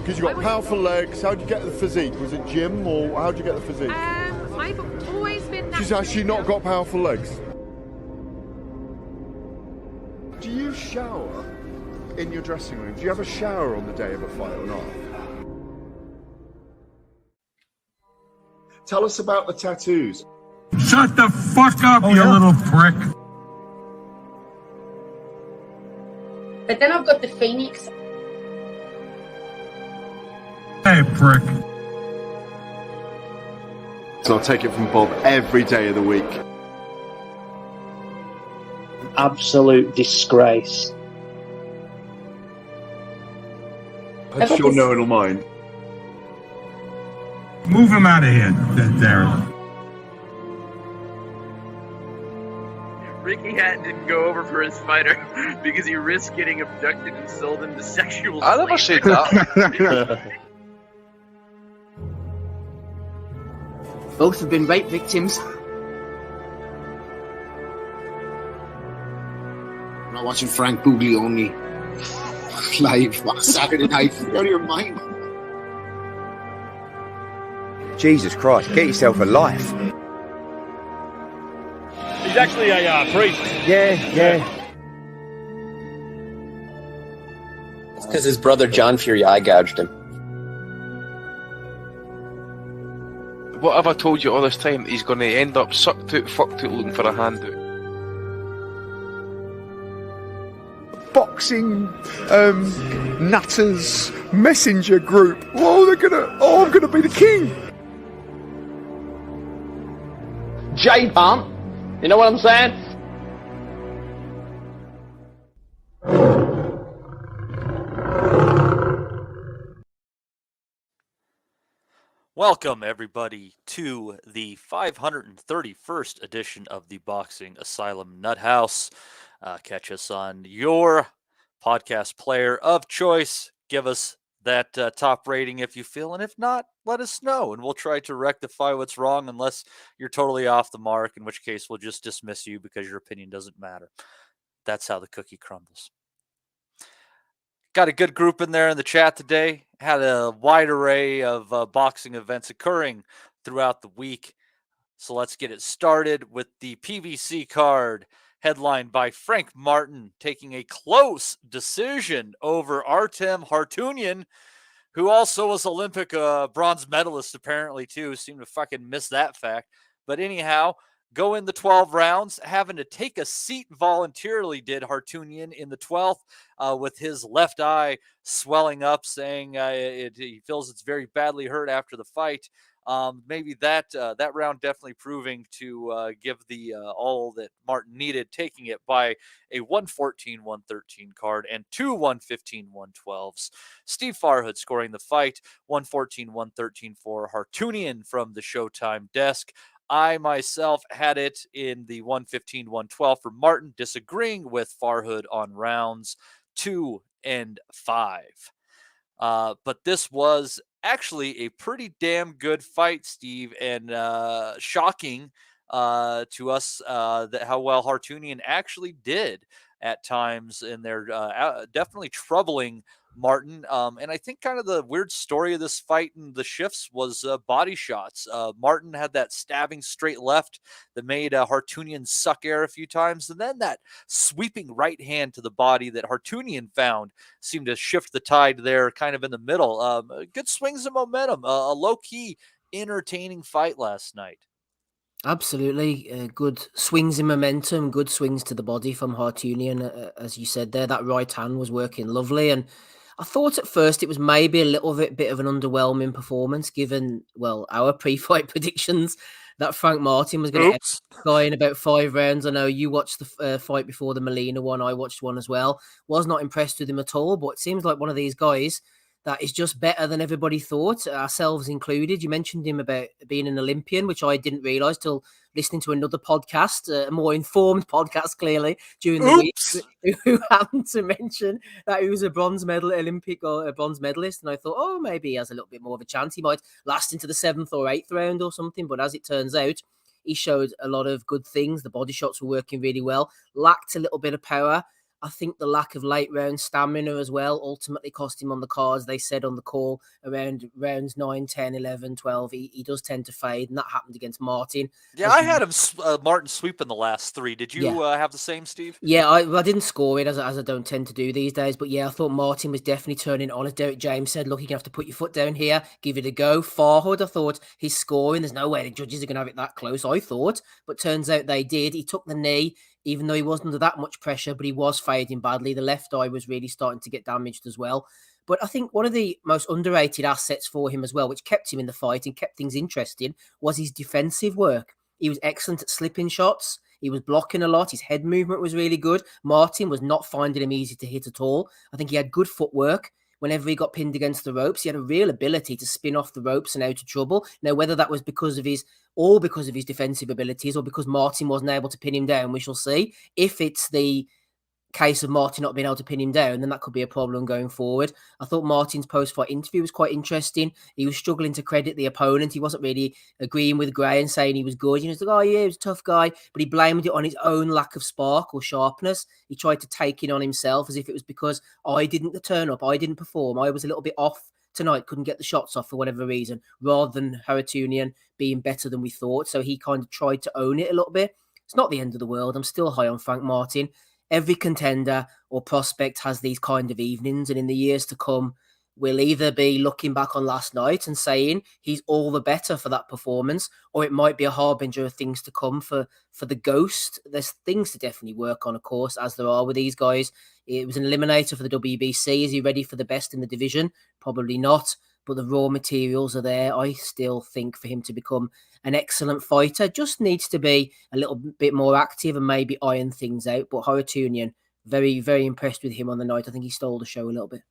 Because you've got powerful legs. How did you get the physique? Was it gym or how did you get the physique? I've always been... She's actually not got powerful legs. Do you shower in your dressing room? Do you have a shower on the day of a fight or not? Tell us about the tattoos. Shut the fuck up, you little prick. But then I've got the Phoenix. Hey, prick. So I'll take it from Bob every day of the week. Absolute disgrace. I'm sure no one will mind. Move him out of here, Darren. Ricky Hatton didn't go over for his fighter because he risked getting abducted and sold into sexual slavery. I never said that. Both have been rape victims. I'm not watching Frank Buglioni live on Saturday night. You're out of your mind. Jesus Christ, get yourself a life. He's actually a priest. Yeah. It's because his brother John Fury eye gouged him. What have I told you all this time? He's going to end up sucked out, fucked out, looking for a handout. Boxing nutters messenger group. I'm gonna be the king. J-Pump, you know what I'm saying? Welcome, everybody, to the 531st edition of the Boxing Asylum Nuthouse. Catch us on your podcast player of choice. Give us that top rating if you feel, and if not, let us know, and we'll try to rectify what's wrong unless you're totally off the mark, in which case we'll just dismiss you because your opinion doesn't matter. That's how the cookie crumbles. Got a good group in there in the chat today. Had a wide array of boxing events occurring throughout the week. So let's get it started with the PVC card, headlined by Frank Martin taking a close decision over Artem Harutyunian, who also was Olympic bronze medalist apparently too. Seemed to fucking miss that fact. But anyhow, go in the 12 rounds, having to take a seat voluntarily, did Harutyunian in the 12th with his left eye swelling up, saying he feels it's very badly hurt after the fight. Maybe that round definitely proving to give the all that Martin needed, taking it by a 114-113 card and two 115-112s. Steve Farhood scoring the fight, 114-113 for Harutyunian from the Showtime desk. I myself had it in the 115-112 for Martin, disagreeing with Farhood on rounds 2 and 5. But this was actually a pretty damn good fight, Steve, and shocking to us that how well Harutyunian actually did at times, and they're definitely troubling Martin. And I think kind of the weird story of this fight and the shifts was body shots. Martin had that stabbing straight left that made Harutyunian suck air a few times, and then that sweeping right hand to the body that Harutyunian found seemed to shift the tide there kind of in the middle. Good swings of momentum, a low-key entertaining fight last night. Absolutely. Good swings in momentum, good swings to the body from Harutyunian. As you said there, that right hand was working lovely. And I thought at first it was maybe a little bit of an underwhelming performance, given, well, our pre-fight predictions that Frank Martin was going to end the guy in about 5 rounds. I know you watched the fight before the Molina one. I watched one as well. Was not impressed with him at all, but it seems like one of these guys that is just better than everybody thought, ourselves included. You mentioned him about being an Olympian, which I didn't realise till listening to another podcast, a more informed podcast, clearly, during the week, who happened to mention that he was a bronze medal Olympic or a bronze medalist. And I thought, oh, maybe he has a little bit more of a chance. He might last into the 7th or 8th round or something. But as it turns out, he showed a lot of good things. The body shots were working really well, lacked a little bit of power. I think the lack of late round stamina as well ultimately cost him on the cards. They said on the call around rounds 9, 10, 11, 12, he does tend to fade, and that happened against Martin. Yeah, I had him Martin sweeping the last 3. Did you have the same, Steve? Yeah, I didn't score it as I don't tend to do these days. But yeah, I thought Martin was definitely turning on. As Derek James said, look, you're going to have to put your foot down here, give it a go. Farhood, I thought he's scoring. There's no way the judges are going to have it that close, I thought. But turns out they did. He took the knee, even though he wasn't under that much pressure, but he was fading badly. The left eye was really starting to get damaged as well. But I think one of the most underrated assets for him as well, which kept him in the fight and kept things interesting, was his defensive work. He was excellent at slipping shots. He was blocking a lot. His head movement was really good. Martin was not finding him easy to hit at all. I think he had good footwork. Whenever he got pinned against the ropes, he had a real ability to spin off the ropes and out of trouble. Now, whether that was because of his defensive abilities or because Martin wasn't able to pin him down, we shall see. If it's the case of Martin not being able to pin him down, then that could be a problem going forward. I thought Martin's post-fight interview was quite interesting. He was struggling to credit the opponent. He wasn't really agreeing with Gray and saying he was good. He was like, oh yeah, he was a tough guy, but he blamed it on his own lack of spark or sharpness. He tried to take it on himself as if it was because I didn't turn up, I didn't perform, I was a little bit off tonight, couldn't get the shots off for whatever reason, rather than Harutyunian being better than we thought. So he kind of tried to own it a little bit. It's not the end of the world. I'm still high on Frank Martin. Every contender or prospect has these kind of evenings, and in the years to come, we'll either be looking back on last night and saying he's all the better for that performance, or it might be a harbinger of things to come for the Ghost. There's things to definitely work on, of course, as there are with these guys. It was an eliminator for the WBC. Is he ready for the best in the division? Probably not. But the raw materials are there. I still think for him to become an excellent fighter, just needs to be a little bit more active and maybe iron things out. But Harutyunian, very, very impressed with him on the night. I think he stole the show a little bit.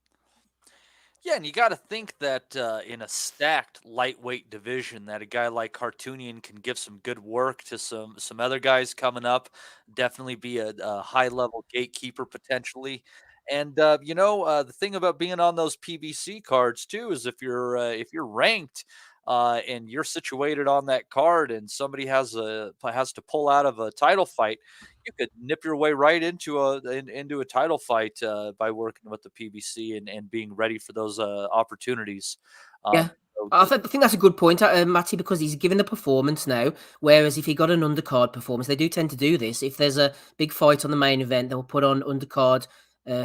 Yeah, and you got to think that in a stacked lightweight division, that a guy like Harutyunian can give some good work to some other guys coming up. Definitely be a high level gatekeeper potentially. And the thing about being on those PBC cards too is if you're ranked and you're situated on that card, and somebody has to pull out of a title fight, you could nip your way right into a title fight by working with the PBC and being ready for those opportunities. Yeah. I think that's a good point, Matty, because he's given the performance now. Whereas if he got an undercard performance, they do tend to do this. If there's a big fight on the main event, they'll put on undercard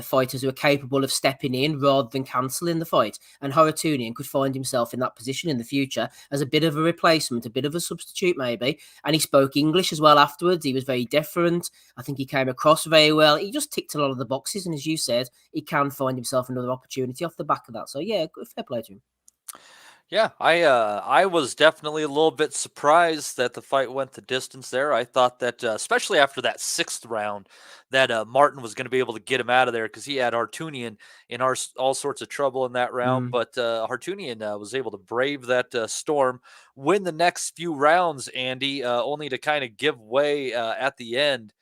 fighters who are capable of stepping in rather than cancelling the fight. And Harutyunian could find himself in that position in the future as a bit of a replacement, a bit of a substitute maybe. And he spoke English as well afterwards. He was very deferent. I think he came across very well. He just ticked a lot of the boxes. And as you said, he can find himself another opportunity off the back of that. So yeah, fair play to him. Yeah, I was definitely a little bit surprised that the fight went the distance there. I thought that, especially after that 6th round, that Martin was going to be able to get him out of there because he had Harutyunian in all sorts of trouble in that round. But Harutyunian was able to brave that storm, win the next few rounds, Andy, only to kind of give way at the end.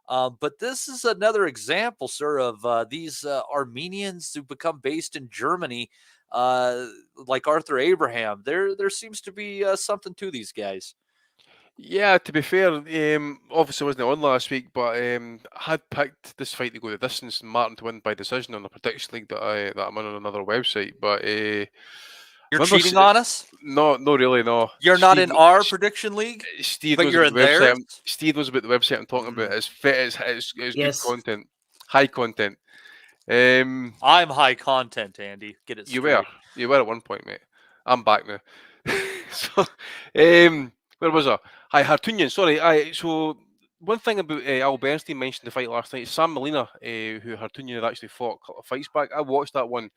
But this is another example, sir, of these Armenians who become based in Germany, like Arthur Abraham. There seems to be something to these guys. Yeah, to be fair, obviously wasn't on last week, but I had picked this fight to go the distance and Martin to win by decision on the prediction league that I'm on another website. But you're cheating on us? No, really, no. You're not in our prediction league, Steve, but you're in theirs. Steve knows about the website I'm talking about. It's fit, it's Yes. good content, high content. I'm high content, Andy. Get it straight. You were at one point, mate. I'm back now. So, where was I? Hi, Harutyunian. Sorry. So one thing about Al Bernstein mentioned the fight last night. Sam Molina, who Harutyunian had actually fought a couple of fights back. I watched that one.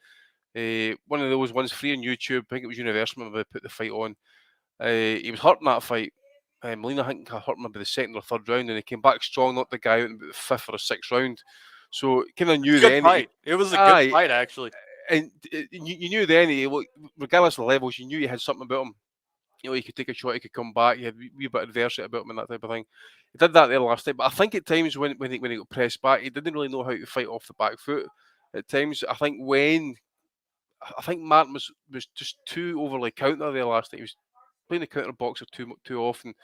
One of those ones free on YouTube. I think it was Universal when they put the fight on. He was hurt in that fight. Molina, I think, hurt him by the 2nd or 3rd round, and he came back strong, knocked the guy out in the 5th or 6th round. So kind of knew then. It was a good fight, actually. And you knew then, regardless of the levels, you knew he had something about him. He could take a shot, he could come back, he had a wee bit of adversity about him and that type of thing. He did that there last time, but I think at times when he got pressed back, he didn't really know how to fight off the back foot. At times, I think Martin was just too overly counter there last night. He was playing the counter boxer too often.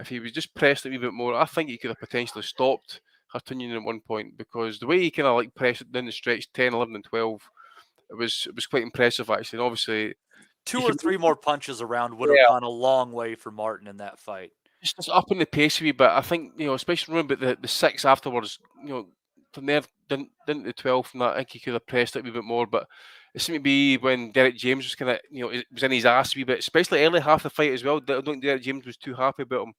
If he was just pressed a wee bit more, I think he could have potentially stopped Harutyunian at one point, because the way he kind of like pressed it down the stretch, 10, 11, and 12, it was quite impressive actually. And obviously, Two or three more punches around would have yeah, gone a long way for Martin in that fight. just up in the pace a wee bit. I think, especially remember the 6 afterwards, from there down to the 12th, and that, I think he could have pressed it a wee bit more. But it seemed to be when Derek James was kind of, it was in his ass a wee bit, especially early half the fight as well. I don't think Derek James was too happy about him,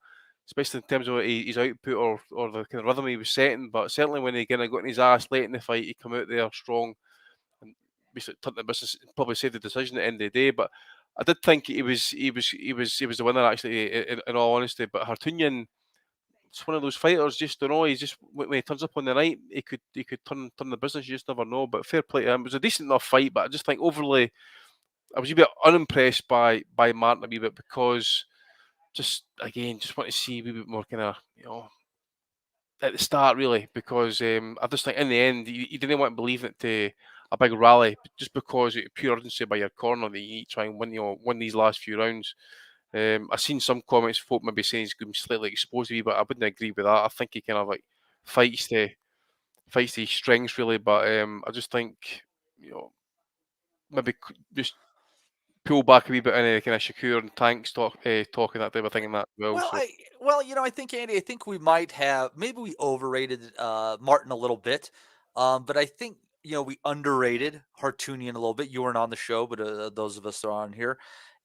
especially in terms of his output or the kind of rhythm he was setting. But certainly when he kind of got in his ass late in the fight, he come out there strong and basically turned the business, probably saved the decision at the end of the day. But I did think he was the winner actually, in all honesty. But Harutyunian, it's one of those fighters. Just don't know. He's just when he turns up on the night, he could turn the business. You just never know. But fair play to him. It was a decent enough fight, but I just think overly, I was a bit unimpressed by Martin a wee bit, because just want to see a wee bit more kind of at the start really, because I just think in the end you didn't want to believe it to a big rally just because of pure urgency by your corner that you try and win these last few rounds. I've seen some comments, folk maybe saying he's going to be slightly exposed to me, but I wouldn't agree with that. I think he kind of like fights to his strengths really, but I just think maybe just pull back a wee bit in kind of Shakur and Tanks talking that type of thing and that as well. Well, I think Andy, I think we might have maybe we overrated Martin a little bit, but I think we underrated Harutyunian a little bit. You weren't on the show, but those of us are on here.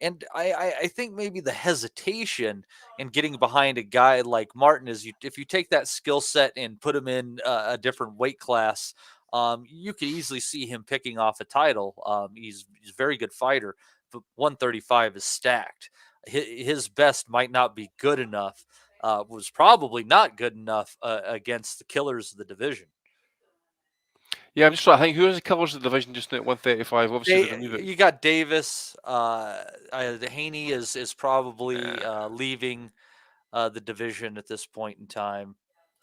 And I think maybe the hesitation in getting behind a guy like Martin is if you take that skill set and put him in a different weight class, you could easily see him picking off a title. He's a very good fighter, but 135 is stacked. His best might not be good enough. Was probably not good enough against the killers of the division. Yeah, I'm just trying to think, who is the killers of the division just now at 135? Obviously, you got Davis. Haney is probably leaving the division at this point in time.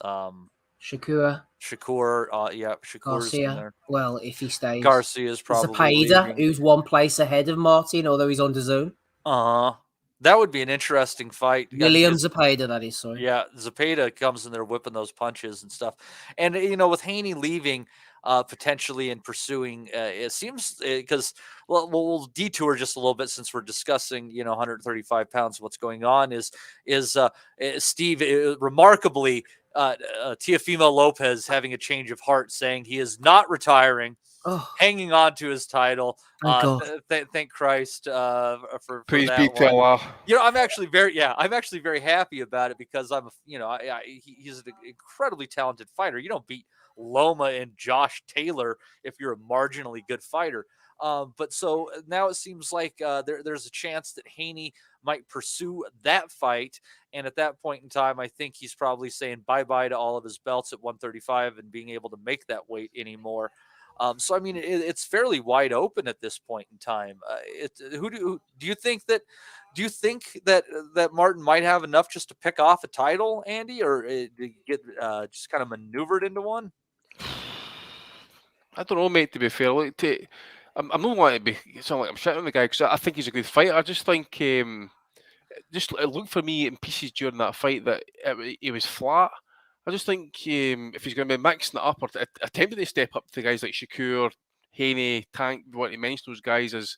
Shakur, Shakur's Garcia. in there. Well, if he stays, Garcia's probably Zapata, leaving. who's one place ahead of Martin, although he's on the zone. That would be an interesting fight. William Zapata, that is, sorry. Yeah, Zapata comes in there whipping those punches and stuff. And, with Haney leaving potentially and pursuing, it seems because, we'll detour just a little bit since we're discussing, 135 pounds. What's going on is Steve, remarkably, Teofimo Lopez having a change of heart, saying he is not retiring. Hanging on to his title. Thank Christ for praise that be to Allah. I'm actually very happy about it, because he's an incredibly talented fighter. You don't beat Loma and Josh Taylor if you're a marginally good fighter. But so now it seems like there's a chance that Haney might pursue that fight. And at that point in time, I think he's probably saying bye-bye to all of his belts at 135 and being able to make that weight anymore. So I mean, it's fairly wide open at this point in time. Do you think that Martin might have enough just to pick off a title, Andy, or to get just kind of maneuvered into one? I don't know, mate. To be fair, I'm not wanting to sound like I'm shitting on the guy, because I think he's a good fighter. I just think just it looked for me in pieces during that fight that he was flat. I just think if he's going to be mixing it up or attempting to step up to guys like Shakur, Haney, Tank, what he mentioned, those guys as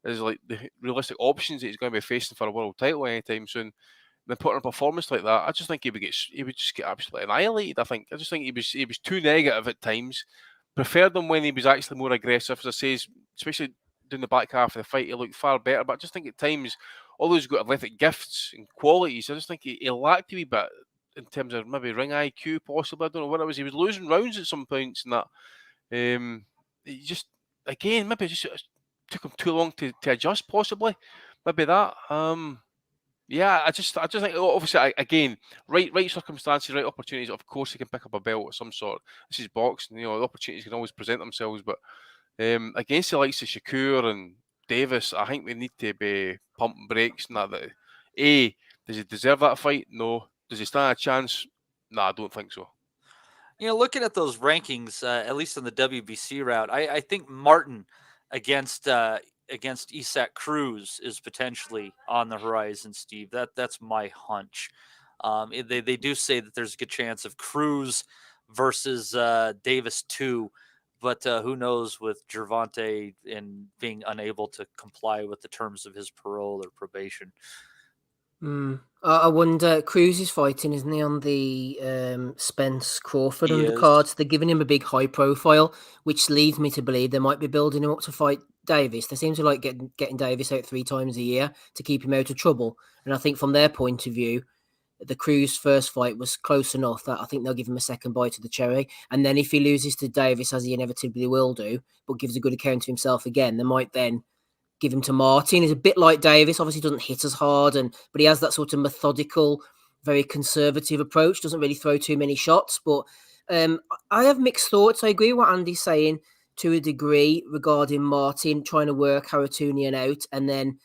like the realistic options that he's going to be facing for a world title anytime soon, then putting a performance like that, I just think he would just get absolutely annihilated. I just think he was too negative at times. Preferred him when he was actually more aggressive, as I say, especially down the back half of the fight. He looked far better, but I just think at times, although he's got athletic gifts and qualities, I just think he lacked a wee bit in terms of maybe ring IQ, possibly. I don't know what it was. He was losing rounds at some points, and that he just maybe just took him too long to adjust, possibly. Maybe that. Yeah, I just think, obviously, again, right circumstances, right opportunities. Of course, he can pick up a belt of some sort. This is boxing, the opportunities can always present themselves. But against the likes of Shakur and Davis, I think we need to be pumping brakes and that. Does he deserve that fight? No. Does he stand a chance? No, I don't think so. Looking at those rankings, at least on the WBC route, I think Martin against Isaac Cruz is potentially on the horizon, Steve. That's my hunch. They do say that there's a good chance of Cruz versus Davis 2. But who knows with Gervonta and being unable to comply with the terms of his parole or probation. I wonder, Cruz is fighting, isn't he, on the Spence Crawford He undercard? is. So they're giving him a big high profile, which leads me to believe they might be building him up to fight Davis. They seem to like getting Davis out 3 times a year to keep him out of trouble. And I think from their point of view, the Cruz first fight was close enough that I think they'll give him a second bite of the cherry. And then if he loses to Davis, as he inevitably will do, but gives a good account of himself again, they might then give him to Martin. He's a bit like Davis, obviously doesn't hit as hard, but he has that sort of methodical, very conservative approach, doesn't really throw too many shots. But I have mixed thoughts. I agree with what Andy's saying to a degree regarding Martin trying to work Harutyunian out, and then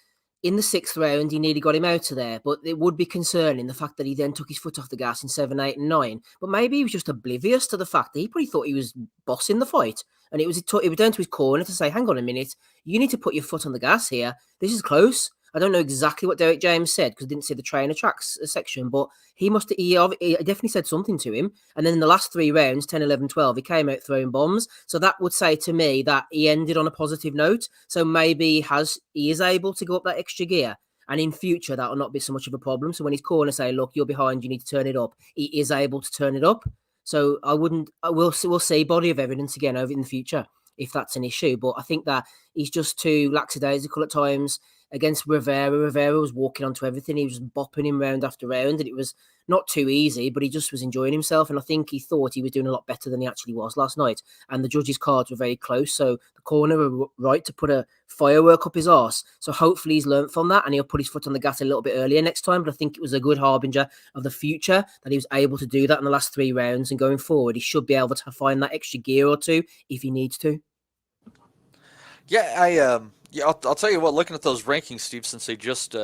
in the 6th round, he nearly got him out of there. But it would be concerning, the fact that he then took his foot off the gas in 7, 8, and 9. But maybe he was just oblivious to the fact that he probably thought he was bossing the fight. And it was down to his corner to say, hang on a minute, you need to put your foot on the gas here. This is close. I don't know exactly what Derek James said because I didn't see the trainer tracks section, but he definitely said something to him. And then in the last 3 rounds, 10, 11, 12, he came out throwing bombs. So that would say to me that he ended on a positive note. So maybe he is able to go up that extra gear. And in future, that will not be so much of a problem. So when his corner say, look, you're behind, you need to turn it up, he is able to turn it up. So we'll see body of evidence again over in the future if that's an issue. But I think that he's just too lackadaisical at times. Against Rivera, Rivera was walking onto everything. He was bopping him round after round, and it was not too easy, but he just was enjoying himself. And I think he thought he was doing a lot better than he actually was last night. And the judges' cards were very close. So the corner were right to put a firework up his arse. So hopefully he's learnt from that and he'll put his foot on the gas a little bit earlier next time. But I think it was a good harbinger of the future that he was able to do that in the last 3 rounds. And going forward, he should be able to find that extra gear or two if he needs to. Yeah, I'll tell you what. Looking at those rankings, Steve, since he just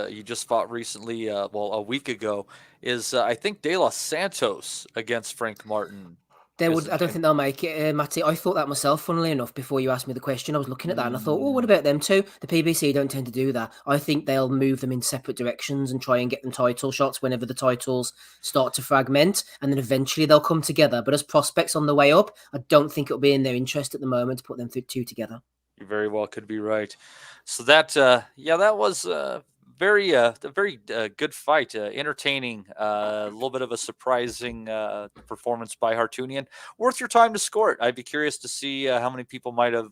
fought recently, a week ago, is I think De Los Santos against Frank Martin. I don't think they'll make it, Matty. I thought that myself, funnily enough, before you asked me the question. I was looking at that and I thought, oh, what about them too? The PBC don't tend to do that. I think they'll move them in separate directions and try and get them title shots whenever the titles start to fragment, and then eventually they'll come together. But as prospects on the way up, I don't think it'll be in their interest at the moment to put them 2 together. You very well could be right. So that was a very good fight, entertaining, a little bit of a surprising performance by Harutyunian. Worth your time to score it. I'd be curious to see how many people might have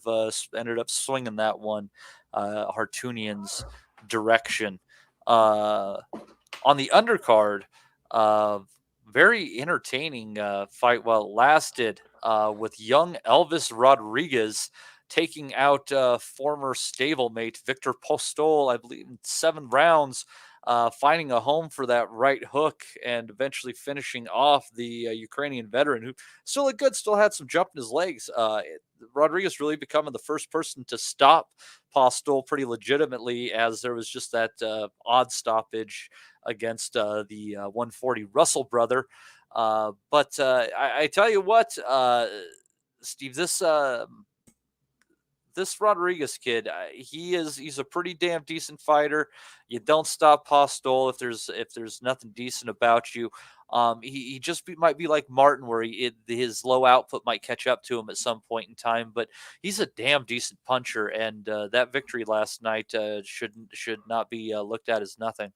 ended up swinging that one Harutyunian's direction. On the undercard, very entertaining fight while it lasted with young Elvis Rodriguez taking out former stablemate Victor Postol, I believe, in 7 rounds, finding a home for that right hook and eventually finishing off the Ukrainian veteran who still looked good, still had some jump in his legs. Rodriguez really becoming the first person to stop Postol pretty legitimately, as there was just that odd stoppage against the 140 Russell brother. But I tell you what, Steve, this Rodriguez kid, he's a pretty damn decent fighter. You don't stop Postol if there's nothing decent about you. He just might be like Martin, where his low output might catch up to him at some point in time. But he's a damn decent puncher, and that victory last night should not be looked at as nothing.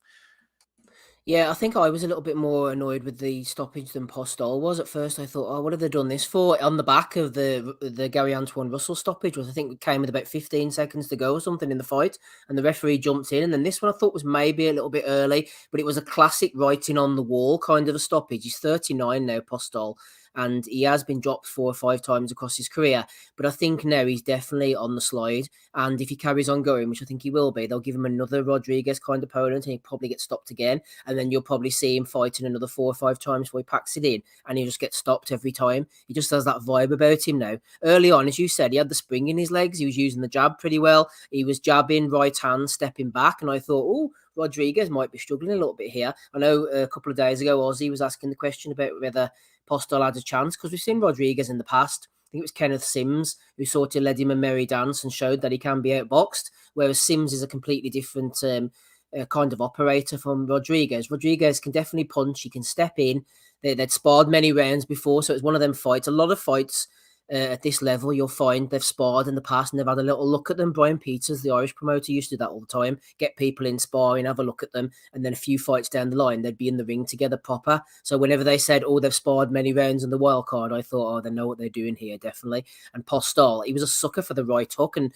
Yeah, I think I was a little bit more annoyed with the stoppage than Postol was at first. I thought, oh, what have they done this for? On the back of the Gary Antoine Russell stoppage, was I think it came with about 15 seconds to go or something in the fight, and the referee jumped in. And then this one I thought was maybe a little bit early, but it was a classic writing on the wall kind of a stoppage. He's 39 now, Postol, and he has been dropped 4 or 5 times across his career. But I think now he's definitely on the slide. And if he carries on going, which I think he will be, they'll give him another Rodriguez kind of opponent and he'll probably get stopped again. And then you'll probably see him fighting another 4 or 5 times before he packs it in. And he'll just get stopped every time. He just has that vibe about him now. Early on, as you said, he had the spring in his legs. He was using the jab pretty well. He was jabbing, right hand, stepping back. And I thought, oh, Rodriguez might be struggling a little bit here. I know a couple of days ago, Ozzy was asking the question about whether Postol had a chance, because we've seen Rodriguez in the past. I think it was Kenneth Sims who sort of led him a merry dance and showed that he can be outboxed, whereas Sims is a completely different kind of operator from Rodriguez. Rodriguez can definitely punch. He can step in. They'd sparred many rounds before, so it's one of them fights. A lot of fights at this level, you'll find they've sparred in the past and they've had a little look at them. Brian Peters, the Irish promoter, used to do that all the time. Get people in sparring, have a look at them, and then a few fights down the line, they'd be in the ring together proper. So whenever they said, oh, they've sparred many rounds in the wild card, I thought, oh, they know what they're doing here, definitely. And Postol, he was a sucker for the right hook, and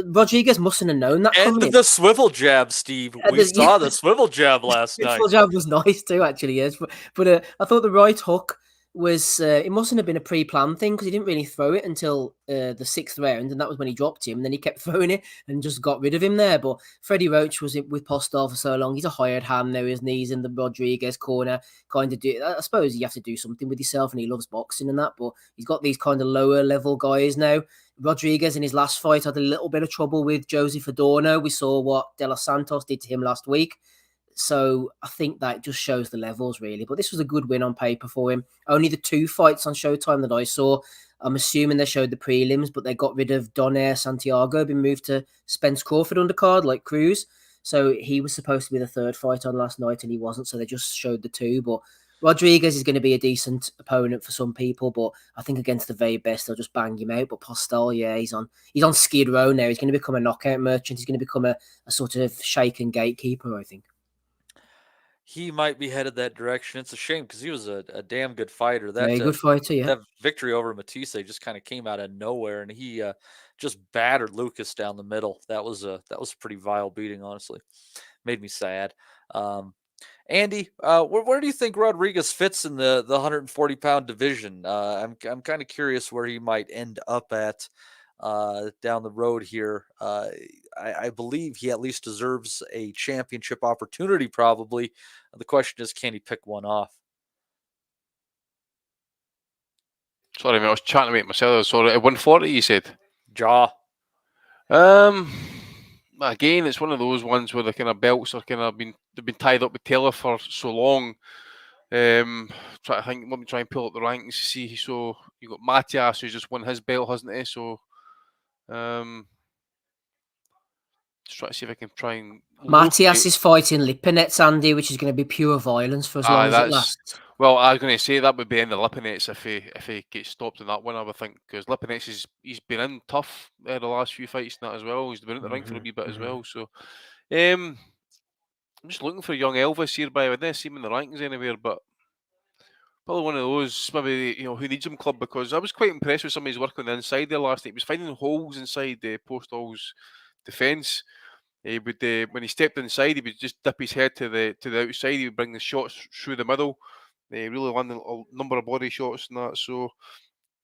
Rodriguez mustn't have known that coming in. And the swivel jab, Steve. We saw the swivel jab last night. The swivel jab was nice too, actually, yes. But I thought the right hook was it mustn't have been a pre-planned thing because he didn't really throw it until the 6th round, and that was when he dropped him. And then he kept throwing it and just got rid of him there. But Freddie Roach was with Postol for so long. He's a hired hand now. His knees in the Rodriguez corner. Kind of do. I suppose you have to do something with yourself, and he loves boxing and that. But he's got these kind of lower level guys now. Rodriguez in his last fight had a little bit of trouble with Joseph Adorno. We saw what De Los Santos did to him last week. So I think that just shows the levels, really. But this was a good win on paper for him. Only the 2 fights on Showtime that I saw. I'm assuming they showed the prelims, but they got rid of Donaire Santiago, been moved to Spence Crawford undercard like Cruz. So he was supposed to be the 3rd fight on last night, and he wasn't. So they just showed the 2. But Rodriguez is going to be a decent opponent for some people, but I think against the very best, they'll just bang him out. But Postol, yeah, he's on Skid Row now. He's going to become a knockout merchant. He's going to become a sort of shaken gatekeeper, I think. He might be headed that direction. It's a shame because he was a damn good fighter. Very good fighter, yeah. That victory over Matisse just kind of came out of nowhere, and he just battered Lucas down the middle. That was a pretty vile beating, honestly. Made me sad. Andy, where do you think Rodriguez fits in the 140-pound division? I'm kind of curious where he might end up at down the road here. I believe he at least deserves a championship opportunity, probably. The question is, can he pick one off? Sorry, mate, I was chatting about myself. Sorry, at 140, you said? Jaw. Again, it's one of those ones where the kind of belts are kind of they've been tied up with Taylor for so long. Let me try and pull up the rankings to see. So you got Matias, who's just won his belt, hasn't he? So just try to see if I can try and. Matias is fighting Lipinets, Andy, which is going to be pure violence for as long as it lasts. Well, I was going to say that would be in the Lipinets if he gets stopped in that one, I would think, because Lipinets he's been in tough the last few fights and that as well. He's been in the ring for a wee bit as well. So I'm just looking for young Elvis here, but I didn't see him in the rankings anywhere, but probably one of those, maybe, who needs him club, because I was quite impressed with some of his work on the inside there last night. He was finding holes inside the Postol's defence. He would, when he stepped inside, he would just dip his head to the outside. He would bring the shots through the middle. Really landed a number of body shots and that. So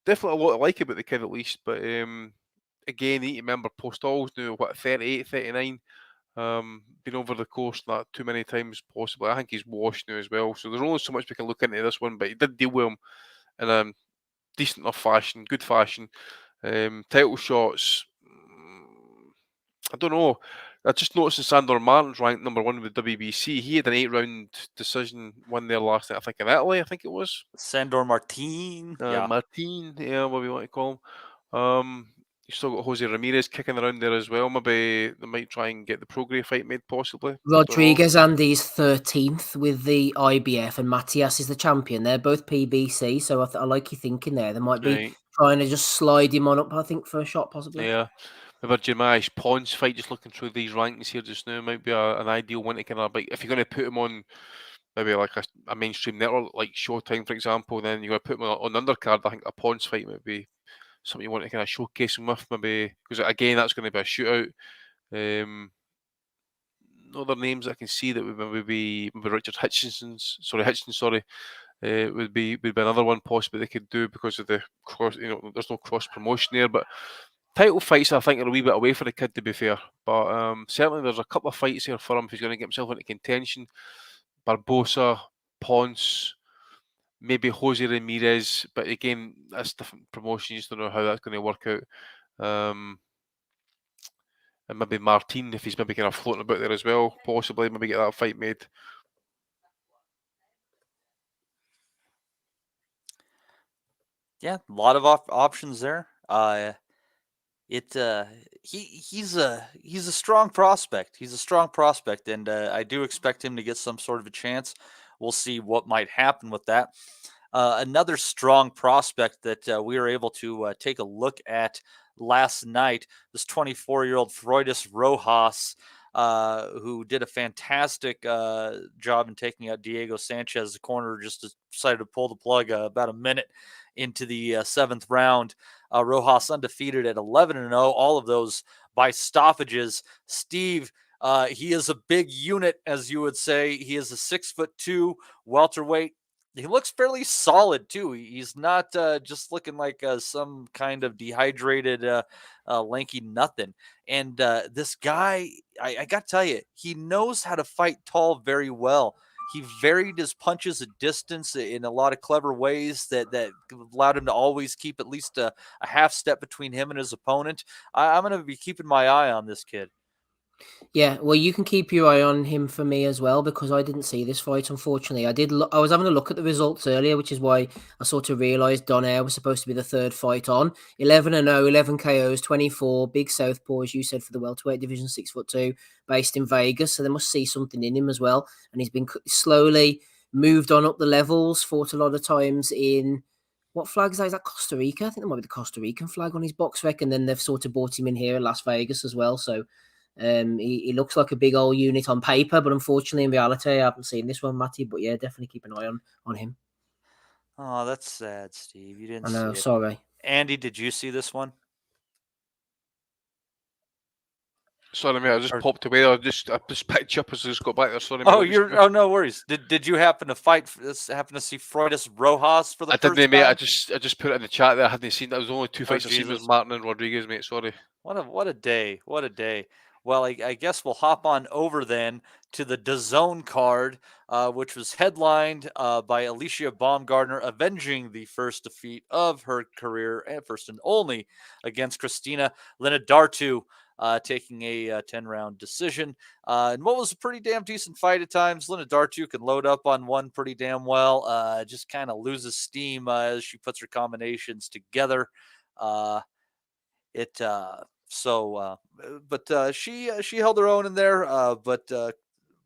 definitely a lot to like about the kid at least. But again, you need to remember Postol's now, 38, 39. Been over the course not too many times possibly. I think he's washed now as well. So there's only so much we can look into this one, but he did deal with him in a decent enough fashion, good fashion. Title shots, I don't know. I just noticed Sandor Martin's ranked number 1 with WBC. He had an 8-round decision win there last night, I think in Italy, I think it was. Sandor Martin. Martin, yeah, what we want to call him. You still got Jose Ramirez kicking around there as well. Maybe they might try and get the Prograis fight made possibly. Rodriguez Andy's 13th with the IBF and Matias is the champion. They're both PBC, so I like you thinking there. They might be trying to just slide him on up, I think, for a shot possibly. Yeah. Maybe Jemaish Ponce fight, just looking through these rankings here just now, might be an ideal one to kind of, if you're going to put him on maybe like a mainstream network like Showtime, for example, then you're going to put him on the undercard. I think a Ponce fight might be something you want to kind of showcase him with, maybe, because again, that's going to be a shootout. Other names I can see that would maybe be Richard Hitchin, would be another one possibly they could do because of the cross. There's no cross promotion there, but title fights I think are a wee bit away for the kid, to be fair. But certainly there's a couple of fights here for him if he's going to get himself into contention. Barbosa, Ponce, maybe Jose Ramirez, but again, that's different promotion. You just don't know how that's going to work out. And maybe Martin, if he's maybe kind of floating about there as well, possibly, maybe get that fight made. Yeah, a lot of options there. he's a strong prospect. He's a strong prospect, and I do expect him to get some sort of a chance. We'll see what might happen with that. Another strong prospect that we were able to take a look at last night, this 24-year-old Freudis Rojas, who did a fantastic job in taking out Diego Sanchez. The corner just decided to pull the plug about a minute into the 7th round. Rojas undefeated at 11-0, all of those by stoppages. Steve, he is a big unit, as you would say. He is a 6'2" welterweight. He looks fairly solid too. He's not just looking like some kind of dehydrated, lanky nothing. And this guy, I got to tell you, he knows how to fight tall very well. He varied his punches at distance in a lot of clever ways that allowed him to always keep at least a half step between him and his opponent. I'm going to be keeping my eye on this kid. Yeah, well, you can keep your eye on him for me as well, because I didn't see this fight, unfortunately. I was having a look at the results earlier, which is why I sort of realised Donaire was supposed to be the third fight on. 11-0, 11 KOs, 24, big southpaw, as you said, for the welterweight division, 6'2", based in Vegas, so they must see something in him as well. And he's been slowly moved on up the levels, fought a lot of times in... What flag is that? Is that Costa Rica? I think that might be the Costa Rican flag on his box rec, and then they've sort of brought him in here in Las Vegas as well, so... he looks like a big old unit on paper, but unfortunately in reality, I haven't seen this one, Matty. But yeah, definitely keep an eye on him. Oh, that's sad, Steve. You didn't I know, see it. sorry. Andy, did you see this one? Sorry, mate. I just popped away. I just picked you up as I just got back there. Sorry, mate. Oh, no worries. Did you happen to happen to see Freudis Rojas for the first time? I didn't, mate. I just put it in the chat there. I hadn't seen that. There was only 2 fights I've seen with Martin and Rodriguez, mate. Sorry. What a day. What a day. Well, I guess we'll hop on over then to the DAZN card, which was headlined by Alicia Baumgardner avenging the first defeat of her career, and first and only, against Christina Linadartu, taking a 10-round decision. And what was a pretty damn decent fight at times. Linadartu can load up on one pretty damn well, just kind of loses steam as she puts her combinations together. But she held her own in there. But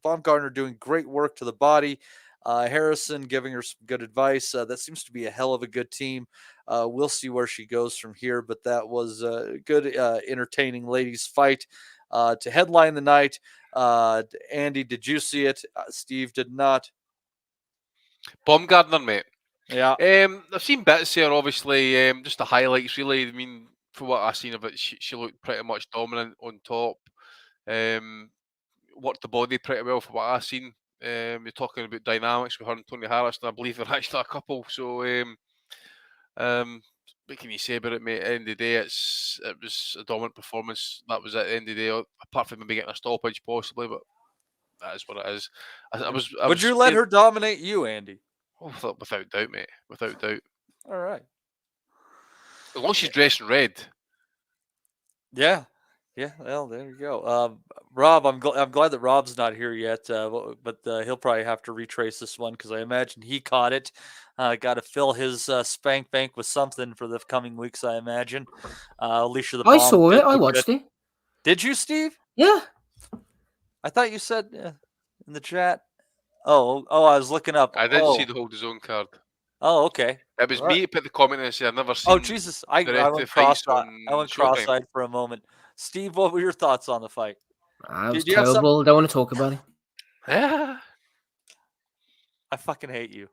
Baumgardner doing great work to the body. Harrison giving her some good advice. That seems to be a hell of a good team. We'll see where she goes from here. But that was a good, entertaining ladies fight to headline the night. Andy, did you see it? Steve did not. Baumgardner, mate. Yeah. I've seen bits here, obviously. Just the highlights, really. I mean, for what I've seen of it, she looked pretty much dominant on top. Worked the body pretty well for what I've seen. You're talking about dynamics with her and Tony Harris, and I believe they're actually a couple. So, what can you say about it, mate? At the end of the day, it was a dominant performance. That was it at the end of the day, apart from maybe getting a stoppage possibly, but that is what it is. Would you let her dominate you, Andy? Oh, without doubt, mate. Without doubt. All right. As long as she's dressed in red. Yeah. Well, there you go. Rob, I'm glad that Rob's not here yet, but he'll probably have to retrace this one because I imagine he caught it. Got to fill his spank bank with something for the coming weeks, I imagine. Alicia the Bomb. I saw it. I watched it. Did you, Steve? Yeah. I thought you said in the chat. Oh, I was looking up. I didn't see the whole DAZN card. Oh, okay. It was me who put the comment in and said I've never seen. Oh, Jesus. I went cross-eyed for a moment. Steve, what were your thoughts on the fight? It was terrible. Don't want to talk about it. I fucking hate you.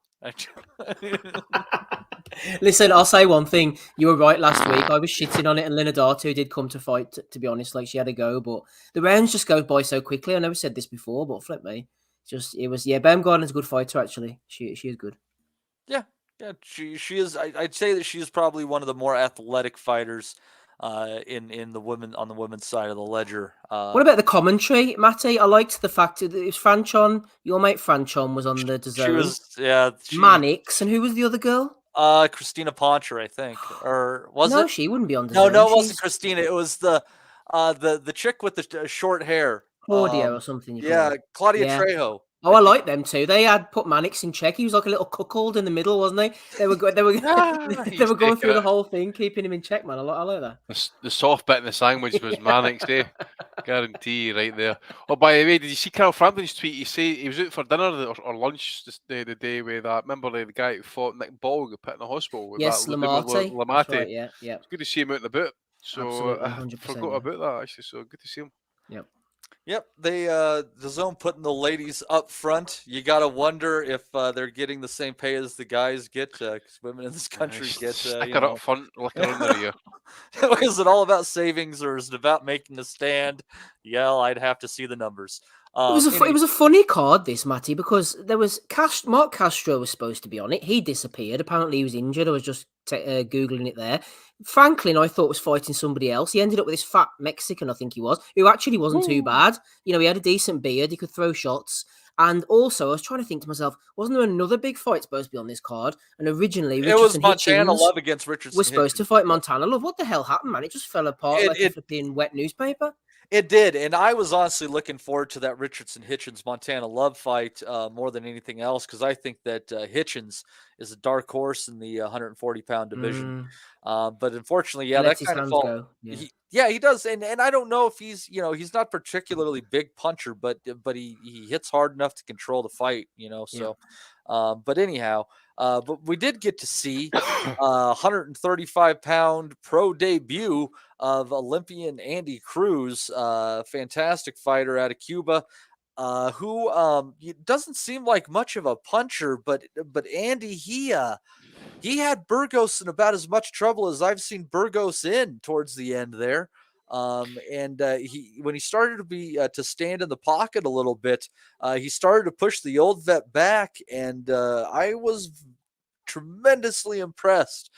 Listen, I'll say one thing. You were right last week. I was shitting on it, and Linadartu did come to fight, to be honest. Like, she had a go, but the rounds just go by so quickly. I never said this before, but flip me. Baumgardner's a good fighter, actually. She is good. Yeah, she is. I'd say that she is probably one of the more athletic fighters in the women on the women's side of the ledger. What about the commentary, Matty? I liked the fact that it was Franchon. Your mate Franchon was on the DAZN. She was, Mannix, and who was the other girl? Christina Poncher, I think, or was it? No, she wouldn't be on DAZN. No, it wasn't Christina. It was the chick with the short hair. Claudia or something. Claudia Trejo. Oh, I like them too. They had put Mannix in check. He was like a little cuckold in the middle, wasn't he? They were they were they were going through the whole thing, keeping him in check, man. I like that. The soft bit in the sandwich was Mannix, eh? Guarantee right there. Oh, by the way, did you see Carl Frampton's tweet? He say he was out for dinner or lunch the day with that. Remember the guy who fought Nick Ball got put in the hospital with Yes, that Lamate. Lamate. Right, yeah. It's good to see him out and about. So absolutely, 100%, I forgot about that actually. So good to see him. Yep. Yep, they the zone putting the ladies up front. You got to wonder if they're getting the same pay as the guys get, because women in this country get. Stick it up front, looking around their ear. Is it all about savings or is it about making a stand? Yeah, I'd have to see the numbers. It was a funny card, this, Matty, because there was Mark Castro was supposed to be on it. He disappeared. Apparently, he was injured. I was just googling it there. Franklin, I thought, was fighting somebody else. He ended up with this fat Mexican, I think he was, who actually wasn't too bad. You know, he had a decent beard. He could throw shots. And also, I was trying to think to myself, wasn't there another big fight supposed to be on this card? And originally, it was Montana Love against Richardson. Was supposed to fight Montana Love. What the hell happened, man? It just fell apart like a flipping wet newspaper. It did, and I was honestly looking forward to that Richardson Hitchens Montana Love fight more than anything else, because I think that Hitchens is a dark horse in the 140-pound division. But unfortunately, that kind of fall. He does, and I don't know if he's not particularly big puncher, but he hits hard enough to control the fight. So. But anyhow, but we did get to see 135-pound pro debut of Olympian Andy Cruz, fantastic fighter out of Cuba, who doesn't seem like much of a puncher, but Andy, he had Burgos in about as much trouble as I've seen Burgos in towards the end there. And when he started to be to stand in the pocket a little bit, he started to push the old vet back, and I was tremendously impressed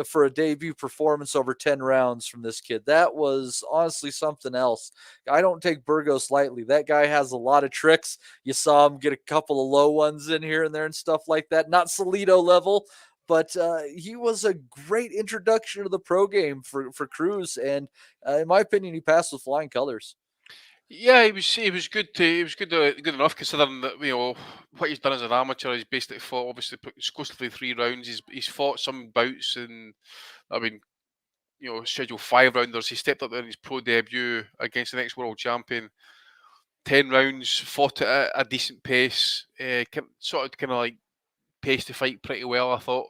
for a debut performance over 10 rounds from this kid. That was honestly something else. I don't take Burgos lightly. That guy has a lot of tricks. You saw him get a couple of low ones in here and there and stuff like that. Not Salido level, but he was a great introduction to the pro game for Cruz, and in my opinion, he passed with flying colors. Yeah, he was good enough considering that what he's done as an amateur. He's basically fought obviously exclusively 3 rounds. He's fought some bouts and scheduled 5 rounders. He stepped up there in his pro debut against the next world champion. 10 rounds, fought at a decent pace. Sort of like paced the fight pretty well, I thought.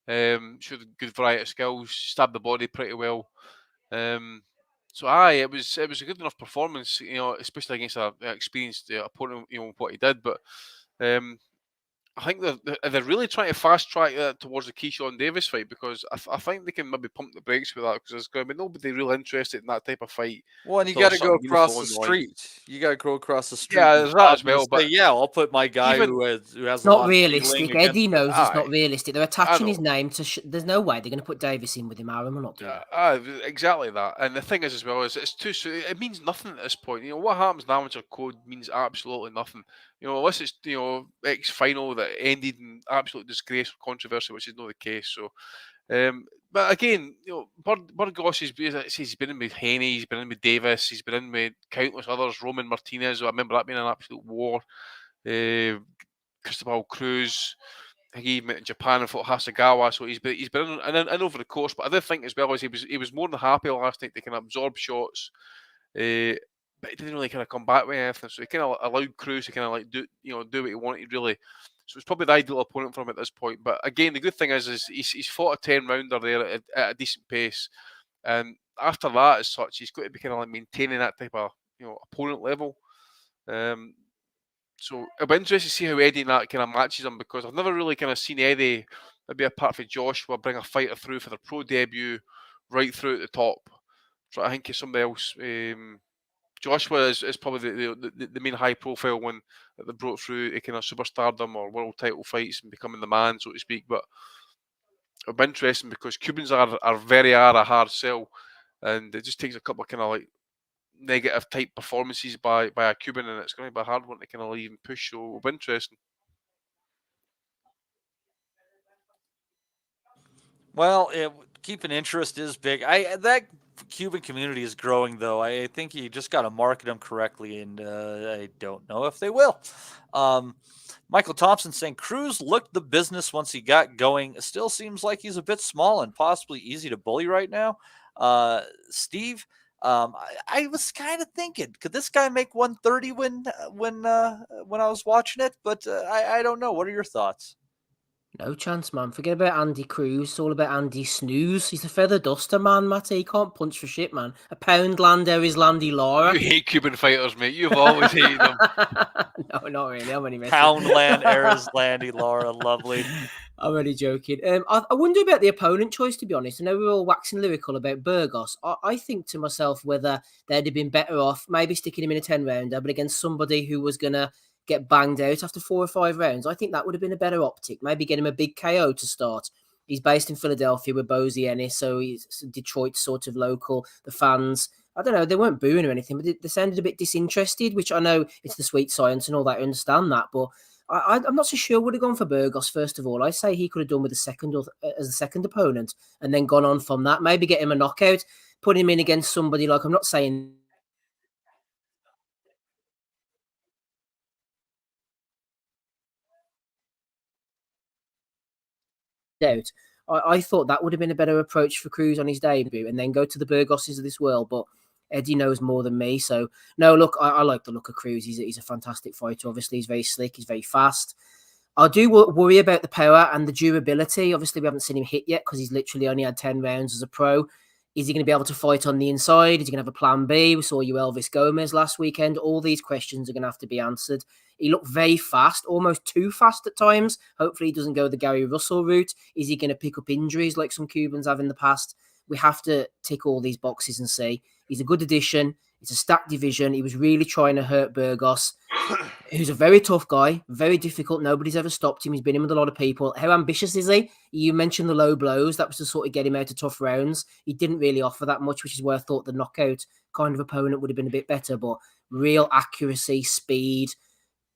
Showed a good variety of skills, stabbed the body pretty well. So it was a good enough performance, especially against an experienced opponent, what he did. But I think they're really trying to fast track that towards the Keyshawn Davis fight, because I think they can maybe pump the brakes with that, because there's going to be nobody really interested in that type of fight. Well, and you got to go across the street. You got to go across the street. Yeah, there's that as well. But I'll put my guy who has not realistic. Eddie knows it's not realistic. They're attaching his name to. There's no way they're going to put Davis in with him. Aaron will not do that. Exactly that. And the thing is as well is it's too. It means nothing at this point. What happens in amateur code means absolutely nothing. Unless it's X final that ended in absolute disgrace or controversy, which is not the case. So, but again, Burgos he's been in with Haney, he's been in with Davis, he's been in with countless others. Roman Martinez, I remember that being an absolute war. Cristobal Cruz, I think he met in Japan and fought Hasegawa, so he's been in over the course. But I did think as well as he was more than happy last night to kind of absorb shots. But he didn't really kind of come back with anything, so he kind of allowed Cruz to kind of like do what he wanted really. So it's probably the ideal opponent for him at this point. But again, the good thing is he's fought a 10-rounder there at a decent pace, and after that, as such, he's got to be kind of like maintaining that type of opponent level. So it'll be interesting to see how Eddie and that kind of matches him, because I've never really kind of seen Eddie, maybe apart from Joshua, bring a fighter through for their pro debut right through at the top. So I think it's somebody else. Joshua is probably the main high profile one that they brought through a kind of superstardom or world title fights and becoming the man, so to speak. But it'll be interesting because Cubans are a hard sell, and it just takes a couple of kind of like negative type performances by a Cuban, and it's going to be a hard one to kind of leave and push. So it'll be interesting. Well, keeping interest is big. Cuban community is growing, though. I think you just got to market them correctly, and I don't know if they will. Michael Thompson saying Cruz looked the business once he got going. It still seems like he's a bit small and possibly easy to bully right now. Steve, I was kind of thinking, could this guy make 130 when I was watching it? But I don't know. What are your thoughts? No chance, man. Forget about Andy Cruz. It's all about Andy Snooze. He's a feather duster, man, Matty. He can't punch for shit, man. A Poundlander is Landy Lara. You hate Cuban fighters, mate. You've always hated them. No, not really. I'm only messing. Poundland, Era's Landy Lara, lovely. I'm only joking. I wonder about the opponent choice, to be honest. I know we're all waxing lyrical about Burgos. I think to myself whether they'd have been better off maybe sticking him in a 10-rounder, but against somebody who was going to get banged out after 4 or 5 rounds. I think that would have been a better optic. Maybe get him a big KO to start. He's based in Philadelphia with Bozy Ennis, so he's Detroit sort of local. The fans, I don't know, they weren't booing or anything, but they sounded a bit disinterested, which I know it's the sweet science and all that. I understand that, but I'm not so sure would have gone for Burgos, first of all. I say he could have done with as a second opponent and then gone on from that. Maybe get him a knockout, put him in against somebody like, I'm not saying out. I thought that would have been a better approach for Cruz on his debut and then go to the Burgoses of this world, but Eddie knows more than me. So, no, look, I like the look of Cruz. He's a fantastic fighter. Obviously, he's very slick. He's very fast. I do worry about the power and the durability. Obviously, we haven't seen him hit yet because he's literally only had 10 rounds as a pro. Is he going to be able to fight on the inside? Is he going to have a plan B? We saw you Elvis Gomez last weekend. All these questions are going to have to be answered. He looked very fast, almost too fast at times. Hopefully he doesn't go the Gary Russell route. Is he going to pick up injuries like some Cubans have in the past? We have to tick all these boxes and say he's a good addition. It's a stacked division. He was really trying to hurt Burgos, who's a very tough guy, very difficult. Nobody's ever stopped him. He's been in with a lot of people. How ambitious is he? You mentioned the low blows. That was to sort of get him out of tough rounds. He didn't really offer that much, which is where I thought the knockout kind of opponent would have been a bit better. But real accuracy, speed,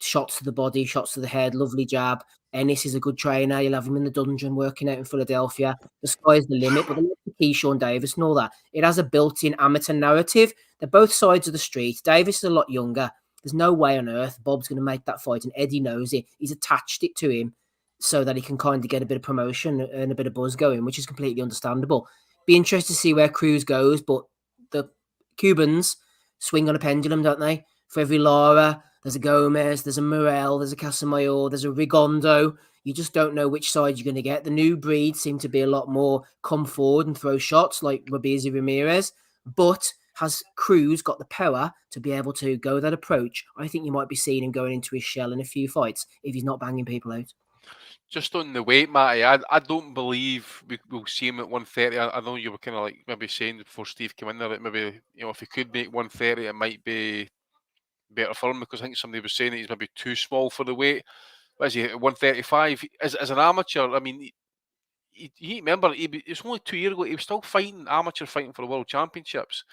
shots to the body, shots to the head, lovely jab. Ennis is a good trainer. You'll have him in the dungeon working out in Philadelphia. The sky's the limit, but the Keyshawn Davis and all that. It has a built-in amateur narrative. They're both sides of the street. Davis is a lot younger. There's no way on earth Bob's going to make that fight, and Eddie knows it. He's attached it to him so that he can kind of get a bit of promotion and a bit of buzz going, which is completely understandable. Be interested to see where Cruz goes, but the Cubans swing on a pendulum, don't they? For every Lara, there's a Gomez, there's a Morel, there's a Casamayor, there's a Rigondo. You just don't know which side you're going to get. The new breed seem to be a lot more come forward and throw shots like Robezy Ramirez, but has Cruz got the power to be able to go that approach? I think you might be seeing him going into his shell in a few fights if he's not banging people out. Just on the weight, Matty, I don't believe we'll see him at 130. I know you were kind of like maybe saying before Steve came in there that maybe, you know, if he could make 130, it might be better for him, because I think somebody was saying that he's maybe too small for the weight. What is he, 135? As an amateur, I mean, you remember, it's only 2 years ago, he was still fighting, amateur fighting for the World Championships.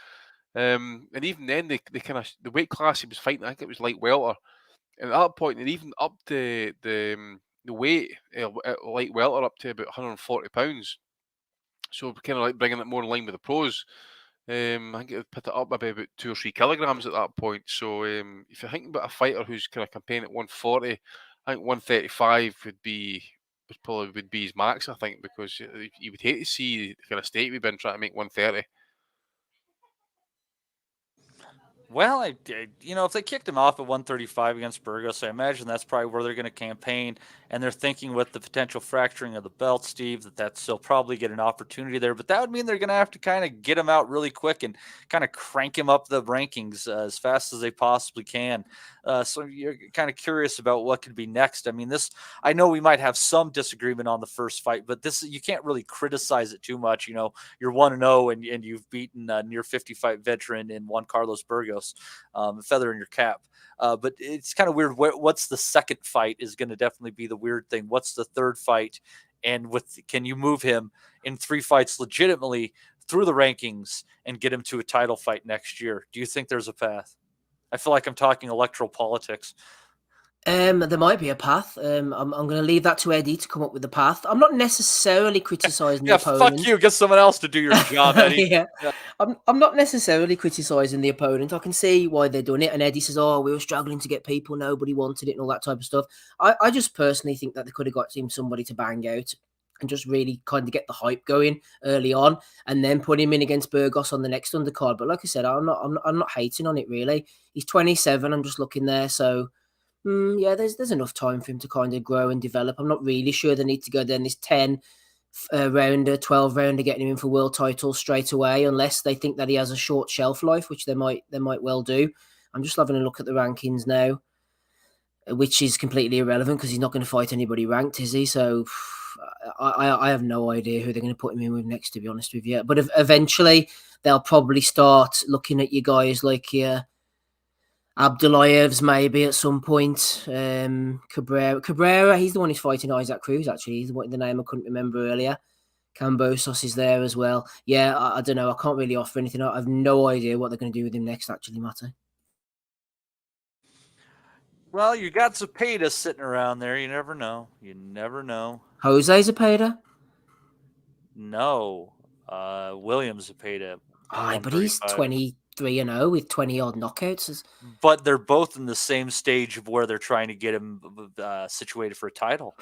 And even then, the weight class he was fighting, I think it was light welter. And at that point, and even up to the weight at light welter up to about 140 pounds. So kind of like bringing it more in line with the pros. I think it would put it up maybe about 2 or 3 kilograms at that point. So if you're thinking about a fighter who's kind of campaigning at 140, I think 135 would be his max. I think, because you would hate to see the kind of state we've been trying to make 130. Well, if they kicked him off at 135 against Burgos, I imagine that's probably where they're going to campaign. And they're thinking with the potential fracturing of the belt, Steve, that they'll probably get an opportunity there. But that would mean they're going to have to kind of get him out really quick and kind of crank him up the rankings as fast as they possibly can. So you're kind of curious about what could be next. I mean, I know we might have some disagreement on the first fight, but you can't really criticize it too much. You know, you're 1-0 and you've beaten a near 50-fight veteran in Juan Carlos Burgos, a feather in your cap. But it's kind of weird. What's the second fight is going to definitely be the weird thing. What's the third fight? And can you move him in 3 fights legitimately through the rankings and get him to a title fight next year? Do you think there's a path? I feel like I'm talking electoral politics. There might be a path. I'm going to leave that to Eddie to come up with the path. I'm not necessarily criticising the opponent. Fuck you. Get someone else to do your job, Eddie. Yeah. I'm not necessarily criticising the opponent. I can see why they're doing it. And Eddie says, "Oh, we were struggling to get people. Nobody wanted it, and all that type of stuff." I just personally think that they could have got him somebody to bang out and just really kind of get the hype going early on, and then put him in against Burgos on the next undercard. But like I said, I'm not hating on it really. He's 27. I'm just looking there, so. Yeah, there's enough time for him to kind of grow and develop. I'm not really sure they need to go down this 10 rounder, 12 rounder, getting him in for world titles straight away, unless they think that he has a short shelf life, which they might well do. I'm just having a look at the rankings now, which is completely irrelevant because he's not going to fight anybody ranked, is he? So I have no idea who they're going to put him in with next, to be honest with you. But eventually they'll probably start looking at you guys like Abdulayev's maybe at some point. Cabrera, he's the one who's fighting Isaac Cruz, actually. He's the name I couldn't remember earlier. Kambosos is there as well. Yeah, I don't know. I can't really offer anything. I have no idea what they're going to do with him next, actually, Matty. Well, you got Zepeda sitting around there. You never know. You never know. Jose Zepeda? No. William Zepeda. But he's 23-0 with 20-odd knockouts. But they're both in the same stage of where they're trying to get him situated for a title,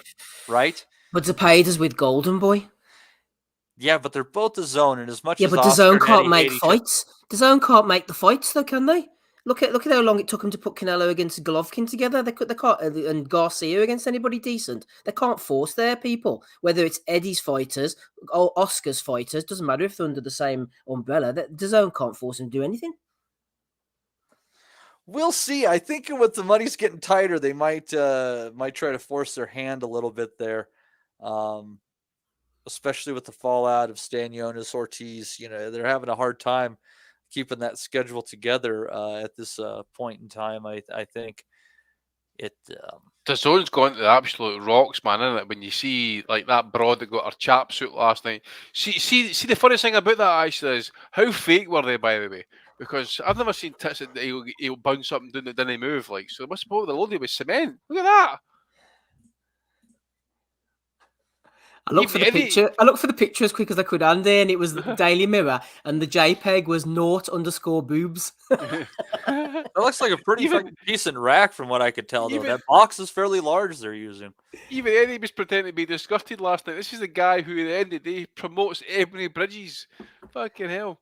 right? But Zepeda's with Golden Boy. Yeah, but they're both the zone, and as much as but the zone can't make fights. The zone can't make the fights, though, can they? Look at how long it took them to put Canelo against Golovkin together. They can't, and Garcia against anybody decent. They can't force their people. Whether it's Eddie's fighters or Oscar's fighters, doesn't matter if they're under the same umbrella. The zone can't force them to do anything. We'll see. I think with the money's getting tighter, they might try to force their hand a little bit there, especially with the fallout of Stanionis, Ortiz. You know, they're having a hard time keeping that schedule together at this point in time. I think it. The zone's gone to the absolute rocks, man, isn't it? When you see like that broad that got her chap suit last night. See the funny thing about that actually is how fake were they, by the way? Because I've never seen tits that he'll bounce up and do it, then he move like. So they must have probably loaded with cement. Look at that. I looked for the picture. I looked for the picture as quick as I could, Andy, and it was the Daily Mirror, and the JPEG was _boobs. That looks like a pretty decent rack from what I could tell, though. That box is fairly large they're using. Even Eddie was pretending to be disgusted last night. This is the guy who, at the end of the day, promotes Ebony Bridges. Fucking hell.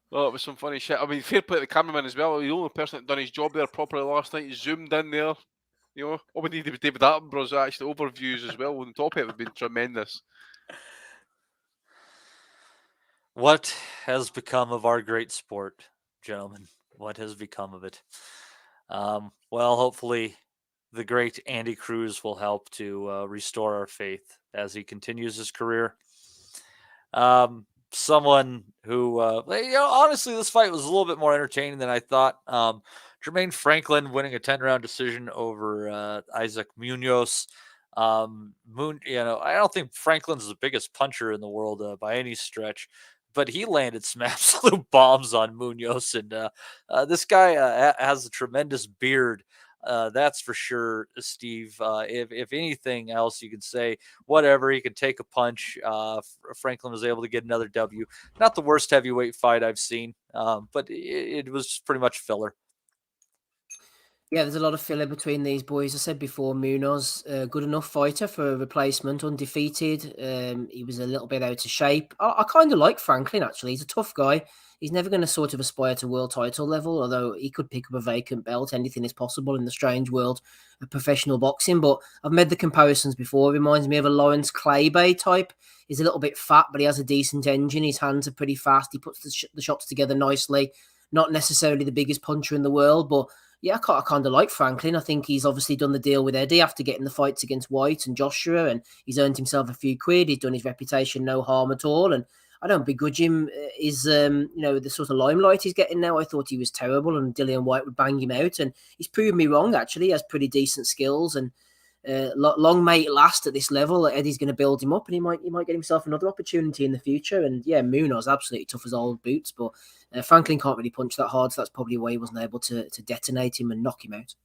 Well, it was some funny shit. I mean, fair play to the cameraman as well. The only person that done his job there properly last night, zoomed in there. You know, all we needed was David Attenborough's actually overviews as well. On top of it would have been tremendous. What has become of our great sport, gentlemen? What has become of it? Well, hopefully the great Andy Cruz will help to restore our faith as he continues his career. Someone who, honestly, this fight was a little bit more entertaining than I thought. Jermaine Franklin winning a 10-round decision over Isaac Munoz. I don't think Franklin's the biggest puncher in the world by any stretch, but he landed some absolute bombs on Munoz. And this guy has a tremendous beard. That's for sure, Steve. If anything else, you can say whatever. He can take a punch. Franklin was able to get another W. Not the worst heavyweight fight I've seen, but it was pretty much filler. Yeah, there's a lot of filler between these boys. I said before, Munoz, good enough fighter for a replacement, undefeated. He was a little bit out of shape. I kind of like Franklin, actually. He's a tough guy. He's never going to sort of aspire to world title level, although he could pick up a vacant belt. Anything is possible in the strange world of professional boxing. But I've made the comparisons before. It reminds me of a Lawrence Claybay type. He's a little bit fat, but he has a decent engine. His hands are pretty fast. He puts the shots together nicely. Not necessarily the biggest puncher in the world, but yeah, I kind of like Franklin. I think he's obviously done the deal with Eddie after getting the fights against White and Joshua, and he's earned himself a few quid. He's done his reputation no harm at all, and I don't begrudge him his, the sort of limelight he's getting now. I thought he was terrible, and Dillian White would bang him out, and he's proven me wrong. Actually, he has pretty decent skills, and long may it last at this level. Eddie's going to build him up, and he might get himself another opportunity in the future. And yeah, Munoz absolutely tough as old boots, but Franklin can't really punch that hard, so that's probably why he wasn't able to detonate him and knock him out.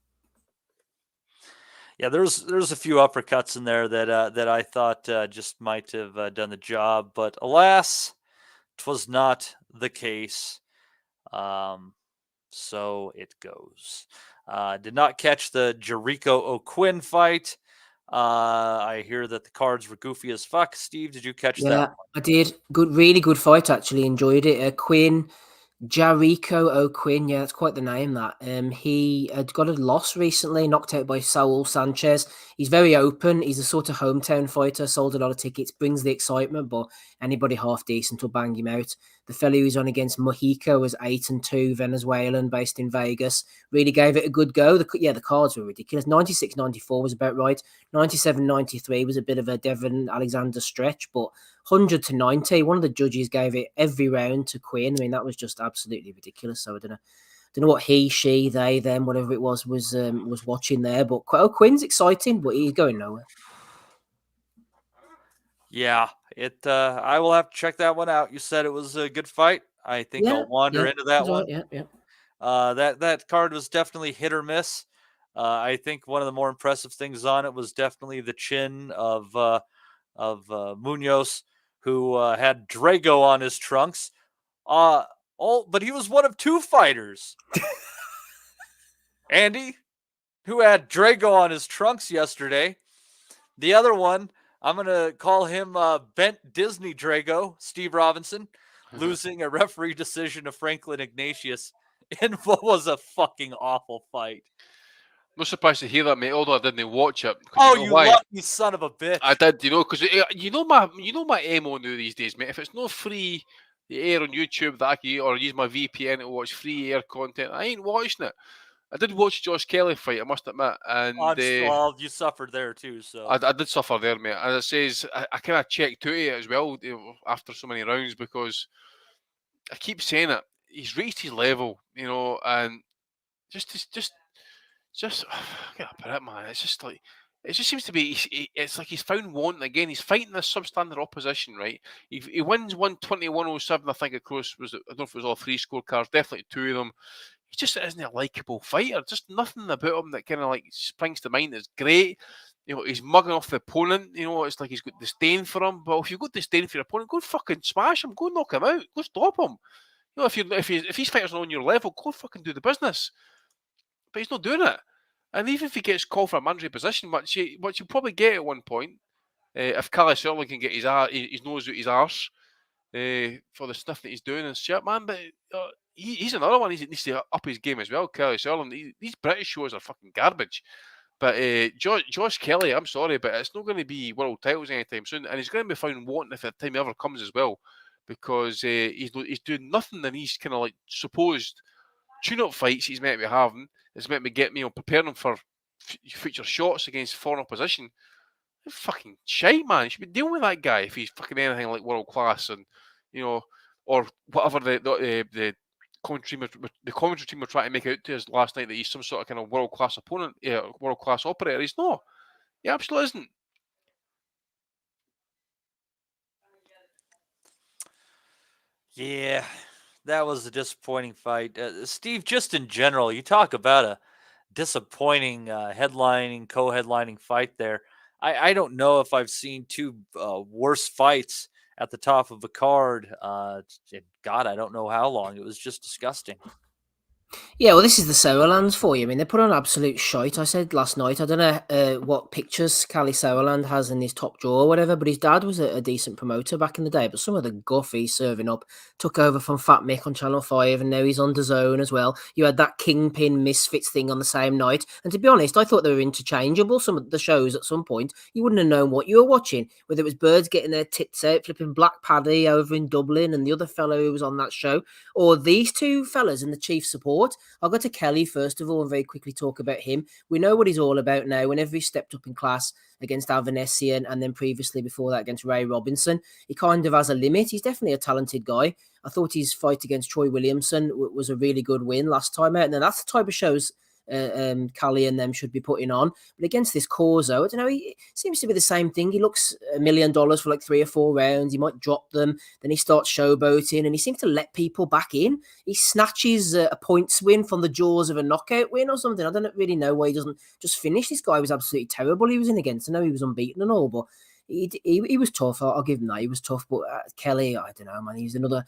Yeah, there's a few uppercuts in there that I thought just might have done the job, but alas, 'twas not the case. So it goes. Did not catch the Jericho O'Quinn fight. I hear that the cards were goofy as fuck. Steve, did you catch that Yeah, one? I did. Good, really good fight. Actually, enjoyed it. Quinn, Jericho O'Quinn. Yeah, that's quite the name. That he had got a loss recently, knocked out by Saul Sanchez. He's very open. He's a sort of hometown fighter. Sold a lot of tickets, brings the excitement. But anybody half decent will bang him out. The fellow who's on against Mojica was 8-2, Venezuelan, based in Vegas. Really gave it a good go. The cards were ridiculous. 96-94 was about right. 97-93 was a bit of a Devon Alexander stretch, but 100-90. One of the judges gave it every round to Quinn. I mean, that was just absolutely ridiculous. So I don't know what he, she, they, them, whatever it was watching there. But Quinn's exciting, but he's going nowhere. Yeah, I will have to check that one out. You said it was a good fight. I think I'll wander into that one. Yeah. That card was definitely hit or miss. I think one of the more impressive things on it was definitely the chin of Munoz, who had Drago on his trunks. But he was one of two fighters, Andy, who had Drago on his trunks yesterday. The other one, I'm going to call him Bent Disney Drago, Steve Robinson, losing a referee decision to Franklin Ignatius in what was a fucking awful fight. No surprised to hear that, mate. Although I didn't watch it. Oh, you lucky son of a bitch! I did, because you know my MO now these days, mate. If it's not free to air on YouTube that I can or use my VPN to watch free air content, I ain't watching it. I did watch Josh Kelly fight, I must admit, and well, you suffered there too. So I did suffer there, mate. As it says, I kind of checked out it as well after so many rounds because I keep saying it. He's reached his level, and just I can't put it, man. It's just like it just seems to be. It's like he's found wanting again. He's fighting this substandard opposition, right? He wins 120-107. I think Cruz was. I don't know if it was all three scorecards. Definitely two of them. He just isn't a likable fighter. Just nothing about him that kind of like springs to mind is great. He's mugging off the opponent. It's like he's got disdain for him. But if you've got disdain for your opponent, go fucking smash him. Go knock him out. Go stop him. If these fighters are on your level, go fucking do the business. But he's not doing it. And even if he gets called for a mandatory position, which you'll probably get at one point, if Asylum can get his nose out his arse for the stuff that he's doing and shit, man. But he's another one. He needs to up his game as well. Asylum. These British shows are fucking garbage. But Josh Kelly, I'm sorry, but it's not going to be world titles anytime soon, and he's going to be found wanting if the time ever comes as well, because he's doing nothing in these kind of like supposed tune-up fights he's meant to be having. It's meant to get preparing him for future shots against foreign opposition. Fucking shite, man. You should be dealing with that guy if he's fucking anything like world class, and or whatever the commentary team were trying to make out to us last night that he's some sort of kind of world class opponent, world class operator. He's not. He absolutely isn't. Yeah, that was a disappointing fight. Steve, just in general, you talk about a disappointing headlining, co-headlining fight there. I don't know if I've seen two worse fights at the top of a card. God, I don't know how long. It was just disgusting. Yeah, well, this is the Sauerlands for you. I mean, they put on absolute shite. I said last night, I don't know what pictures Cali Sauerland has in his top drawer or whatever, but his dad was a decent promoter back in the day. But some of the guff he's serving up took over from Fat Mick on Channel 5, and now he's on DAZN as well. You had that Kingpin Misfits thing on the same night. And to be honest, I thought they were interchangeable. Some of the shows at some point, you wouldn't have known what you were watching, whether it was birds getting their tits out, flipping Black Paddy over in Dublin, and the other fellow who was on that show, or these two fellas in the chief support. I'll go to Kelly first of all and very quickly talk about him. We know what he's all about now. Whenever he stepped up in class against Avenges and then previously before that against Ray Robinson, he kind of has a limit. He's definitely a talented guy. I thought his fight against Troy Williamson was a really good win last time out. And that's the type of shows Callie and them should be putting on. But against this Corzo, I don't know, he seems to be the same thing. He looks $1 million for like 3 or 4 rounds. He might drop them, then he starts showboating, and he seems to let people back in. He snatches a points win from the jaws of a knockout win or something. I don't really know why he doesn't just finish. This guy was absolutely terrible he was in against. I know he was unbeaten and all, but he was tough. I'll give him that. He was tough, but Kelly, I don't know, man. He's another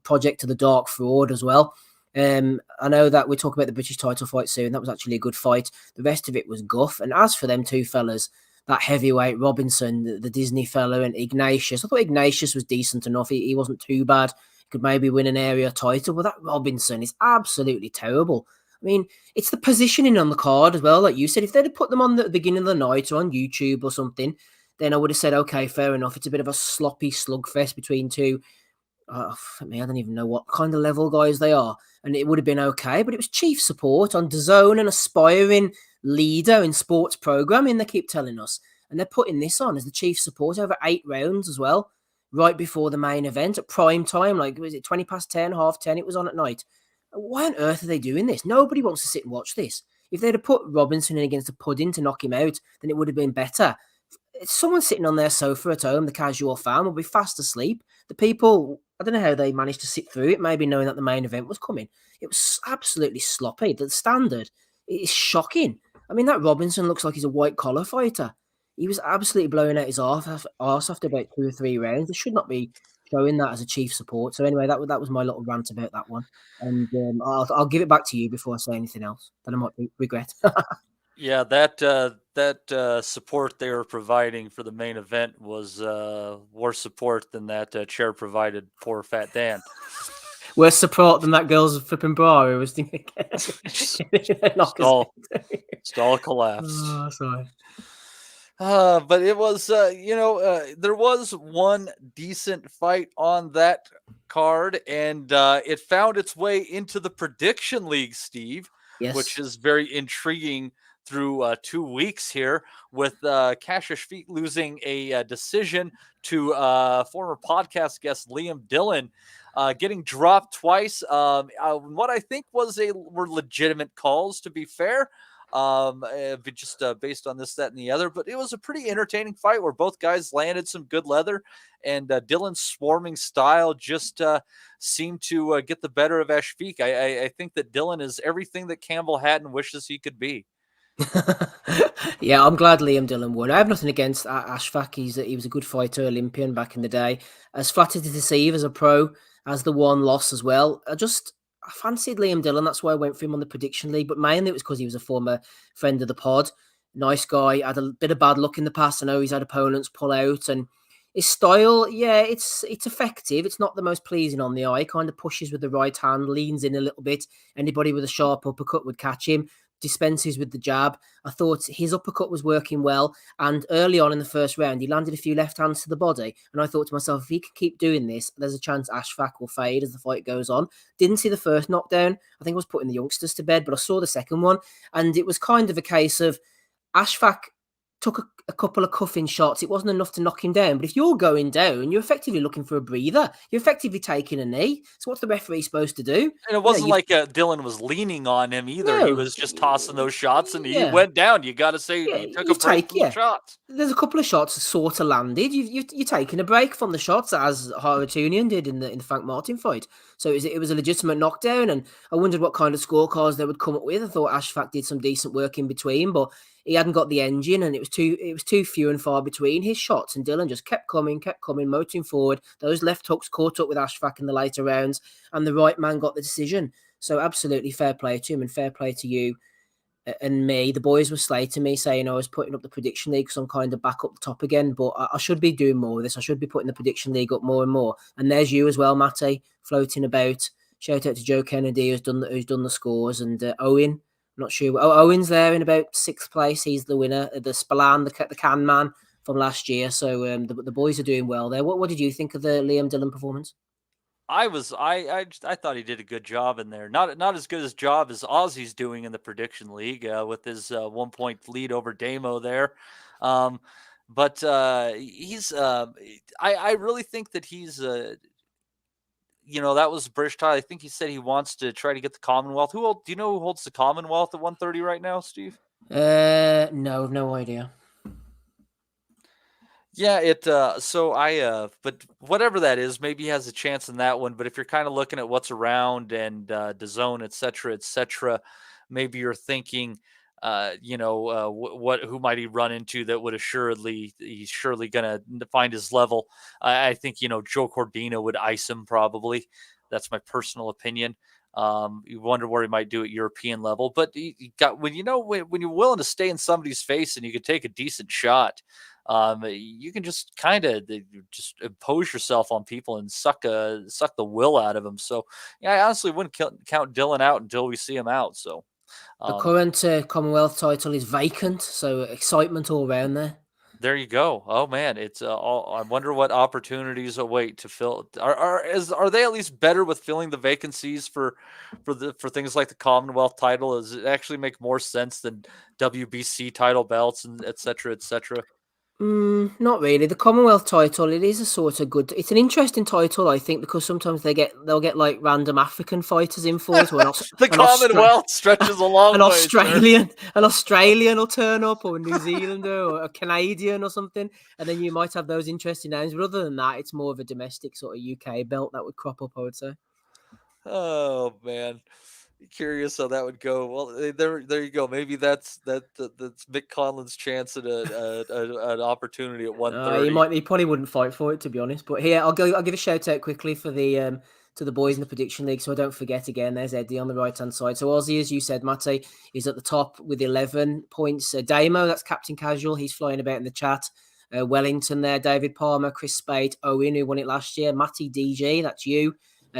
project to the dark fraud as well. I know that we're talking about the British title fight soon. That was actually a good fight. The rest of it was guff. And as for them two fellas, that heavyweight Robinson, the Disney fellow, and Ignatius, I thought Ignatius was decent enough. He wasn't too bad. He could maybe win an area title, but that Robinson is absolutely terrible. I mean, it's the positioning on the card as well. Like you said, if they'd have put them on the beginning of the night or on YouTube or something, then I would have said, okay, fair enough. It's a bit of a sloppy slugfest between two. I don't even know what kind of level guys they are. And it would have been okay, but it was chief support on DAZN, an aspiring leader in sports programming, they keep telling us. And they're putting this on as the chief support over 8 rounds as well, right before the main event at prime time. Like, was it 20 past 10, half 10? It was on at night. Why on earth are they doing this? Nobody wants to sit and watch this. If they'd have put Robinson in against a pudding to knock him out, then it would have been better. Someone sitting on their sofa at home, the casual fan, will be fast asleep. The people, I don't know how they managed to sit through it, maybe knowing that the main event was coming. It was absolutely sloppy. The standard is shocking. I mean, that Robinson looks like he's a white-collar fighter. He was absolutely blowing out his arse after about 2 or 3 rounds. They should not be showing that as a chief support. So anyway, that was my little rant about that one. And I'll give it back to you before I say anything else that I might regret. Yeah, that support they were providing for the main event was worse support than that chair provided poor Fat Dan. Worse support than that girl's flipping bra who was thinking. Stall collapse. Oh, sorry. But it was, there was one decent fight on that card, and it found its way into the prediction league, Steve, yes, which is very intriguing through 2 weeks here, with Cassius Feet losing a decision to former podcast guest Liam Dillon, getting dropped twice. What I think were legitimate calls, to be fair. Just based on this, that, and the other. But it was a pretty entertaining fight where both guys landed some good leather, and Dylan's swarming style just seemed to get the better of Ashfaq. I think that Dylan is everything that Campbell had and wishes he could be. Yeah, I'm glad Liam Dillon won. I have nothing against Ashfaq. He was a good fighter, Olympian back in the day. As flattered to deceive as a pro, as the one loss as well. I fancied Liam Dillon. That's why I went for him on the prediction league. But mainly it was because he was a former friend of the pod. Nice guy. Had a bit of bad luck in the past. I know he's had opponents pull out. And his style, yeah, it's effective. It's not the most pleasing on the eye. Kind of pushes with the right hand, leans in a little bit. Anybody with a sharp uppercut would catch him. Dispenses with the jab. I thought his uppercut was working well, and early on in the first round he landed a few left hands to the body, and I thought to myself, if he can keep doing this, there's a chance Ashfaq will fade as the fight goes on. Didn't see the first knockdown. I think I was putting the youngsters to bed, but I saw the second one, and it was kind of a case of Ashfaq took a couple of cuffing shots. It wasn't enough to knock him down. But if you're going down, you're effectively looking for a breather. You're effectively taking a knee. So what's the referee supposed to do? And it wasn't like Dylan was leaning on him either. No. He was just tossing those shots, and he went down. You got to say he took a break from the shots. There's a couple of shots sort of landed. You're taking a break from the shots, as Harutyunian did in the Frank Martin fight. So it was a legitimate knockdown, and I wondered what kind of scorecards they would come up with. I thought Ashfaq did some decent work in between, but he hadn't got the engine, and it was too few and far between his shots. And Dylan just kept coming, motoring forward. Those left hooks caught up with Ashfaq in the later rounds, and the right man got the decision. So absolutely fair play to him, and fair play to you and me. The boys were slating me, saying I was putting up the prediction league because I'm kind of back up the top again. But I should be doing more of this. I should be putting the prediction league up more and more. And there's you as well, Matty, floating about. Shout out to Joe Kennedy who's done the scores, and Owen. Not sure. Owen's there in about 6th place. He's the winner. The Spallan, the can man from last year. So the boys are doing well there. What did you think of the Liam Dillon performance? I thought he did a good job in there. Not as good a job as Ozzy's doing in the prediction league with his 1 point lead over Damo there. But he's I really think that he's that was the British title. I think he said he wants to try to get the Commonwealth. Do you know who holds the Commonwealth at 130 right now, Steve? No idea. Yeah, but whatever that is, maybe he has a chance in that one. But if you're kind of looking at what's around and DAZN, et cetera, maybe you're thinking, who might he run into that would he's surely going to find his level. I think, Joe Cordina would ice him probably. That's my personal opinion. You wonder where he might do at European level, but when you're willing to stay in somebody's face and you can take a decent shot, you can just kind of just impose yourself on people and suck the will out of them. So yeah, I honestly wouldn't count Dylan out until we see him out. So the current Commonwealth title is vacant, so excitement all around there. There you go. Oh man, it's I wonder what opportunities await to fill. Are they at least better with filling the vacancies for things like the Commonwealth title? Does it actually make more sense than WBC title belts and et cetera, et cetera? Not really. The Commonwealth title, it is a sort of good. It's an interesting title, I think, because sometimes they'll get like random African fighters in for it. The Commonwealth stretches along. An Australian will turn up, or a New Zealander, or a Canadian, or something, and then you might have those interesting names. But other than that, it's more of a domestic sort of UK belt that would crop up, I would say. Oh man. Curious how that would go. Well, there you go. Maybe that's Mick Conlan's chance at an opportunity at 130. He probably wouldn't fight for it, to be honest. But here, I'll give a shout out quickly for the to the boys in the prediction league, so I don't forget again. There's Eddie on the right hand side. So Aussie, as you said, Matty, is at the top with 11 points. Damo, that's Captain Casual. He's flying about in the chat. Wellington there, David Palmer, Chris Spade, Owen, who won it last year, Matty DG, that's you.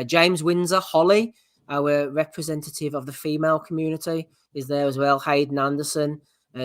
James Windsor, Holly, our representative of the female community, is there as well. Hayden Anderson,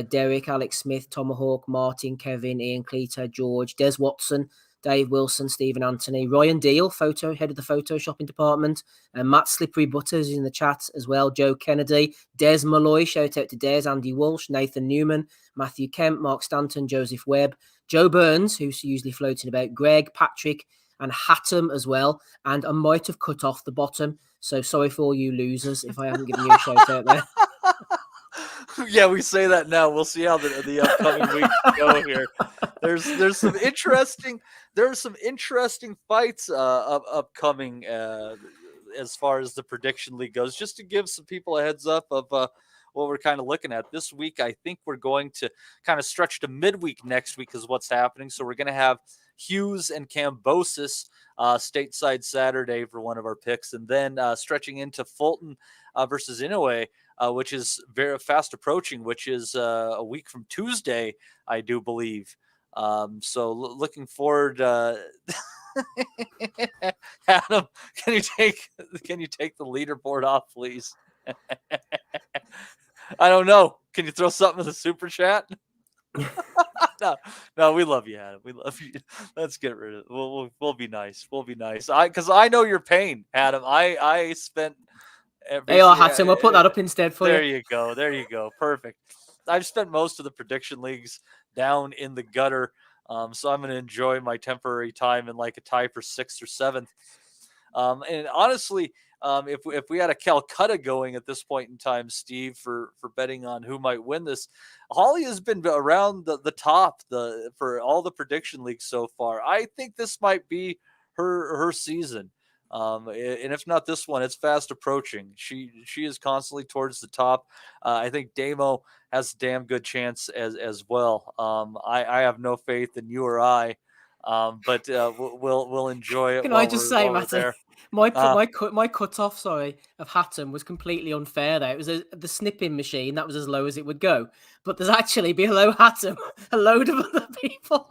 Derek, Alex Smith, Tomahawk, Martin, Kevin, Ian Cleater, George, Des Watson, Dave Wilson, Stephen Anthony, Ryan Deal, head of the photoshopping department, Matt Slippery Butters is in the chat as well, Joe Kennedy, Des Malloy, shout out to Des, Andy Walsh, Nathan Newman, Matthew Kemp, Mark Stanton, Joseph Webb, Joe Burns, who's usually floating about, Greg, Patrick, and Hatem as well. And I might have cut off the bottom, so sorry for all you losers if I haven't given you a shout out there. Yeah, we say that now. We'll see how the upcoming weeks go here. There's some interesting fights upcoming as far as the prediction league goes. Just to give some people a heads up of what we're kind of looking at this week. I think we're going to kind of stretch to midweek next week is what's happening. So we're going to have Hughes and Kambosos stateside Saturday for one of our picks, and then stretching into Fulton versus Inoue, which is very fast approaching, which is a week from Tuesday, I do believe. So looking forward. Adam, can you take the leaderboard off, please? I don't know. Can you throw something in the super chat? No, we love you, Adam. We love you. Let's get rid of it. We'll be nice. We'll be nice. Because I know your pain, Adam. I spent. Hatem, we'll put that up instead for you. There you go. Perfect. I've spent most of the prediction leagues down in the gutter, so I'm going to enjoy my temporary time in like a tie for 6th or 7th. And honestly, if we had a Calcutta going at this point in time, Steve, for betting on who might win this, Holly has been around the top for all the prediction leagues so far. I think this might be her season. And if not this one, it's fast approaching. She is constantly towards the top. I think Damo has a damn good chance as well. I have no faith in you or I. But we'll enjoy it. Can I just say, Matty, my cutoff, of Hatem was completely unfair. There, it was the snipping machine that was as low as it would go. But there's actually below Hatem a load of other people.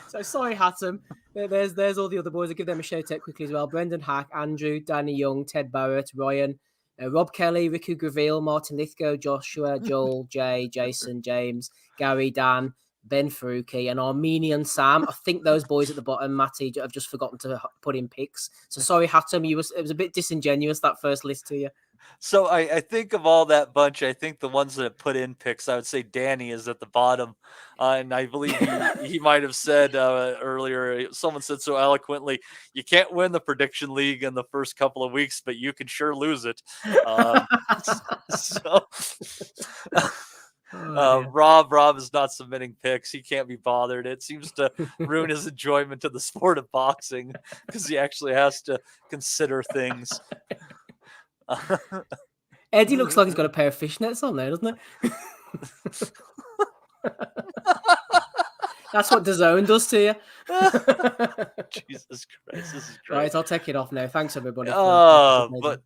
So sorry, Hatem. There's all the other boys. I'll give them a shout out quickly as well. Brendan Hack, Andrew, Danny Young, Ted Barrett, Ryan, Rob Kelly, Riku Graville, Martin Lithgow, Joshua, Joel, Jay, Jason, James, Gary, Dan, Ben Faruqi, and Armenian Sam. I think those boys at the bottom, Matty, have just forgotten to put in picks. So sorry, Hatem, it was a bit disingenuous, that first list to you. So I think of all that bunch, I think the ones that put in picks, I would say Danny is at the bottom. And I believe he might have said earlier, someone said so eloquently, you can't win the prediction league in the first couple of weeks, but you can sure lose it. Rob is not submitting picks. He can't be bothered. It seems to ruin his enjoyment of the sport of boxing because he actually has to consider things. Eddie looks like he's got a pair of fishnets on there, doesn't it? That's what DAZN does to you. Jesus Christ, this is great. Right, I'll take it off now. Thanks, everybody. But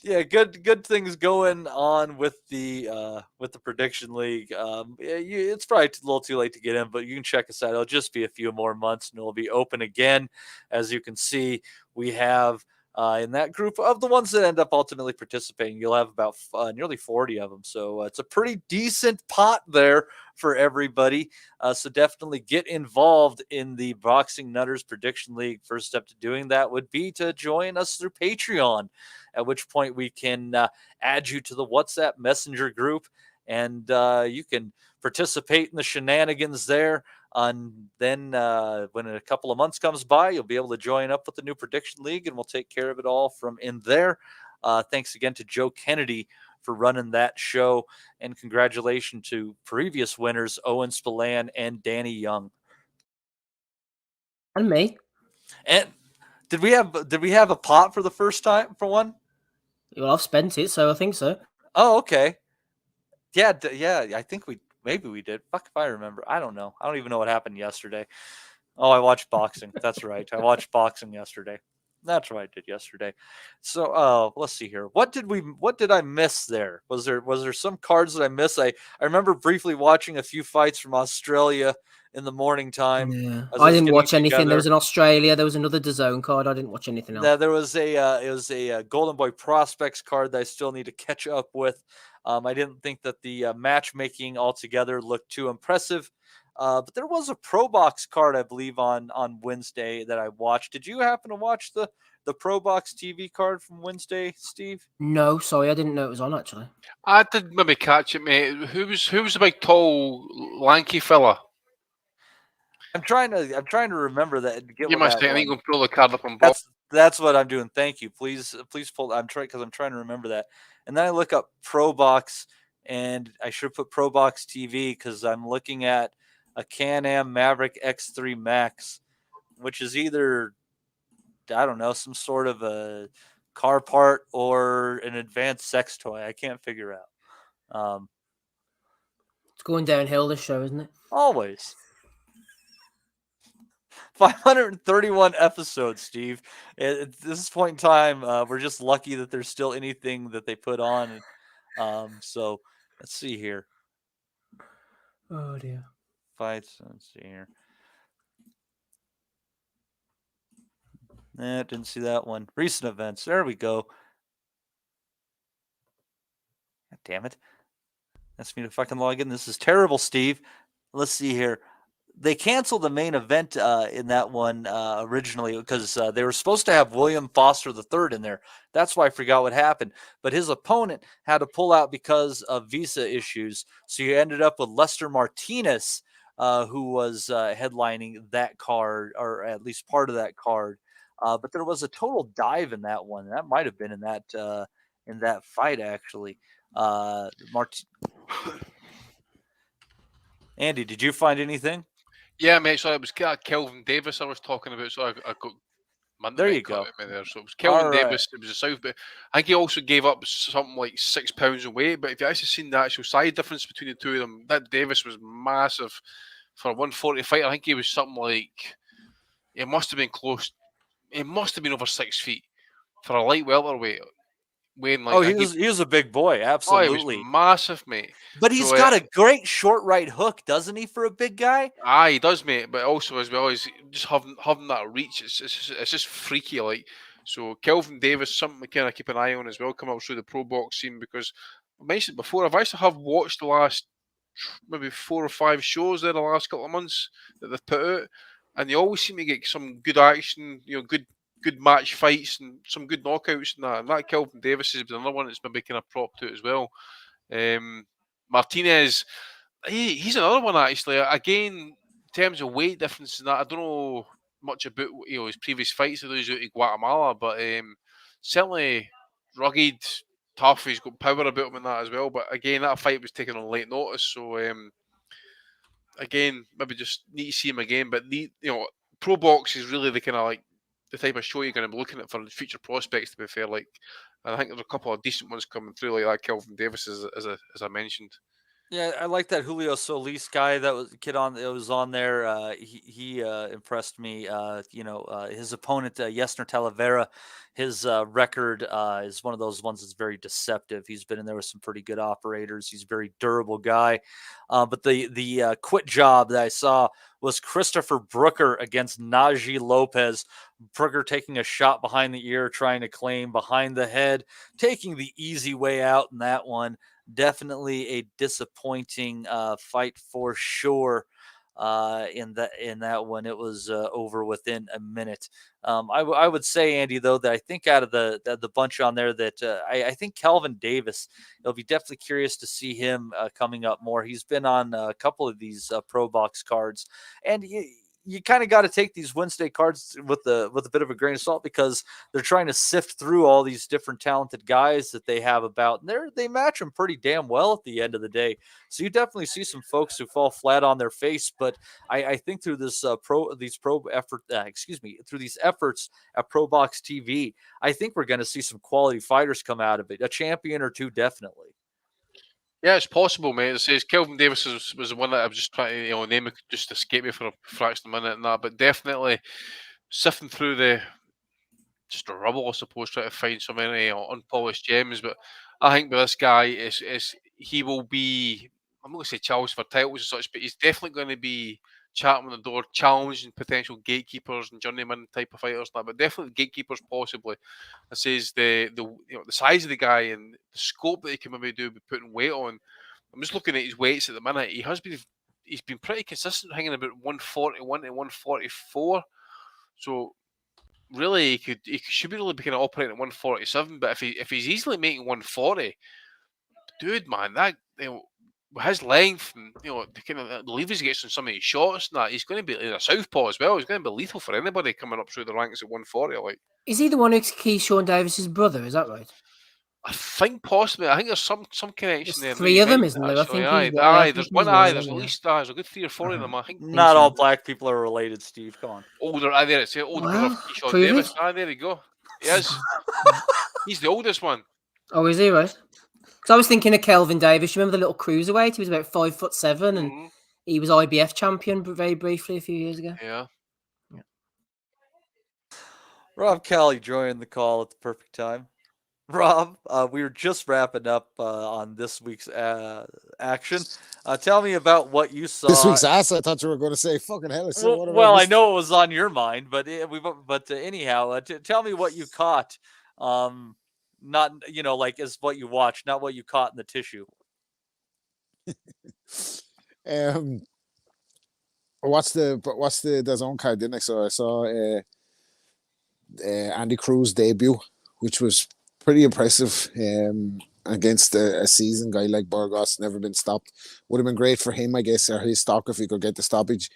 yeah, good things going on with the prediction league. It's probably a little too late to get in, but you can check us out. It'll just be a few more months, and it'll be open again. As you can see, we have in that group of the ones that end up ultimately participating, you'll have about nearly 40 of them. So it's a pretty decent pot there for everybody. So definitely get involved in the Boxing Nutters Prediction League. First step to doing that would be to join us through Patreon, at which point we can add you to the WhatsApp Messenger group, and you can participate in the shenanigans there. And then when a couple of months comes by, you'll be able to join up with the new Prediction League, and we'll take care of it all from in there. Thanks again to Joe Kennedy for running that show, and congratulations to previous winners, Owen Spillane and Danny Young. And me. And did we have a pot for the first time for one? Well, I've spent it, so I think so. Oh, okay. Yeah, I think maybe we did. Fuck if I remember. I don't know. I don't even know what happened yesterday. Oh, I watched boxing. That's right. I watched boxing yesterday. That's what I did yesterday. So, let's see here. What did I miss there? Was there some cards that I missed? I remember briefly watching a few fights from Australia in the morning time. Yeah. I didn't watch anything. There was an Australia. There was another DAZN card. I didn't watch anything else. Yeah, there was it was a Golden Boy Prospects card that I still need to catch up with. I didn't think that the matchmaking altogether looked too impressive. But there was a ProBox card, I believe, on Wednesday that I watched. Did you happen to watch the ProBox TV card from Wednesday, Steve? No, sorry, I didn't know it was on, actually. I did maybe catch it, mate. Who was the big, tall, lanky fella? I'm trying to remember that. You must think I'm going to pull the card up on Bob. That's what I'm doing. Thank you. Please pull. I'm trying to remember that. And then I look up ProBox, and I should put ProBox TV because I'm looking at a Can-Am Maverick X3 Max, which is either, I don't know, some sort of a car part or an advanced sex toy. I can't figure out. It's going downhill, this show, isn't it? Always. 531 episodes, Steve. At this point in time, we're just lucky that there's still anything that they put on. So let's see here. Oh dear. Fights. Let's see here. Didn't see that one. Recent events. There we go. God damn it. That's me to fucking log in. This is terrible, Steve. Let's see here. They canceled the main event in that one originally because they were supposed to have William Foster III in there. That's why I forgot what happened. But his opponent had to pull out because of visa issues. So you ended up with Lester Martinez, who was headlining that card, or at least part of that card. But there was a total dive in that one. That might have been in that fight, actually. Andy, did you find anything? Yeah, mate. So it was Kelvin Davis I was talking about. So I got. There you go. There. So it was Kelvin Davis. It was a South, but I think he also gave up something like 6 pounds of weight. But if you actually seen the actual size difference between the two of them, that Davis was massive for a 140 fighter. I think he was something like, it must have been close. It must have been over 6 feet for a light welterweight. Weighing like, he was a big boy, absolutely. He was massive, mate. But he's got a great short right hook, doesn't he, for a big guy? He does, mate. But also, as well, as just having that reach, it's just freaky, like. So Kelvin Davis, something to kind of keep an eye on as well, come up through the pro box scene, because I mentioned before, I've actually watched the last maybe 4 or 5 shows there the last couple of months that they've put out, and they always seem to get some good action, good good match fights and some good knockouts and that. And that Kelvin Davis is another one that's maybe kind of propped to it as well. Martinez, he's another one actually. Again, in terms of weight difference and that, I don't know much about his previous fights. Those out in Guatemala, but certainly rugged, tough. He's got power about him in that as well. But again, that fight was taken on late notice, so again, maybe just need to see him again. But ProBox is really the kind of like the type of show you're going to be looking at for future prospects. To be fair, like I think there's a couple of decent ones coming through, like that Kelvin Davis, as I mentioned. Yeah, I like that Julio Solis guy that was on there. He impressed me. His opponent Yesner Talavera, his record is one of those ones that's very deceptive. He's been in there with some pretty good operators. He's a very durable guy. But the quit job that I saw was Christopher Brooker against Najee Lopez. Brooker taking a shot behind the ear, trying to claim behind the head, taking the easy way out in that one. Definitely a disappointing fight for sure. In that one, it was over within a minute. I would say, Andy, though, that I think out of the bunch on there that I think Kelvin Davis, it'll be definitely curious to see him coming up more. He's been on a couple of these ProBox cards, and you kind of got to take these Wednesday cards with a bit of a grain of salt, because they're trying to sift through all these different talented guys that they have about, and they match them pretty damn well at the end of the day. So you definitely see some folks who fall flat on their face, but I think through this through these efforts at ProBox TV, I think we're going to see some quality fighters come out of it. A champion or two, definitely. Yeah, it's possible, mate. It says Kelvin Davis was the one that I was just trying to name it, just escape me for a fraction of a minute and that, but definitely sifting through the rubble, I suppose, trying to find so many unpolished gems. But I think with this guy, he will be, I'm not going to say challenged for titles and such, but he's definitely going to be chatting on the door, challenging potential gatekeepers and journeyman type of fighters now, but definitely gatekeepers possibly. It says the size of the guy and the scope that he can maybe do with putting weight on. I'm just looking at his weights at the minute. He's been pretty consistent, hanging about 141 to 144. So really, he should be really kind of operating at 147. But if he's easily making 140, dude, man, that his length and the kind of levers he gets on some of his shots and that, he's going to be a southpaw as well. He's going to be lethal for anybody coming up through the ranks at 140. Like, is he the one who's Keyshawn Davis's brother? Is that right? I think possibly. I think there's some connection there. Three of them, isn't there? I think there's one. There's at least there's a good 3 or 4 of them. I think not all black people are related. Steve, come on. Older, there it's older brother Keyshawn Davis. There you go. He is. He's the oldest one. Oh, is he right? Because I was thinking of Kelvin Davis. Remember the little cruiserweight? He was about 5'7", and he was IBF champion very briefly a few years ago. Yeah. Rob Kelly joined the call at the perfect time. Rob, we were just wrapping up on this week's action. Tell me about what you saw. This week's ass? I thought you were going to say fucking hell. Well, I know it was on your mind, but anyhow, tell me what you caught. Not as what you watched, not what you caught in the tissue. I watched the DAZN card, didn't I? So I saw Andy Cruz debut, which was pretty impressive against a seasoned guy like Burgos, never been stopped. Would have been great for him, I guess, or his stock if he could get the stoppage.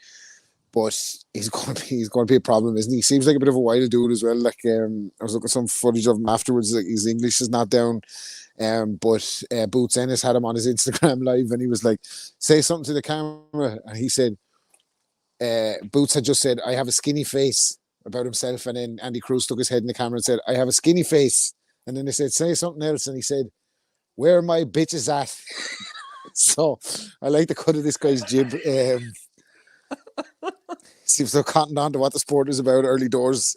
But he's going to be a problem, isn't he? He seems like a bit of a wild dude as well. Like I was looking at some footage of him afterwards. Like his English is not down. But Boots Ennis had him on his Instagram live, and he was like, "Say something to the camera." And he said, Boots had just said, "I have a skinny face," about himself, and then Andy Cruz took his head in the camera and said, "I have a skinny face." And then they said, "Say something else," and he said, "Where are my bitches at?" So I like the cut of this guy's jib. Seems so cottoned on to what the sport is about early doors.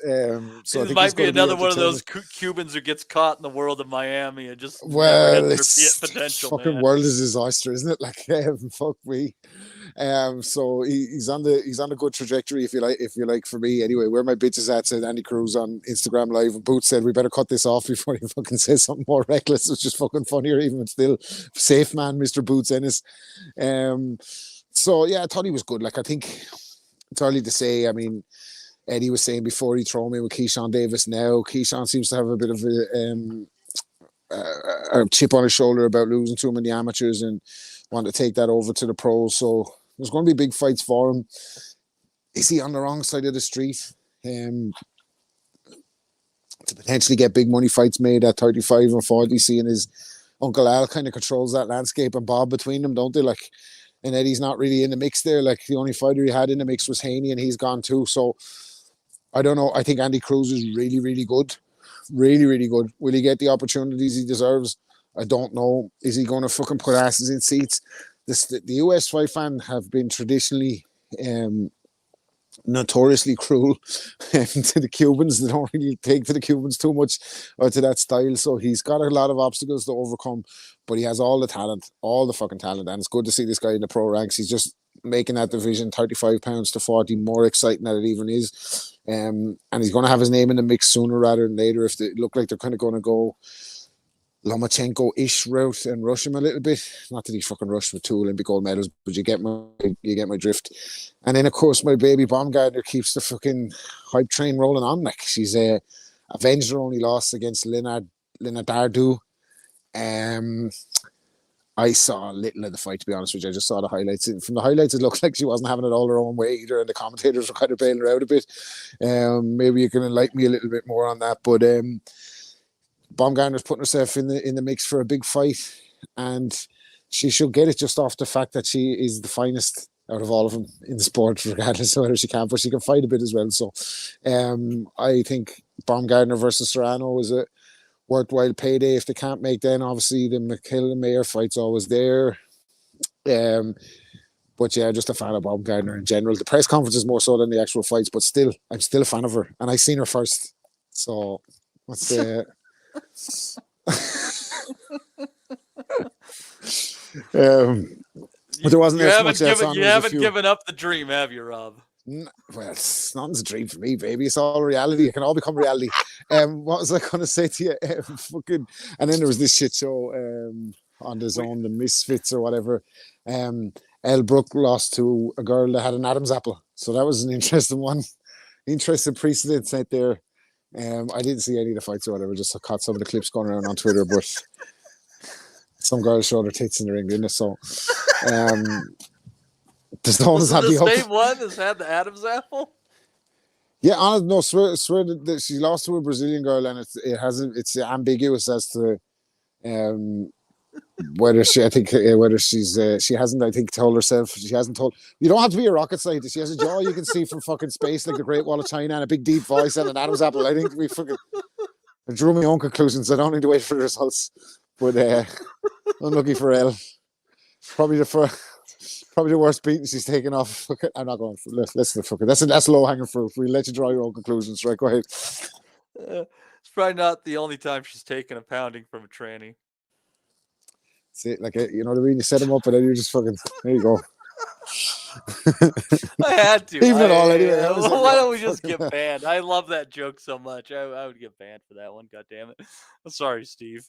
So it might be another one of those Cubans who gets caught in the world of Miami and just it's potential. Fucking man. World is his oyster, isn't it? Like fuck me. So he's on the good trajectory if you like for me anyway. Where my bitches at, said Andy Cruz on Instagram Live, and Boots said we better cut this off before he fucking says something more reckless. It's just fucking funnier even still. Safe man, Mr. Boots Ennis. So yeah, I thought he was good. Like I think it's early to say. I mean, Eddie was saying before, he throw me with Keyshawn Davis now. Keyshawn seems to have a bit of a chip on his shoulder about losing to him in the amateurs and want to take that over to the pros. So there's going to be big fights for him. Is he on the wrong side of the street? To potentially get big money fights made at 35 and 40, seeing his Uncle Al kind of controls that landscape and Bob between them, don't they? Like, and Eddie's not really in the mix there. Like, the only fighter he had in the mix was Haney, and he's gone too. So I don't know. I think Andy Cruz is really, really good. Really, really good. Will he get the opportunities he deserves? I don't know. Is he going to fucking put asses in seats? The US fight fan have been traditionally notoriously cruel to the Cubans. They don't really take to the Cubans too much or to that style. So he's got a lot of obstacles to overcome, but he has all the talent, all the fucking talent. And it's good to see this guy in the pro ranks. He's just making that division 35 pounds to 40 more exciting than it even is. And he's going to have his name in the mix sooner rather than later if they look like they're kind of going to go Lomachenko-ish route and rush him a little bit. Not that he fucking rushed with 2 Olympic gold medals, but you get my drift. And then, of course, my baby Baumgardner keeps the fucking hype train rolling on. Like, she's avenged her only loss against Lina Dardu. I saw a little of the fight, to be honest with you. I just saw the highlights. From the highlights, it looked like she wasn't having it all her own way either, and the commentators were kind of bailing her out a bit. Maybe you can enlighten me a little bit more on that. But Baumgardner's putting herself in the mix for a big fight, and she should get it just off the fact that she is the finest out of all of them in the sport, regardless of whether she can. But she can fight a bit as well. So I think Baumgardner versus Serrano is a worthwhile payday. If they can't make, then obviously the McKill and Mayer fight's always there. But yeah, just a fan of Baumgardner in general. The press conference is more so than the actual fights, but still, I'm still a fan of her, and I seen her first. So what's the but there wasn't much else on. You haven't given up the dream, have you, Rob? Well, it's nothing's a dream for me, baby. It's all reality. It can all become reality. What was I going to say to you? And then there was this shit show on the Zone, the Misfits or whatever. Elle Brooke lost to a girl that had an Adam's apple. So that was an interesting one. Interesting precedent out there. I didn't see any of the fights or whatever. Just caught some of the clips going around on Twitter, but some girls showed their tits in the ring, didn't they? So there's no one's happy. The same one has had the Adam's apple. Yeah, no, swear that she lost to a Brazilian girl, and it's ambiguous as to whether she hasn't, I think, told herself. She hasn't told. You don't have to be a rocket scientist. She has a jaw you can see from fucking space, like the Great Wall of China, and a big deep voice and an Adam's apple. I think I drew my own conclusions. I don't need to wait for the results. But unlucky for Elle. Probably the worst beating she's taken off. I'm not going. That's low hanging fruit. We let you draw your own conclusions. Right, go ahead. It's probably not the only time she's taken a pounding from a tranny. See, like, you know what I mean? You set them up, and then you just fucking, there you go. I had to. Even at all, anyway. Why don't we just get banned? I love that joke so much. I would get banned for that one. God damn it. I'm sorry, Steve.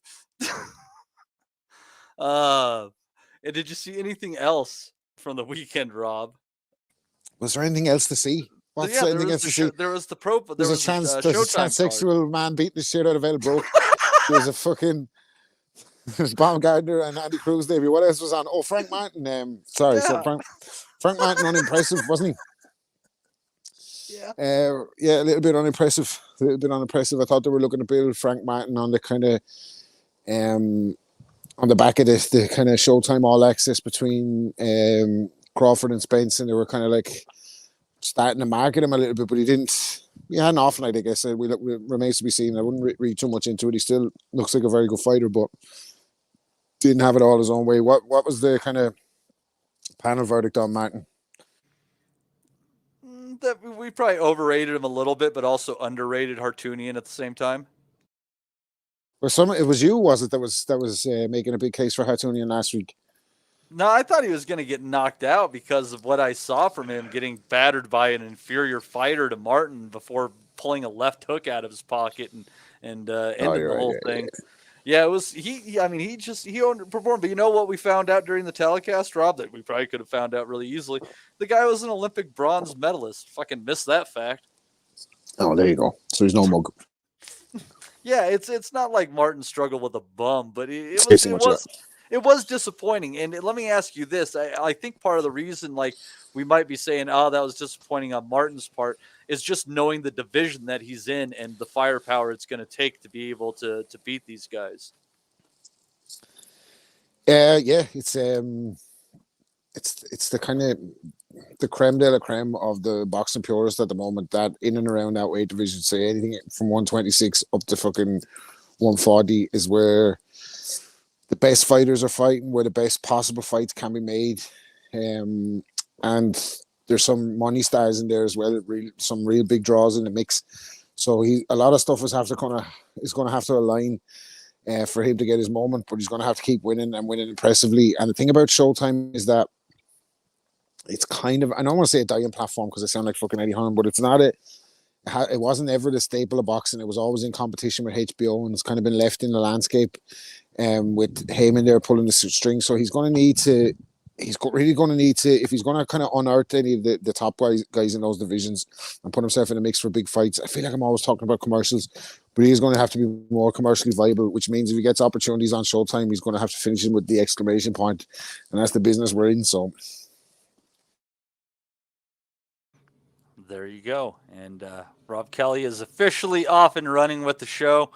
And did you see anything else from the weekend, Rob? Was there anything else to see? What's anything else to see? There was the pro. There was a transsexual man beating the shit out of Elle Brooke. There's a fucking. There's Baumgardner and Andy Cruz debut. What else was on? Oh, Frank Martin. So Frank Martin unimpressive, wasn't he? Yeah. Yeah, a little bit unimpressive. I thought they were looking to build Frank Martin on the kind of on the back of the kind of Showtime All Access between Crawford and Spence, and they were kind of like starting to market him a little bit, but he didn't. He had an off night, I guess. It remains to be seen. I wouldn't read too much into it. He still looks like a very good fighter, but didn't have it all his own way. What was the kind of panel verdict on Martin? That we probably overrated him a little bit, but also underrated Harutyunian at the same time. Well, it was you, was it, that was making a big case for Harutyunian last week? No, I thought he was going to get knocked out because of what I saw from him getting battered by an inferior fighter to Martin before pulling a left hook out of his pocket and ending the whole thing. Yeah, it was he underperformed. But you know what we found out during the telecast, Rob, that we probably could have found out really easily? The guy was an Olympic bronze medalist. Fucking missed that fact. Oh, there you go. So there's no mug. Yeah, it's not like Martin struggled with a bum, but it Say so much of was disappointing. And let me ask you this: I think part of the reason, like, we might be saying, "Oh, that was disappointing on Martin's part," is just knowing the division that he's in and the firepower it's going to take to be able to beat these guys. Yeah, it's the kind of the creme de la creme of the boxing purists at the moment. That in and around that weight division, say anything from 126 up to fucking 140 is where the best fighters are fighting, where the best possible fights can be made, and there's some money stars in there as well. Some real big draws in the mix. So a lot of stuff is going to have to align for him to get his moment, but he's going to have to keep winning and winning impressively. And the thing about Showtime is that it's kind of, I don't want to say a dying platform because I sound like fucking Eddie Hearn, but it's not it wasn't ever the staple of boxing. It was always in competition with HBO, and it's kind of been left in the landscape with Heyman there pulling the string. So he's going to need to, really going to need to, if he's going to kind of unearth any of the top guys in those divisions and put himself in a mix for big fights. I feel like I'm always talking about commercials, but he is going to have to be more commercially viable, which means if he gets opportunities on Showtime, he's going to have to finish him with the exclamation point, and that's the business we're in. So there you go. And Rob Kelly is officially off and running with the show.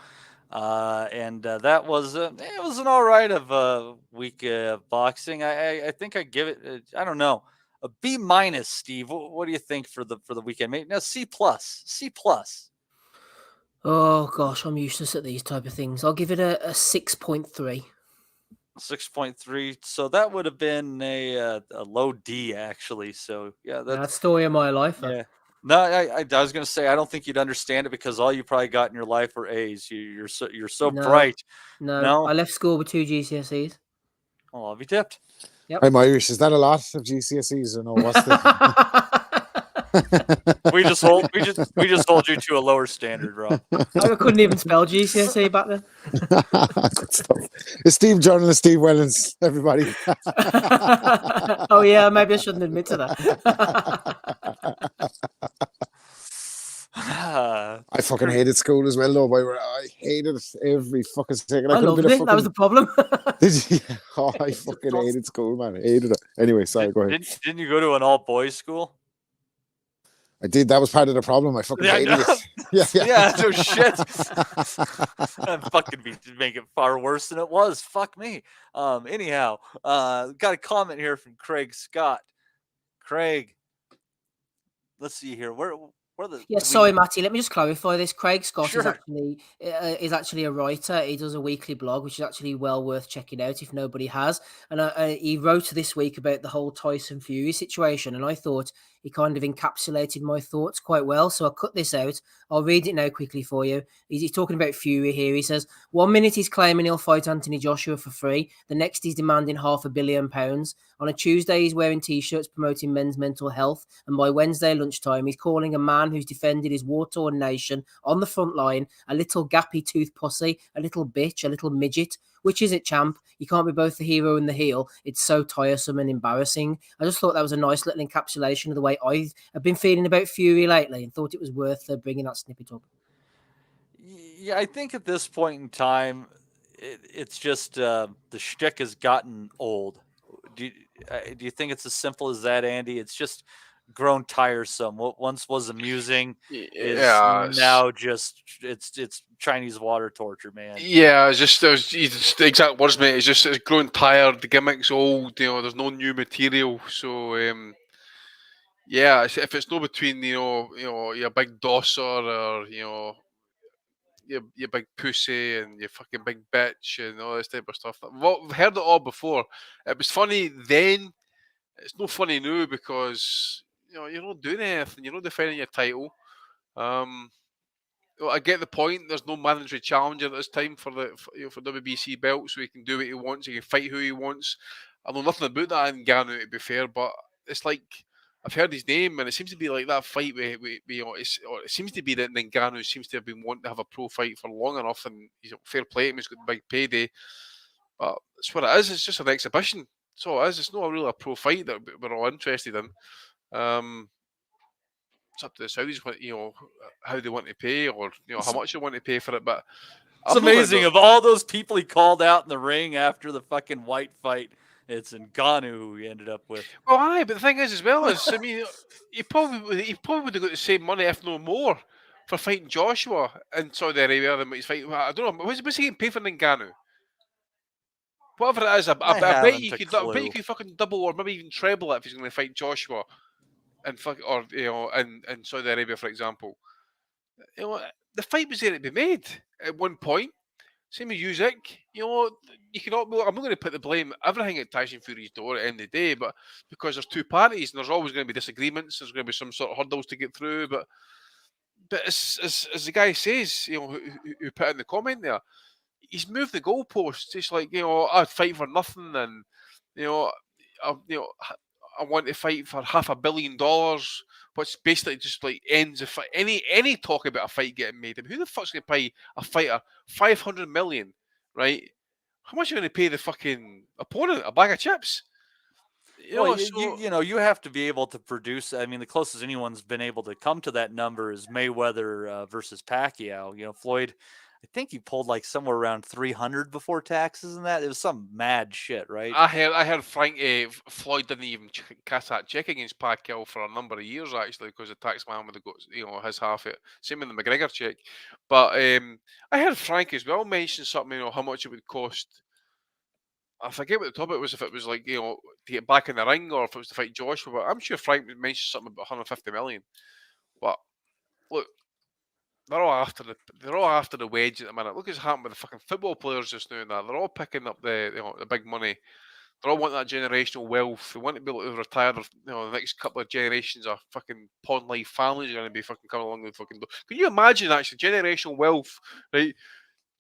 And that was it was an all right of week of boxing. I think I give it I don't know, a B minus. Steve, what do you think for the weekend? Maybe now C plus. Oh gosh, I'm useless at these type of things. I'll give it a 6.3. 6.3. So that would have been a low D actually. So yeah, that's the story of my life. Yeah. No, I was going to say I don't think you'd understand it because all you probably got in your life were A's. You're so bright. No, I left school with 2 GCSEs. Oh, I'll be tipped. Yep. I'm Irish. Is that a lot of GCSEs or no? What's the? we just hold you to a lower standard, Rob. I couldn't even spell GCSE back then. Good stuff. It's journalist Steve Wellens, everybody. Oh yeah, maybe I shouldn't admit to that. I fucking hated school as well, though. I hated it every fucking second. I loved it. That was the problem. Did you? Oh, I fucking hated school, man. I hated it. Anyway, sorry, go ahead. Didn't you go to an all-boys school? I did. That was part of the problem. I fucking hated it. Yeah, no shit. That fucking make it far worse than it was. Fuck me. Anyhow, got a comment here from Craig Scott. Craig, let's see here. Sorry, Matty. Let me just clarify this. Craig Scott Sure. is actually a writer. He does a weekly blog, which is actually well worth checking out if nobody has. And he wrote this week about the whole Tyson Fury situation, and I thought he kind of encapsulated my thoughts quite well. So I cut this out. I'll read it now quickly for you. He's talking about Fury here. He says, 1 minute he's claiming he'll fight Anthony Joshua for free. The next he's demanding £500 million. On a Tuesday, he's wearing T-shirts promoting men's mental health. And by Wednesday lunchtime, he's calling a man who's defended his war-torn nation on the front line a little gappy-toothed pussy, a little bitch, a little midget. Which is it, champ? You can't be both the hero and the heel. It's so tiresome and embarrassing. I just thought that was a nice little encapsulation of the way I've been feeling about Fury lately, and thought it was worth bringing that snippet up. Yeah, I think at this point in time, it's just the shtick has gotten old. Do you think it's as simple as that, Andy? It's just grown tiresome. What once was amusing is now just it's Chinese water torture, man. Yeah, it's the exact words, mate. It's growing tired. The gimmick's old. There's no new material. So yeah, if it's not between your big dosser or your big pussy and your fucking big bitch and all this type of stuff. We've heard it all before. It was funny then. It's not funny now because you're not doing anything. You're not defending your title. I get the point. There's no mandatory challenger at this time for WBC belt, so he can do what he wants. He can fight who he wants. I know nothing about that in Ngannou, to be fair, but it's like I've heard his name, and it seems to be like that fight where it seems to be that Ngannou seems to have been wanting to have a pro fight for long enough, and he's fair play to him. He's got the big payday, but that's what it is. It's just an exhibition. So it is. It's not really a pro fight that we're all interested in. it's up to the Saudis, how they want to pay, or how much they want to pay for it. But it's amazing. Of all those people he called out in the ring after the fucking White fight, it's Ngannou who he ended up with. Well, aye, but the thing is, as well, I mean, he probably would have got the same money, if no more, for fighting Joshua in Saudi Arabia than what he's fighting. I don't know. What's he getting paid for Ngannou? Whatever it is, I bet you could fucking double or maybe even treble it if he's going to fight Joshua in Saudi Arabia, for example. The fight was there to be made at one point. Same as Usyk. You cannot. I'm not going to put the blame everything at Tyson Fury's door at the end of the day, but because there's two parties and there's always going to be disagreements, there's going to be some sort of hurdles to get through. But as the guy says, who put in the comment there, he's moved the goalposts. It's like, I'd fight for nothing, and I want to fight for $500 million, which basically just like ends the fight. Any talk about a fight getting made. I mean, who the fuck's going to pay a fighter $500 million, right? How much are you going to pay the fucking opponent? A bag of chips? You have to be able to produce. I mean, the closest anyone's been able to come to that number is Mayweather versus Pacquiao. Floyd, I think he pulled like somewhere around 300 before taxes and that. It was some mad shit, right? I heard Frank Floyd didn't even cast that check against Pacquiao for a number of years actually, because the tax man would have got his half it. Same with the McGregor check. But I heard Frank as well mention something, how much it would cost. I forget what the topic was, if it was like, to get back in the ring or if it was to fight Joshua. But I'm sure Frank mentioned something about 150 million. But look, they're all after the wedge at the minute. Look what's happened with the fucking football players just now and that. They're all picking up the big money. They all want that generational wealth. They want to be able to retire. The next couple of generations of fucking pawn life families are going to be fucking coming along with fucking. Can you imagine actually generational wealth, right?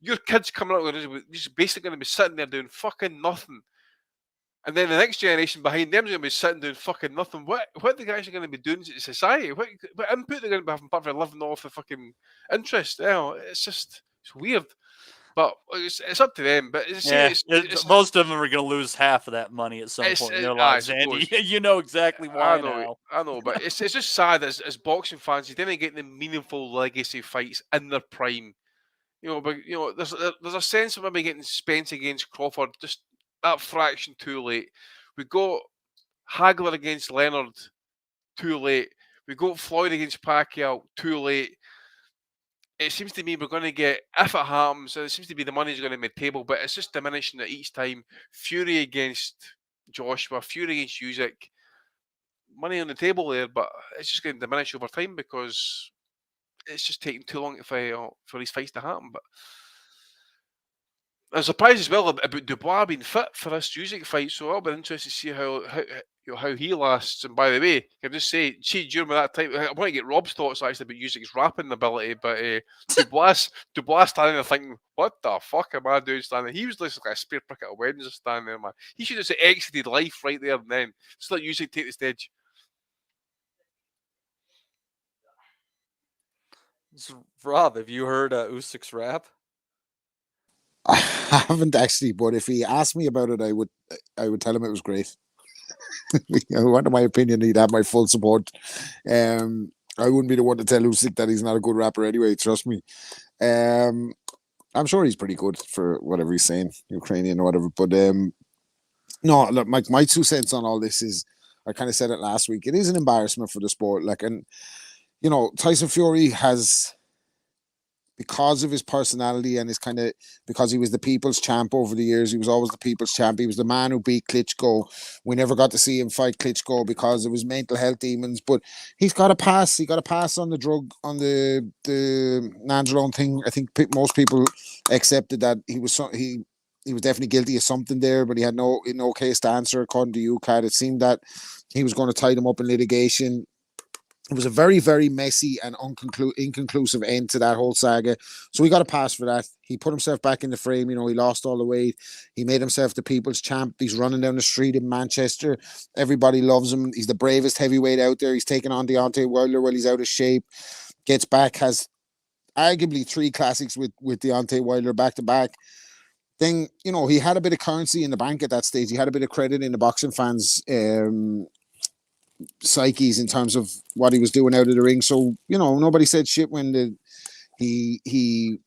Your kids coming out and just basically going to be sitting there doing fucking nothing. And then the next generation behind them is going to be sitting doing fucking nothing. What the guys are going to be doing to society? What input they're going to be having apart from living off the fucking interest? It's weird. But it's up to them. But most of them are going to lose half of that money at some point in their lives, Andy. You know exactly why now. I know, but it's just sad as boxing fans, you didn't get the meaningful legacy fights in their prime. There's a sense of maybe getting Spence against Crawford just that fraction too late. We got Hagler against Leonard too late. We got Floyd against Pacquiao too late. It seems to me we're going to get, if it happens, it seems to be the money's going to be table, but it's just diminishing at each time. Fury against Joshua, Fury against Usyk. Money on the table there, but it's just going to diminish over time because it's just taking too long for these fights to happen. But I'm surprised as well about Dubois being fit for this Usyk fight, so I'll be interested to see how he lasts. And by the way, can I just say, during that time, I want to get Rob's thoughts actually about Usyk's rapping ability, but Dubois standing there thinking, what the fuck am I doing standing there? He was like a spear prick at a wedding just standing there, man. He should have just exited life right there and then. Just let Usyk take the stage. Rob, have you heard Usyk's rap? I haven't actually, but if he asked me about it, I would tell him it was great. I want my opinion, he'd have my full support. I wouldn't be the one to tell Usyk that he's not a good rapper anyway, trust me. I'm sure he's pretty good for whatever he's saying, Ukrainian or whatever. But no, look, my 2 cents on all this is, I kind of said it last week, it is an embarrassment for the sport. And Tyson Fury has, because of his personality and because he was the people's champ over the years, he was always the people's champ. He was the man who beat Klitschko. We never got to see him fight Klitschko because of his mental health demons. But he's got a pass. He got a pass on the drug, on the nandrolone thing. I think most people accepted that he was definitely guilty of something there, but he had no case to answer according to UCAD. It seemed that he was going to tie them up in litigation. It was a very, very messy and inconclusive end to that whole saga. So he got a pass for that. He put himself back in the frame. He lost all the weight. He made himself the people's champ. He's running down the street in Manchester. Everybody loves him. He's the bravest heavyweight out there. He's taking on Deontay Wilder while he's out of shape. Gets back, has arguably 3 classics with Deontay Wilder back to back. Then, he had a bit of currency in the bank at that stage. He had a bit of credit in the boxing fans' psyches in terms of what he was doing out of the ring. So, you know, nobody said shit when he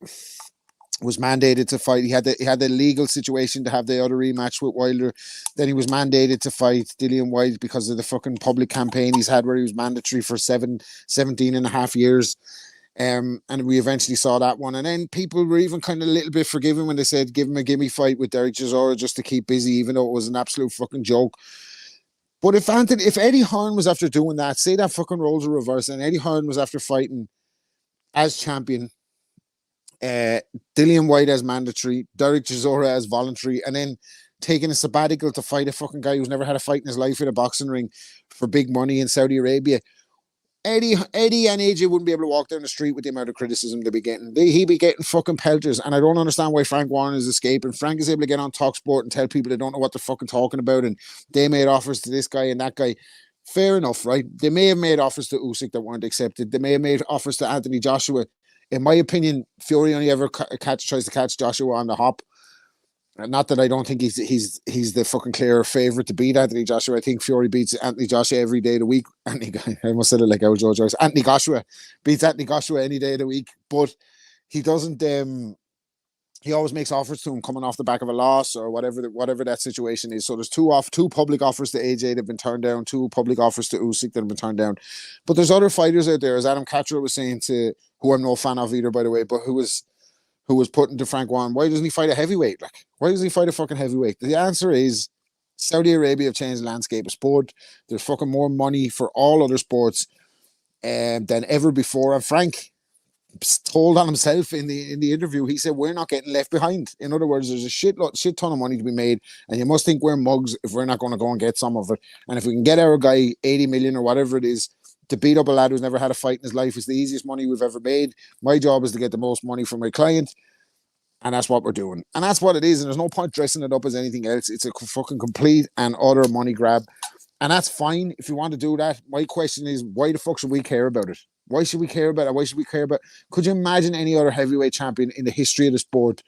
was mandated to fight. He had the legal situation to have the other rematch with Wilder. Then he was mandated to fight Dillian Whyte because of the fucking public campaign he's had where he was mandatory for 17 and a half years. And we eventually saw that one. And then people were even kind of a little bit forgiving when they said, give him a gimme fight with Derek Chisora just to keep busy, even though it was an absolute fucking joke. But if Eddie Hearn was after doing that, say that fucking roles are reversed and Eddie Hearn was after fighting as champion, Dillian Whyte as mandatory, Derek Chisora as voluntary, and then taking a sabbatical to fight a fucking guy who's never had a fight in his life in a boxing ring for big money in Saudi Arabia, Eddie and AJ wouldn't be able to walk down the street with the amount of criticism they'd be getting. He'd be getting fucking pelters, and I don't understand why Frank Warren is escaping. Frank is able to get on TalkSport and tell people they don't know what they're fucking talking about, and they made offers to this guy and that guy. Fair enough, right? They may have made offers to Usyk that weren't accepted. They may have made offers to Anthony Joshua. In my opinion, Fury only ever tries to catch Joshua on the hop. Not that I don't think he's the fucking clear favorite to beat Anthony Joshua. I think Fury beats Anthony Joshua every day of the week. I almost said it like Joe Joyce. Anthony Joshua beats Anthony Joshua any day of the week, but he doesn't. He always makes offers to him coming off the back of a loss or whatever that situation is. So there's two public offers to AJ that have been turned down, two public offers to Usyk that have been turned down. But there's other fighters out there, as Adam Catcher was saying, who I'm no fan of either, by the way, but who was putting to Frank Warren, why doesn't he fight a heavyweight? Like, why doesn't he fight a fucking heavyweight? The answer is Saudi Arabia have changed the landscape of sport. There's fucking more money for all other sports than ever before. And Frank told on himself in the interview, he said, we're not getting left behind. In other words, there's a shit ton of money to be made, and you must think we're mugs if we're not going to go and get some of it. And if we can get our guy 80 million or whatever it is to beat up a lad who's never had a fight in his life, is the easiest money we've ever made. My job is to get the most money from my client, and that's what we're doing. And that's what it is, and there's no point dressing it up as anything else. It's a fucking complete and utter money grab, and that's fine if you want to do that. My question is, why the fuck should we care about it? Why should we care about it? Why should we care about it? Could you imagine any other heavyweight champion in the history of the sport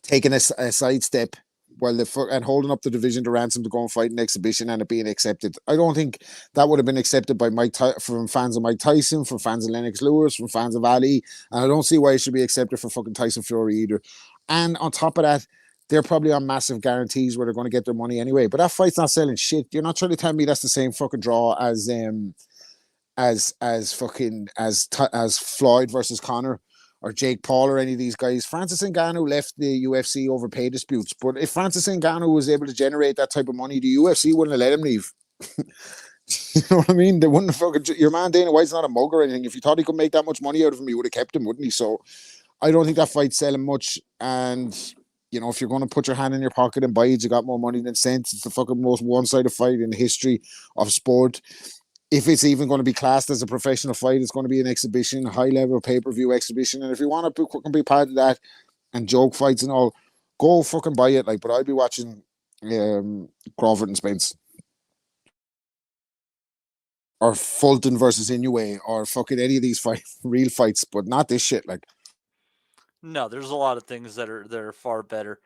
taking a sidestep and holding up the division to ransom to go and fight an exhibition and it being accepted? I don't think that would have been accepted by from fans of Mike Tyson, from fans of Lennox Lewis, from fans of Ali, and I don't see why it should be accepted for fucking Tyson Fury either. And on top of that, they're probably on massive guarantees where they're going to get their money anyway. But that fight's not selling shit. You're not trying to tell me that's the same fucking draw as Floyd versus Conor or Jake Paul or any of these guys. Francis Ngannou left the UFC over pay disputes, but if Francis Ngannou was able to generate that type of money, the UFC wouldn't have let him leave. You know what I mean? They wouldn't have fucking, your man Dana White's not a mug or anything. If he thought he could make that much money out of him, he would have kept him, wouldn't he? So I don't think that fight's selling much. And you know, if you're going to put your hand in your pocket and buy it, you got more money than sense. It's the fucking most one-sided fight in the history of sport. If it's even going to be classed as a professional fight, it's going to be an exhibition, high-level pay-per-view exhibition. And if you want to be part of that and joke fights and all, go fucking buy it. Like, but I'd be watching Crawford and Spence. Or Fulton versus Inoue, or fucking any of these real fights, but not this shit. Like, no, there's a lot of things that are far better.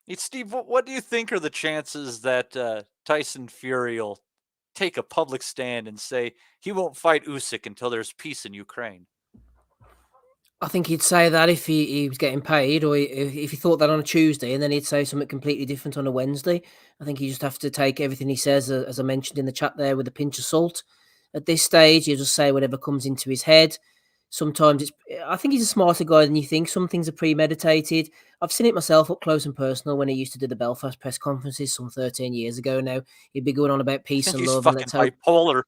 Hey, Steve, what do you think are the chances that Tyson Fury will take a public stand and say he won't fight Usyk until there's peace in Ukraine? I think he'd say that if he was getting paid, or if he thought that on a Tuesday, and then he'd say something completely different on a Wednesday. I think you just have to take everything he says, as I mentioned in the chat there, with a pinch of salt. At this stage, he'll just say whatever comes into his head. Sometimes I think he's a smarter guy than you think. Some things are premeditated. I've seen it myself up close and personal when he used to do the Belfast press conferences some 13 years ago now. He'd be going on about peace and love. Fucking bipolar.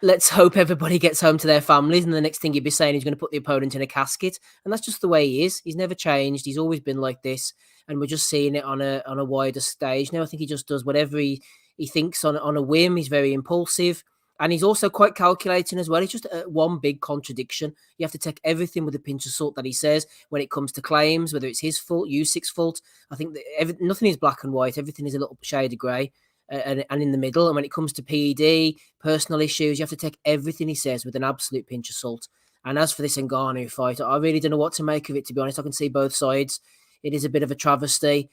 Let's hope everybody gets home to their families. And the next thing he'd be saying, he's going to put the opponent in a casket. And that's just the way he is. He's never changed. He's always been like this. And we're just seeing it on a wider stage now. I think he just does whatever he thinks on a whim. He's very impulsive. And he's also quite calculating as well. He's just one big contradiction. You have to take everything with a pinch of salt that he says when it comes to claims, whether it's his fault, Usyk's fault. I think that nothing is black and white. Everything is a little shade of grey and in the middle. And when it comes to PED, personal issues, you have to take everything he says with an absolute pinch of salt. And as for this Ngannou fight, I really don't know what to make of it, to be honest. I can see both sides. It is a bit of a travesty.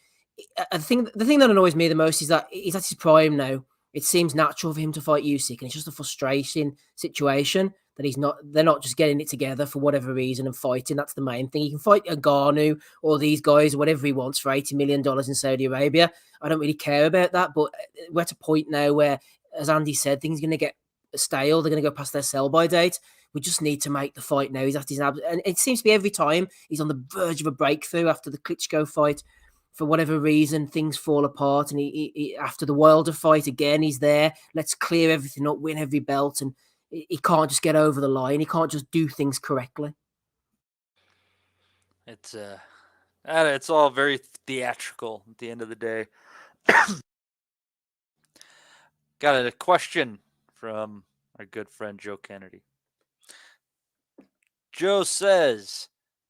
The thing that annoys me the most is that he's at his prime now. it seems natural for him to fight Usyk, and it's just a frustrating situation that they're not just getting it together for whatever reason and fighting. That's the main thing. He can fight Ngannou or these guys, whatever he wants, for $80 million in Saudi Arabia. I don't really care about that, but we're at a point now where, as Andy said, things are going to get stale. They're going to go past their sell-by date. We just need to make the fight now. He's at his and it seems to be every time he's on the verge of a breakthrough after the Klitschko fight. For whatever reason, things fall apart, and he after the Wilder fight again, he's there. Let's clear everything up, win every belt, and he can't just get over the line. He can't just do things correctly. It's all very theatrical at the end of the day. Got a question from our good friend Joe Kennedy. Joe says,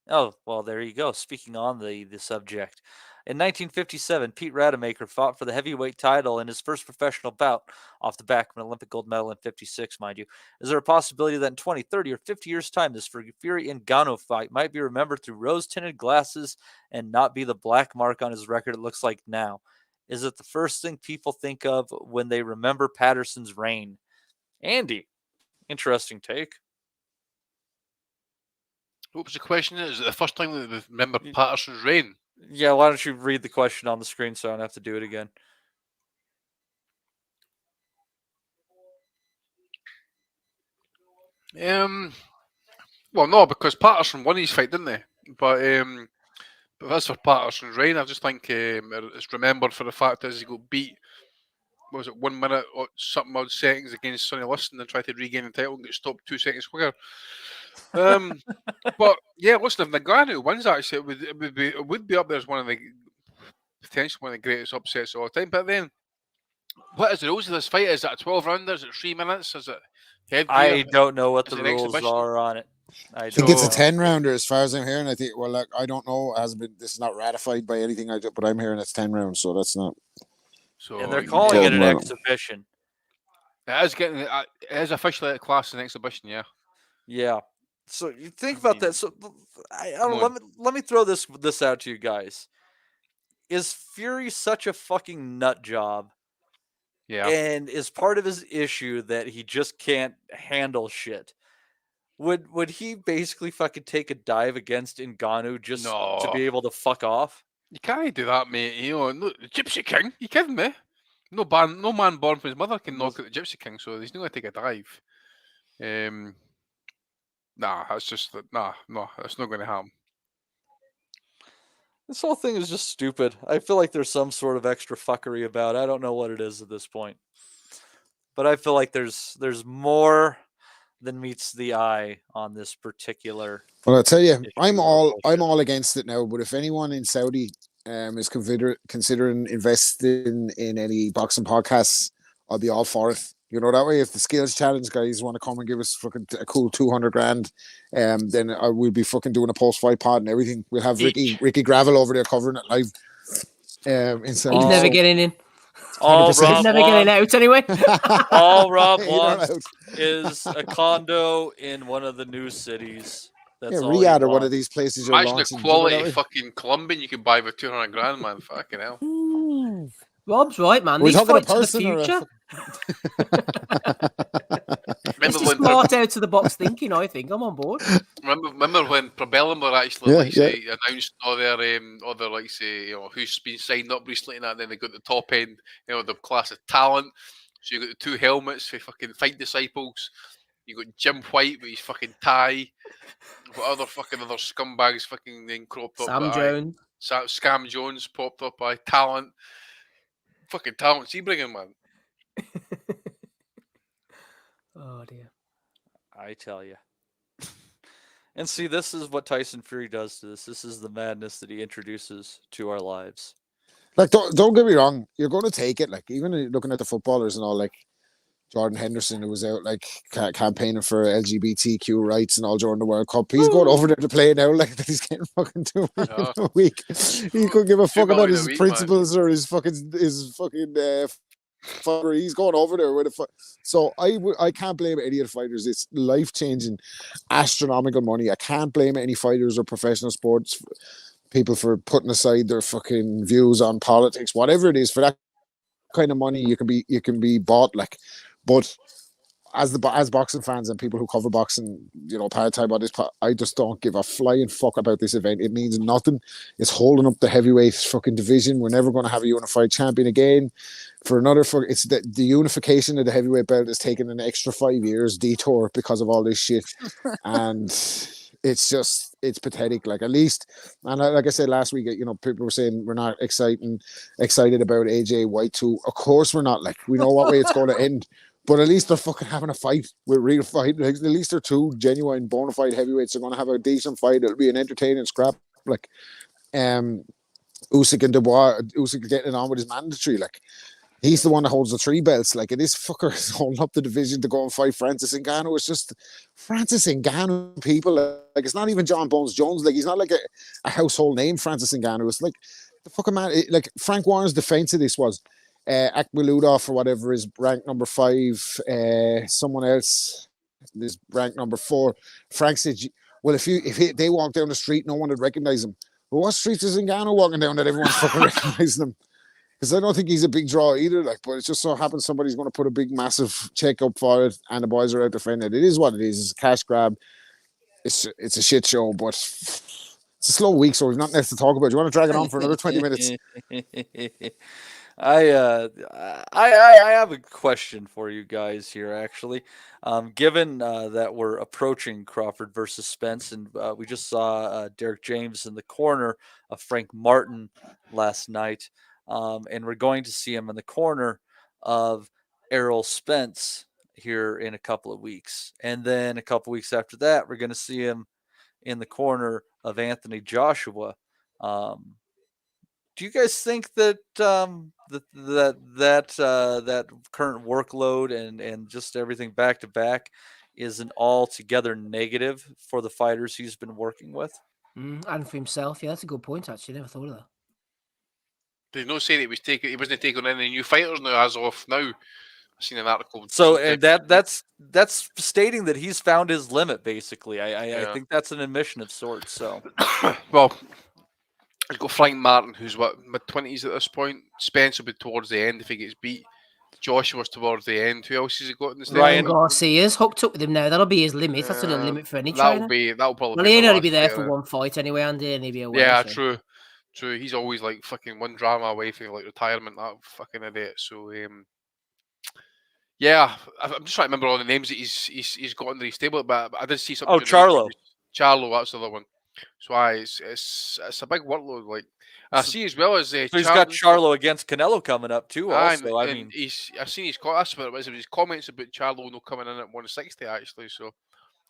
oh, well, there you go. Speaking on the subject. In 1957, Pete Rademacher fought for the heavyweight title in his first professional bout, off the back of an Olympic gold medal in 56, mind you. Is there a possibility that in 20, 30, or 50 years' time, this Fury Ngannou fight might be remembered through rose-tinted glasses and not be the black mark on his record it looks like now? Is it the first thing people think of when they remember Patterson's reign? Andy, interesting take. What was the question? Is it the first time that we remember Patterson's reign? Yeah, why don't you read the question on the screen so I don't have to do it again? Well, no, because Patterson won his fight, didn't they? But as for Patterson's reign, I just think it's remembered for the fact that he got beat. What was it, 1 minute or something odd seconds against Sonny Liston and tried to regain the title and get stopped 2 seconds quicker. But yeah, listen, if Ngannou wins, actually, it would be up there as potentially one of the greatest upsets of all time. But then, what is the rules of this fight? Is it a 12 rounder? Is it 3 minutes? Is it headgear? I don't know what the rules are on it. I think it's a 10 rounder as far as I'm hearing. I think, well, like, I don't know. This is not ratified by anything, but I'm hearing it's 10 rounds, so that's not. So, and they're calling it an exhibition. It is officially a class an exhibition, yeah. Yeah. So you think about that. So let me throw this out to you guys. Is Fury such a fucking nut job? Yeah. And is part of his issue that he just can't handle shit? Would he basically fucking take a dive against Ngannou just to be able to fuck off? You can't do that, mate. You know, no, the Gypsy King. You kidding me? No man born from his mother can knock out the Gypsy King, so he's not going to take a dive. That's just no, that's not going to happen. This whole thing is just stupid. I feel like there's some sort of extra fuckery about it. I don't know what it is at this point, but I feel like there's more than meets the eye on this particular. Well, I'll tell you, I'm all against it now. But if anyone in Saudi is considering investing in any boxing podcasts, I'll be all for it. You know, that way, if the skills challenge guys want to come and give us fucking a cool 200 grand, then we'll be fucking doing a post-fight pod and everything. We'll have Ricky Gravel over there covering it live. He's never getting in. He's never getting out anyway. All Rob wants is a condo in one of the new cities. That's Riyadh or one of these places. Imagine the quality fucking Colombian you could buy for 200 grand, man. Fucking hell. Rob's right, man. These fights for the future. It's just smart out of the box thinking. I think I'm on board. Remember when Probellum were actually announced all their like say who's been signed up recently and that, and then they got the top end, the class of talent. So you got the 2 helmets for fucking Fight Disciples. You got Jim White with his fucking tie. What other scumbags fucking then cropped up? Sam Jones. Scam Jones popped up by talent. Fucking talent's he bringing, man? Oh dear. I tell you. And see, this is what Tyson Fury does to this. This is the madness that he introduces to our lives. Like, don't get me wrong. You're going to take it. Like, even looking at the footballers and all, like Jordan Henderson, who was out like campaigning for LGBTQ rights and all during the World Cup. He's going over there to play now. Like, he's getting fucking 2 million a week. He couldn't give a fuck about his principles or his fucking. He's going over there with a so I can't blame any of the fighters. It's life-changing, astronomical money. I can't blame any fighters or professional sports people for putting aside their fucking views on politics, whatever it is, for that kind of money, you can be bought like, but as boxing fans and people who cover boxing, you know, part time on this, I just don't give a flying fuck about this event. It means nothing. It's holding up the heavyweight fucking division. We're never going to have a unified champion again. For another, it's the unification of the heavyweight belt is taking an extra 5 years detour because of all this shit, and it's pathetic. Like, at least, and like I said last week, you know, people were saying we're not excited about AJ White too. Of course we're not. Like, we know what way it's going to end. But at least they're fucking having a fight with real fight. Like, at least they're two genuine bona fide heavyweights. They're going to have a decent fight. It'll be an entertaining scrap. Like, Usyk and Dubois, Usyk getting it on with his mandatory. Like, he's the one that holds the 3 belts. Like, it is fucker is holding up the division to go and fight Francis Ngannou. It's just Francis Ngannou, people. Like, it's not even John Bones Jones. Like, he's not like a household name, Francis Ngannou. It's like the fucking man. Like, Frank Warren's defense of this was, Akhmedov or whatever is ranked number 5. Someone else is ranked number 4. Frank said, "Well, if they walk down the street, no one would recognize him." Well, what streets is Ngannou walking down that everyone's fucking recognizing him? Because I don't think he's a big draw either. Like, but it just so happens somebody's going to put a big, massive check up for it, and the boys are out defending it. It is what it is. It's a cash grab. It's a shit show, but it's a slow week, so we've nothing else to talk about. Do you want to drag it on for another 20 minutes? I have a question for you guys here, actually. Given that we're approaching Crawford versus Spence, and we just saw Derek James in the corner of Frank Martin last night, and we're going to see him in the corner of Errol Spence here in a couple of weeks. And then a couple of weeks after that, we're going to see him in the corner of Anthony Joshua. Do you guys think that that current workload and just everything back to back is an altogether negative for the fighters he's been working with? And for himself, yeah, that's a good point. Actually, never thought of that. There's no saying he wasn't taking any new fighters now as of now. I've seen an article. So and that's stating that he's found his limit. Basically, I think that's an admission of sorts. So, well. He's got Frank Martin, who's mid-20s at this point. Spence will be towards the end if he gets beat. Joshua's towards the end. Who else has he got in the state? Ryan Garcia's hooked up with him now. That'll be his limit. That's the limit for any trainer. That'll probably. Well, he'll only be there for one fight anyway, Andy, and he'll be away. Yeah, true. He's always like fucking one drama away from like retirement. That fucking idiot. So yeah, I'm just trying to remember all the names that he's got under his table, but I did see something. Oh, Charlo. Charlo, that's the other one. So it's a big workload. Like I see as well as so he's got Charlo against Canelo coming up too. Also, I mean, I've seen his his comments about Charlo not coming in at 160 actually. So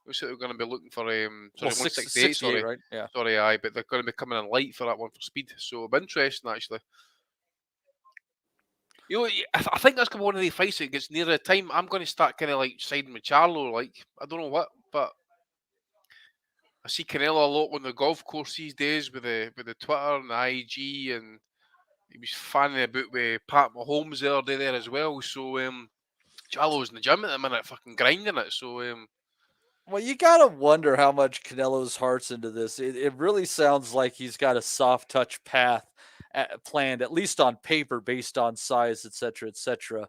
looks like they're going to be looking for 168. Sorry, right? Yeah. Sorry, but they're going to be coming in light for that one for speed. So it'll be interesting actually. You know, I think that's going to be one of the fights that gets near the time. I'm going to start kind of like siding with Charlo. Like I don't know what, but. I see Canelo a lot on the golf course these days with the Twitter and the IG, and he was fanning about with Pat Mahomes the other day there as well. So Charlo's in the gym at the minute, fucking grinding it. So well, you gotta wonder how much Canelo's heart's into this. It really sounds like he's got a soft touch path planned, at least on paper, based on size, etc., etc.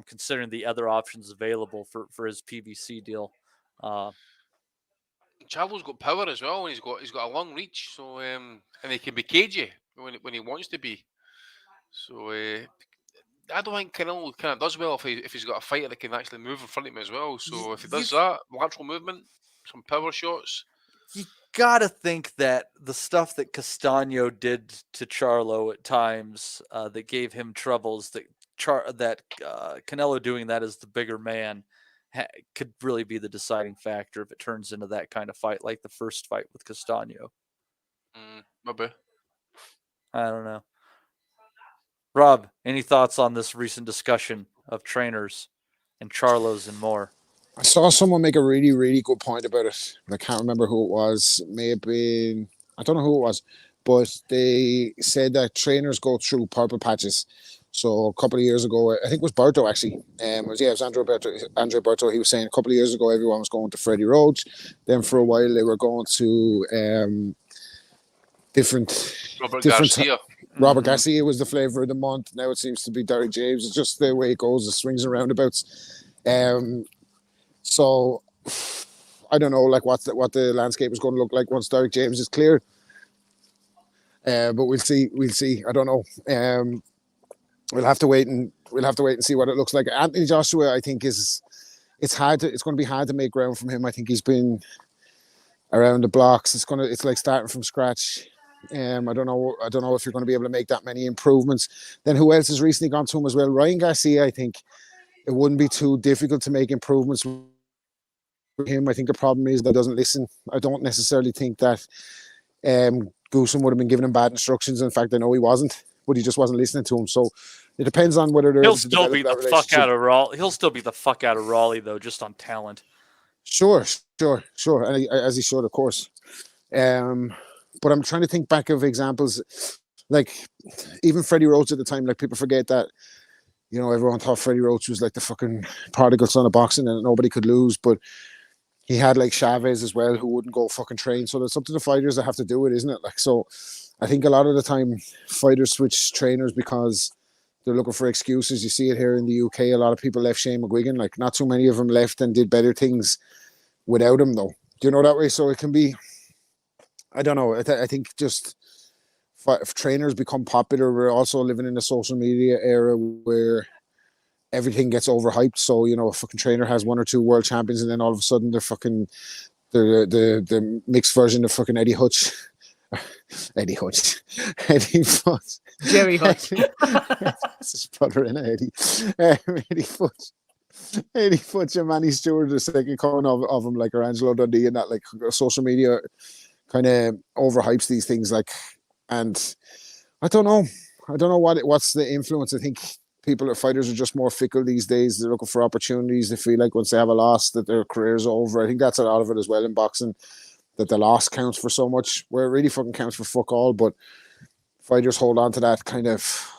Considering the other options available for his PBC deal. Charlo's got power as well, and he's got a long reach, so and he can be cagey when he wants to be. So I don't think Canelo kind of does well if he's got a fighter that can actually move in front of him as well. So if he does that, lateral movement, some power shots. You gotta think that the stuff that Castano did to Charlo at times that gave him troubles, that Canelo doing that as the bigger man could really be the deciding factor if it turns into that kind of fight, like the first fight with Castano. Maybe. I don't know. Rob, any thoughts on this recent discussion of trainers and Charlos and more? I saw someone make a really, really good point about it. I can't remember who it was. It may have been, I don't know who it was, but they said that trainers go through purple patches. So a couple of years ago, I think it was Berto actually. It was Andre Berto. He was saying a couple of years ago, everyone was going to Freddie Roach. Then for a while, they were going to Robert different Garcia. Robert Garcia was the flavor of the month. Now it seems to be Derek James. It's just the way it goes, the swings and roundabouts. So I don't know, like what the landscape is going to look like once Derek James is clear. But we'll see. I don't know. We'll have to wait and see what it looks like. Anthony Joshua, I think it's going to be hard to make ground from him. I think he's been around the blocks. It's like starting from scratch. I don't know if you're going to be able to make that many improvements. Then who else has recently gone to him as well? Ryan Garcia, I think it wouldn't be too difficult to make improvements with him. I think the problem is that he doesn't listen. I don't necessarily think that Goosen would have been giving him bad instructions. In fact, I know he wasn't, but he just wasn't listening to him. So it depends on whether he'll still be the fuck out of Raleigh. He'll still be the fuck out of Raleigh though, just on talent. Sure, and as he should, of course. But I'm trying to think back of examples, like even Freddie Roach at the time. Like people forget that, you know, everyone thought Freddie Roach was like the fucking prodigal son of boxing and nobody could lose. But he had like Chavez as well, who wouldn't go fucking train. So there's something the fighters that have to do it, isn't it? Like, so I think a lot of the time fighters switch trainers because they're looking for excuses. You see it here in the UK. A lot of people left Shane McGuigan. Like, not too many of them left and did better things without him, though. Do you know that way? So it can be, I don't know. I think just if trainers become popular, we're also living in a social media era where everything gets overhyped. So, you know, a fucking trainer has one or two world champions and then all of a sudden they're fucking the mixed version of fucking Eddie Hutch. Eddie Hutch. Eddie Hutch. Jerry Hutch. That's his brother in Eddie. Eddie Hutch. Eddie Hutch and Manny Stewart, the second coming of him, like, or Angelo Dundee, and that, like, social media kind of overhypes these things, like, and I don't know what's the influence. I think fighters are just more fickle these days. They're looking for opportunities. They feel like once they have a loss that their career's over. I think that's a lot of it as well in boxing, that the loss counts for so much, where it really fucking counts for fuck all. But fighters hold on to that kind of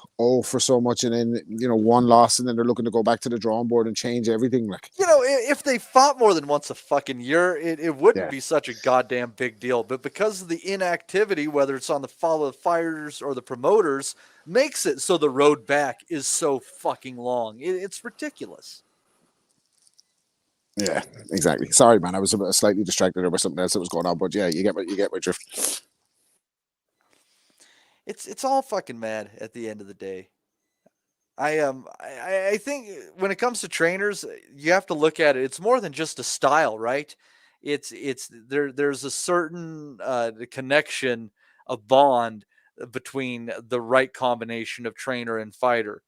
for so much, and then, you know, one loss, and then they're looking to go back to the drawing board and change everything. Like, you know, if they fought more than once a fucking year, it wouldn't be such a goddamn big deal. But because of the inactivity, whether it's on the follow the fighters or the promoters, makes it so the road back is so fucking long. It's ridiculous. Yeah, exactly. Sorry, man, I was slightly distracted there by something else that was going on, but yeah, you get my drift. It's all fucking mad at the end of the day. I think when it comes to trainers, you have to look at it. It's more than just a style, right? There's a certain connection, a bond between the right combination of trainer and fighter.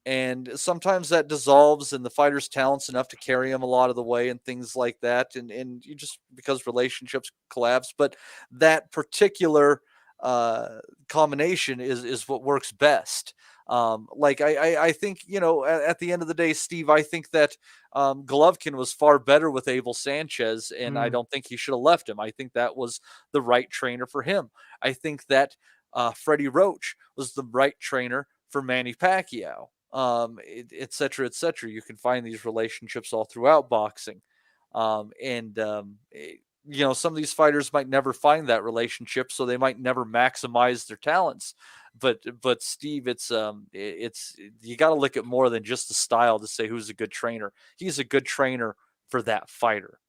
And sometimes that dissolves and the fighter's talent's enough to carry him a lot of the way and things like that. And you just, because relationships collapse, but that particular combination is what works best. Like I think, you know, at the end of the day, Steve, I think that Golovkin was far better with Abel Sanchez, and I don't think he should have left him. I think that was the right trainer for him. I think that Freddie Roach was the right trainer for Manny Pacquiao, et cetera, et cetera. You can find these relationships all throughout boxing. You know, some of these fighters might never find that relationship, so they might never maximize their talents. But Steve, it's you got to look at more than just the style to say who's a good trainer. He's a good trainer for that fighter.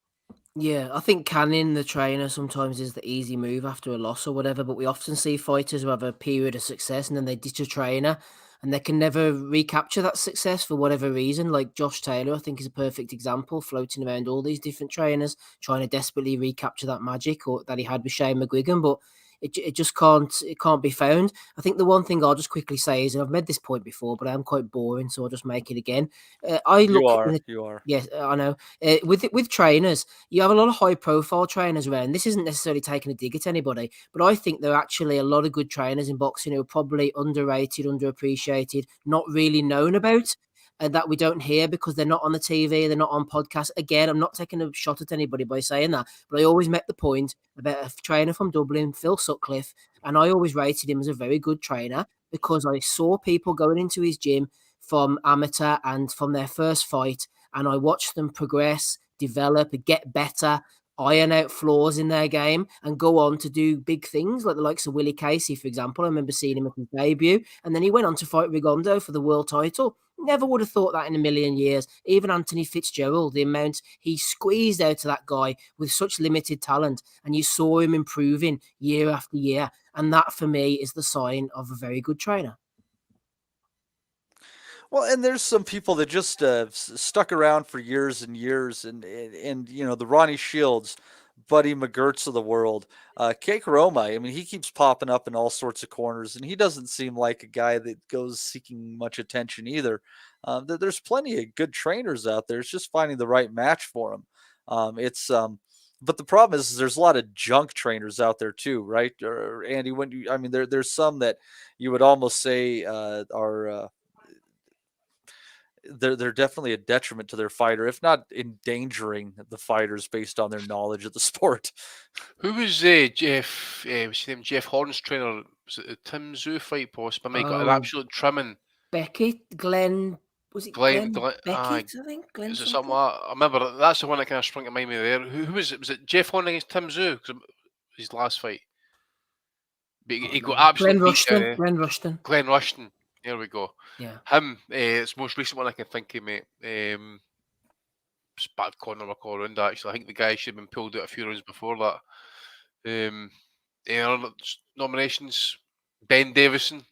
Yeah, I think canning the trainer sometimes is the easy move after a loss or whatever, but we often see fighters who have a period of success and then they ditch a trainer and they can never recapture that success for whatever reason. Like Josh Taylor, I think, is a perfect example, floating around all these different trainers, trying to desperately recapture that magic or that he had with Shane McGuigan, but it just can't be found. I think the one thing I'll just quickly say is, and I've made this point before, but I am quite boring, so I'll just make it again. You are. Yes, I know. With trainers, you have a lot of high profile trainers around. This isn't necessarily taking a dig at anybody, but I think there are actually a lot of good trainers in boxing who are probably underrated, underappreciated, not really known about. And that we don't hear because they're not on the TV, they're not on podcasts. Again, I'm not taking a shot at anybody by saying that, but I always make the point about a trainer from Dublin, Phil Sutcliffe, and I always rated him as a very good trainer because I saw people going into his gym from amateur and from their first fight, and I watched them progress, develop, get better iron out flaws in their game and go on to do big things like the likes of Willie Casey, for example. I remember seeing him at his debut, and then he went on to fight Rigondeaux for the world title. Never would have thought that in a million years. Even Anthony Fitzgerald, the amount he squeezed out of that guy with such limited talent, and you saw him improving year after year. And that, for me, is the sign of a very good trainer. Well, and there's some people that just stuck around for years and years, and the Ronnie Shields, Buddy McGirts of the world, Keiko Roma. I mean, he keeps popping up in all sorts of corners, and he doesn't seem like a guy that goes seeking much attention either. There's plenty of good trainers out there. It's just finding the right match for them. But the problem is there's a lot of junk trainers out there too, right? Or Andy, there's some that you would almost say are. They're definitely a detriment to their fighter, if not endangering the fighters based on their knowledge of the sport. Who was Jeff? What's his name? Jeff Horn's trainer. Was it the Tim Tszyu fight? Possibly. Got an absolute trimming. Glenn. Was it Glenn Beckett? I think Glenn. Is it something like that? I remember that's the one that kind of sprung to mind me there. Who was it? Was it Jeff Horn against Tim Tszyu? His last fight. But he got absolutely Glenn Rushton. Glenn Rushton. There we go. Yeah. Him, it's the most recent one I can think of, mate. It's bad corner work all around, actually. I think the guy should have been pulled out a few rounds before that. Nominations, Ben Davison.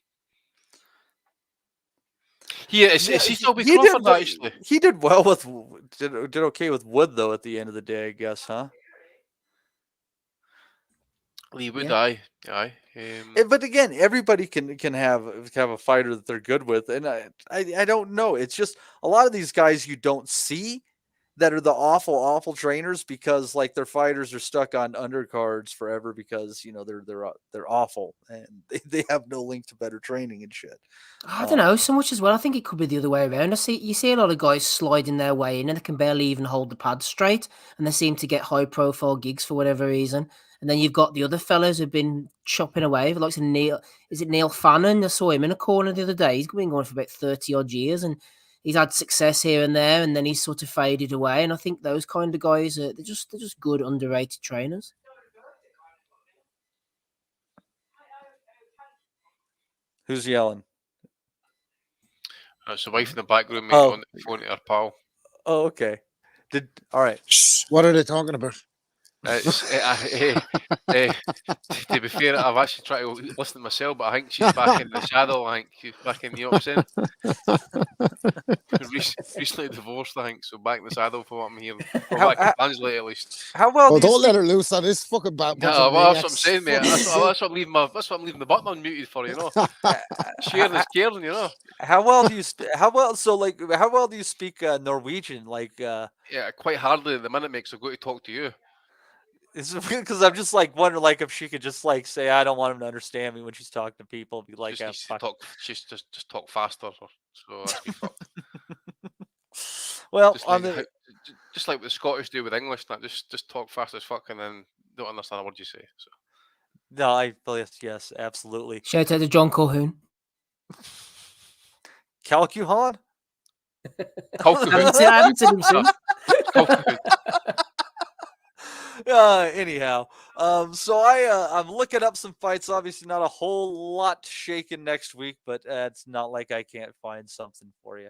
Is he still with Crawford, actually? He did well with, did okay with Wood, though, at the end of the day, I guess, huh? Lee Wood, aye. But again, everybody can have a fighter that they're good with, and I don't know. It's just a lot of these guys you don't see that are the awful trainers because like their fighters are stuck on undercards forever because they're awful and they have no link to better training and shit. I don't know so much as well. I think it could be the other way around. You see a lot of guys sliding their way in and they can barely even hold the pads straight, and they seem to get high profile gigs for whatever reason. And then you've got the other fellas who've been chopping away. Like Neil Fannon? I saw him in a corner the other day. He's been going for about 30 odd years, and he's had success here and there, and then he's sort of faded away. And I think those kind of guys they're just good underrated trainers. Who's yelling? It's the wife in the background, mate, on the phone to her pal. Oh, okay. All right. What are they talking about? To be fair, I've actually tried to listen to myself, but I think she's back in the shadow. I think she's back in the opposite. Recently divorced, I think, so back in the shadow for what I'm hearing. I can translate at least. How well? Don't let her loose on this fucking bad. No, well, that's what I'm saying, mate. That's what I'm leaving the button unmuted for, Sharing is caring, How well do you? How well do you speak Norwegian? Yeah, quite hardly at the minute, mate. So I go to talk to you. It's because I'm just wondering if she could just say I don't want him to understand me when she's talking to people. Be like, just talk faster. So that's me fucked. Well, just like what the Scottish do with English, just talk fast as fuck and then don't understand a word you say. So. No, yes, absolutely. Shout out to John Colquhoun. Calcuhan? I haven't seen him since. Anyhow, so I'm looking up some fights. Obviously, not a whole lot shaking next week, but it's not like I can't find something for you.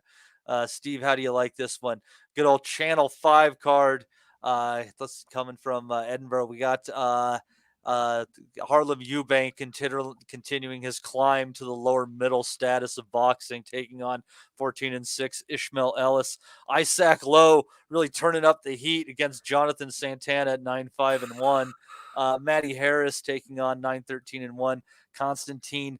Steve, how do you like this one? Good old Channel 5 card. That's coming from Edinburgh. We got Harlem Eubank continuing his climb to the lower middle status of boxing, taking on 14-6 Ishmael Ellis. Isaac Lowe really turning up the heat against Jonathan Santana at 9-5-1. Matty Harris taking on 9-13-1 Konstantin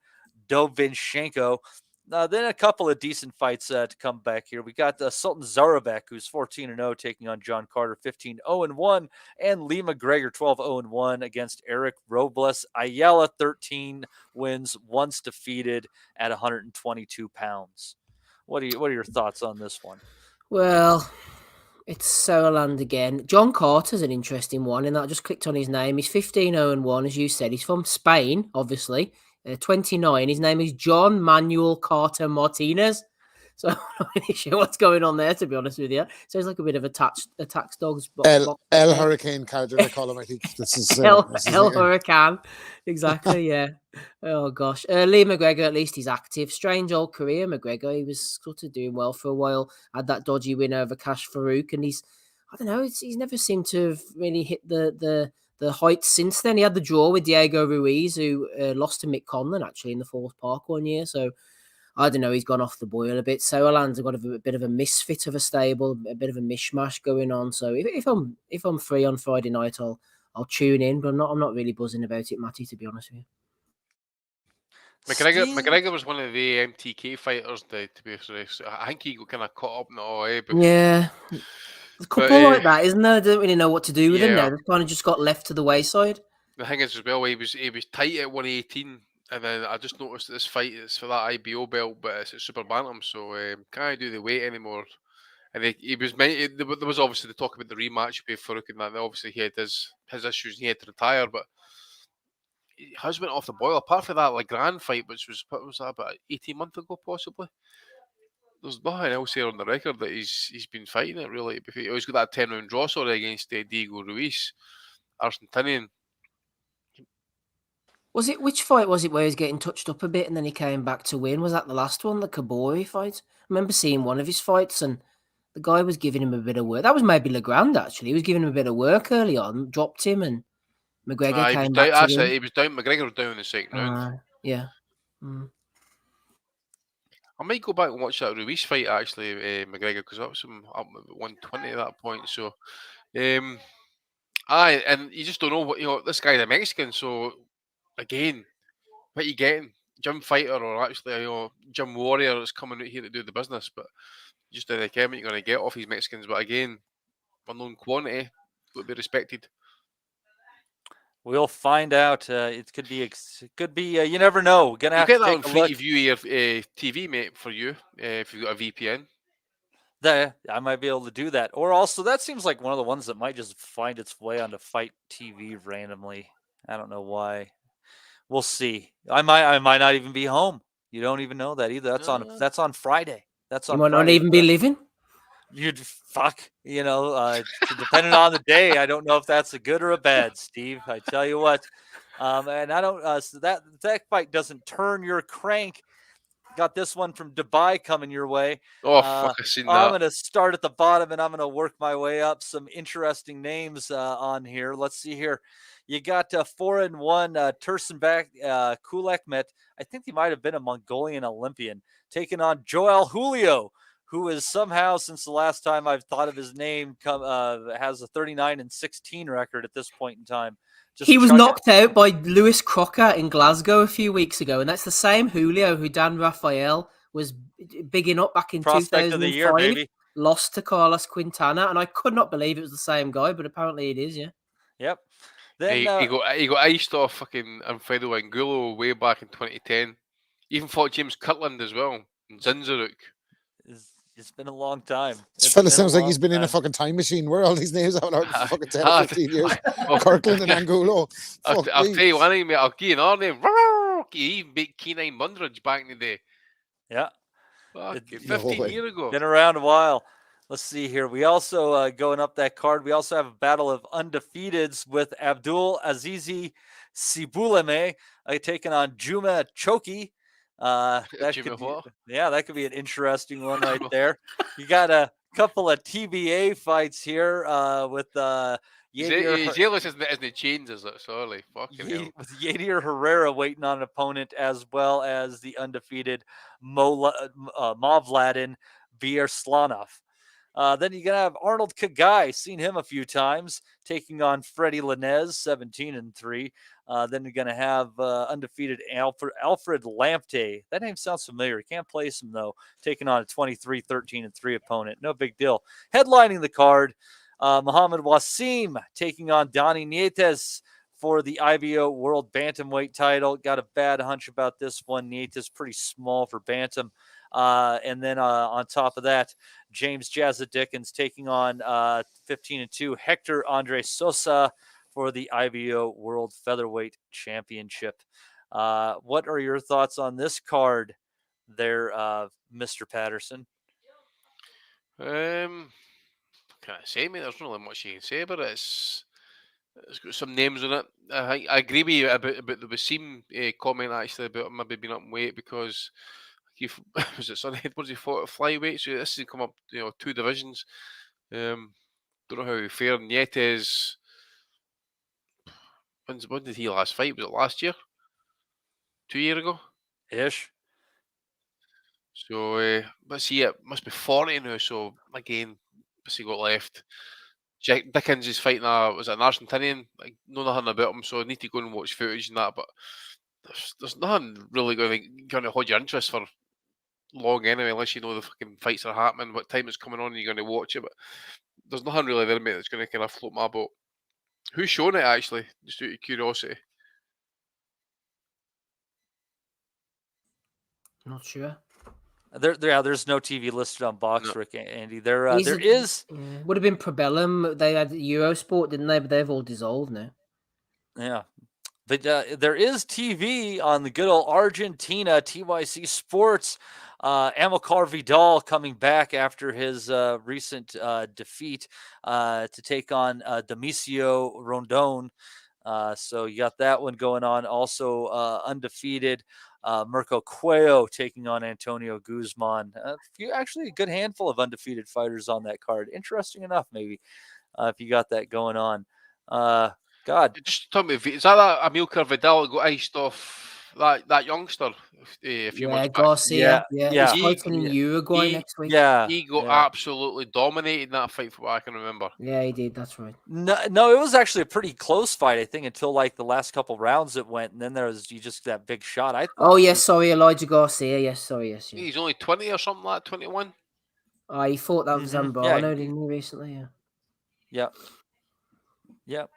Dovinchenko. Then a couple of decent fights to come back here. We got Sultan Zarabek, who's 14-0, taking on John Carter, 15-0-1, and Lee McGregor, 12-0-1 against Eric Robles. Ayala, 13 wins, once defeated at 122 pounds. What are your thoughts on this one? Well, it's Sauerland again. John Carter's an interesting one, and I just clicked on his name. He's 15-0-1, as you said. He's from Spain, obviously. 29. His name is John Manuel Carter Martinez. So I'm not really sure what's going on there, to be honest with you. Sounds like a bit of a tax dogs. El Hurricane Carter, they call him. I think this is El Hurricane. Exactly, yeah. Oh gosh. Lee McGregor, at least he's active. Strange old career, McGregor. He was sort of doing well for a while. Had that dodgy win over Cash Farouk, and I don't know, he's never seemed to have really hit the heights since then. He had the draw with Diego Ruiz, who lost to Mick Conlan actually in the Fourth Park one year. So I don't know, he's gone off the boil a bit. Sowerland's got a bit of a misfit of a stable, a bit of a mishmash going on. So if I'm free on Friday night, I'll tune in, but I'm not really buzzing about it, Matty, to be honest with you. McGregor was one of the MTK fighters, to be honest. I think he got kind of caught up in it all. Yeah. There's a couple like that, isn't there? I don't really know what to do with him now. They've kind of just got left to the wayside. The thing is as well, he was tight at 118, and then I just noticed that this fight is for that IBO belt, but it's at super bantam, so can't do the weight anymore. And there was obviously the talk about the rematch with Farouk and that. And obviously he had his issues and he had to retire, but he has went off the boil. Apart from that Legrand fight, which was that about 18 months ago, possibly. There's nothing else here on the record that he's been fighting it really. He's got that 10-round draw against Diego Ruiz, Argentinian. Which fight was it where he was getting touched up a bit and then he came back to win? Was that the last one, the Kabori fight? I remember seeing one of his fights and the guy was giving him a bit of work. That was maybe Legrand, actually. He was giving him a bit of work early on, dropped him, and McGregor came back to win. He was down. McGregor was down in the second round. Yeah. I might go back and watch that Ruiz fight, actually, McGregor, because that was him up at 120 at that point. So, and you just don't know what, this guy's a Mexican, so again, what you getting? Gym fighter or actually, gym warrior that's coming out here to do the business, but just in the care what you're going to get off these Mexicans. But again, unknown quantity, got to be respected. We'll find out. It could be. You never know. Gonna have get to that take on a look. Free View TV, mate, for you if you've got a VPN. There, I might be able to do that. Or also, that seems like one of the ones that might just find its way onto Fight TV randomly. I don't know why. We'll see. I might not even be home. You don't even know that either. That's on Friday. You might not even be living. You'd fuck. Depending on the day, I don't know if that's a good or a bad, Steve. I tell you what. And I don't. So that fight doesn't turn your crank. Got this one from Dubai coming your way. Oh, fuck, I've seen that. I'm going to start at the bottom and I'm going to work my way up. Some interesting names on here. Let's see here. You got 4-1 Tursenbek Kulekmet. I think he might have been a Mongolian Olympian, taking on Joel Julio, who is somehow, since the last time I've thought of his name, has a 39-16 record at this point in time. He was knocked out by Lewis Crocker in Glasgow a few weeks ago, and that's the same Julio who Dan Rafael was bigging up back in Prospect 2005. of the year, baby. Lost to Carlos Quintana, and I could not believe it was the same guy, but apparently it is, yeah. Yep. Then, he got iced off fucking Alfredo Angulo way back in 2010. Even fought James Kirtland as well in Zinzaruk. It's been a long time. This fella sounds like he's been in a fucking time machine. Where all these names have been for fucking 10 or 15 years. Kirkland and Angulo. I'll tell you one name, mate. I'll give you another name. He even beat Kenine Mundridge back in the day. Yeah. 15 years ago. Been around a while. Let's see here. We also, going up that card, we also have a battle of undefeateds with Abdul Azizi Sibuleme taking on Juma Choki. That could be an interesting one right there. You got a couple of TBA fights here with Yadir. Isn't the chains, is it? Sorry, fucking hell. With Yadir Herrera waiting on an opponent, as well as the undefeated Mavladin Vyarslanov. Then you're going to have Arnold Kagai, seen him a few times, taking on Freddie Linez, 17-3. Then you're going to have undefeated Alfred Lamptey. That name sounds familiar. Can't place him, though, taking on a 23-13-3 opponent. No big deal. Headlining the card, Muhammad Wasim taking on Donnie Nietes for the IBO World Bantamweight title. Got a bad hunch about this one. Nietes pretty small for Bantam. And then on top of that, James Jazza Dickens taking on 15-2 Hector Andre Sosa for the IBO World Featherweight Championship. What are your thoughts on this card there, Mr. Patterson? Can't say, mate. There's not really much you can say about it. It's got some names on it. I agree with you about the Wasim comment actually about him maybe being up in weight because he was it Sunday? Was he fought at flyweight? So this has come up, 2 divisions. Don't know how fair Nietes. When did he last fight? Was it last year? 2 years ago? Ish. So, but see, it must be 40 now. So again, what's he got left? Jack Dickens is fighting was it an Argentinian? I know nothing about him, so I need to go and watch footage and that. But there's nothing really going to hold your interest for long anyway, unless you know the fucking fights are happening, what time it's coming on, and you're going to watch it. But there's nothing really there, mate, that's going to kind of float my boat. Who's showing it actually? Just out of curiosity. Not sure. There's no TV listed on Box, No. Rick, Andy. There is. Would have been Probellum. They had Eurosport, didn't they? But they've all dissolved now. Yeah. But there is TV on the good old Argentina, TYC Sports. Amilcar Vidal coming back after his recent defeat to take on Demisio Rondon. So you got that one going on. Also undefeated Mirko Cuello taking on Antonio Guzman. Actually, a good handful of undefeated fighters on that card. Interesting enough, maybe, if you got that going on. God. Just tell me, is that Amilcar Vidal that got iced off that youngster a few months back? Garcia. Yeah. He's fighting in Uruguay next week. He got absolutely dominated in that fight, from what I can remember. Yeah, he did. That's right. No, it was actually a pretty close fight, I think, until like the last couple rounds it went, and then there was just that big shot. Sorry, Elijah Garcia. Yes. He's only 20 or something like that, 21. He fought that with Zambrano, didn't he, recently? Yeah. Yep.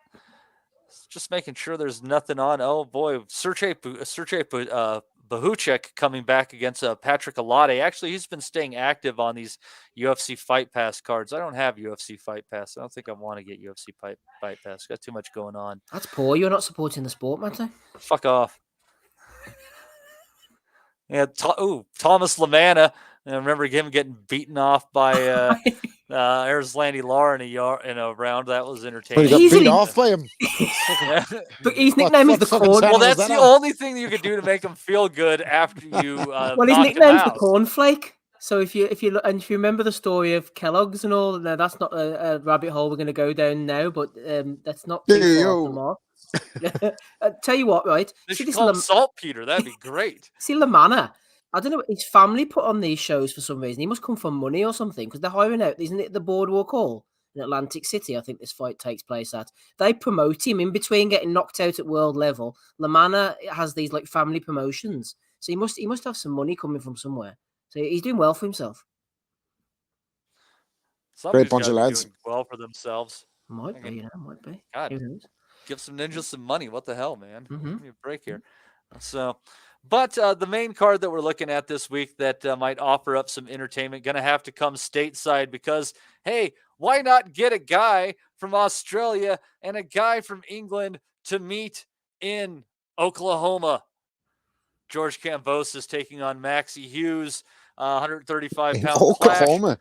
Just making sure there's nothing on. Oh boy, Sergey Bahuchek coming back against Patrick Alade. Actually, he's been staying active on these UFC Fight Pass cards. I don't have UFC Fight Pass. I don't think I want to get UFC Fight Pass. Got too much going on. That's poor. You're not supporting the sport, Matty. Fuck off. Yeah. Thomas Lamanna. I remember him getting beaten off by Arslandy Lar in a round. That was entertaining. But he got beat off by him. But his nickname is the Corn. Well, that's the only thing you could do to make him feel good after you. Well, his nickname's the Cornflake. So if you remember the story of Kellogg's and all, now that's not a rabbit hole we're going to go down now, but that's not too far off the mark. Tell you what, right? They should call him Saltpeter. That'd be great. See, Lamanna, I don't know. His family put on these shows for some reason. He must come from money or something because they're hiring out. Isn't it the Boardwalk Hall in Atlantic City? I think this fight takes place at. They promote him in between getting knocked out at world level. Lamanna has these like family promotions, so he must have some money coming from somewhere. So he's doing well for himself. Great bunch of lads. Doing well for themselves. Might be. God, give some ninjas some money. What the hell, man? Mm-hmm. Give me a break here. So. But the main card that we're looking at this week that might offer up some entertainment, going to have to come stateside because, hey, why not get a guy from Australia and a guy from England to meet in Oklahoma? George Kambosos taking on Maxie Hughes, 135 pound Oklahoma.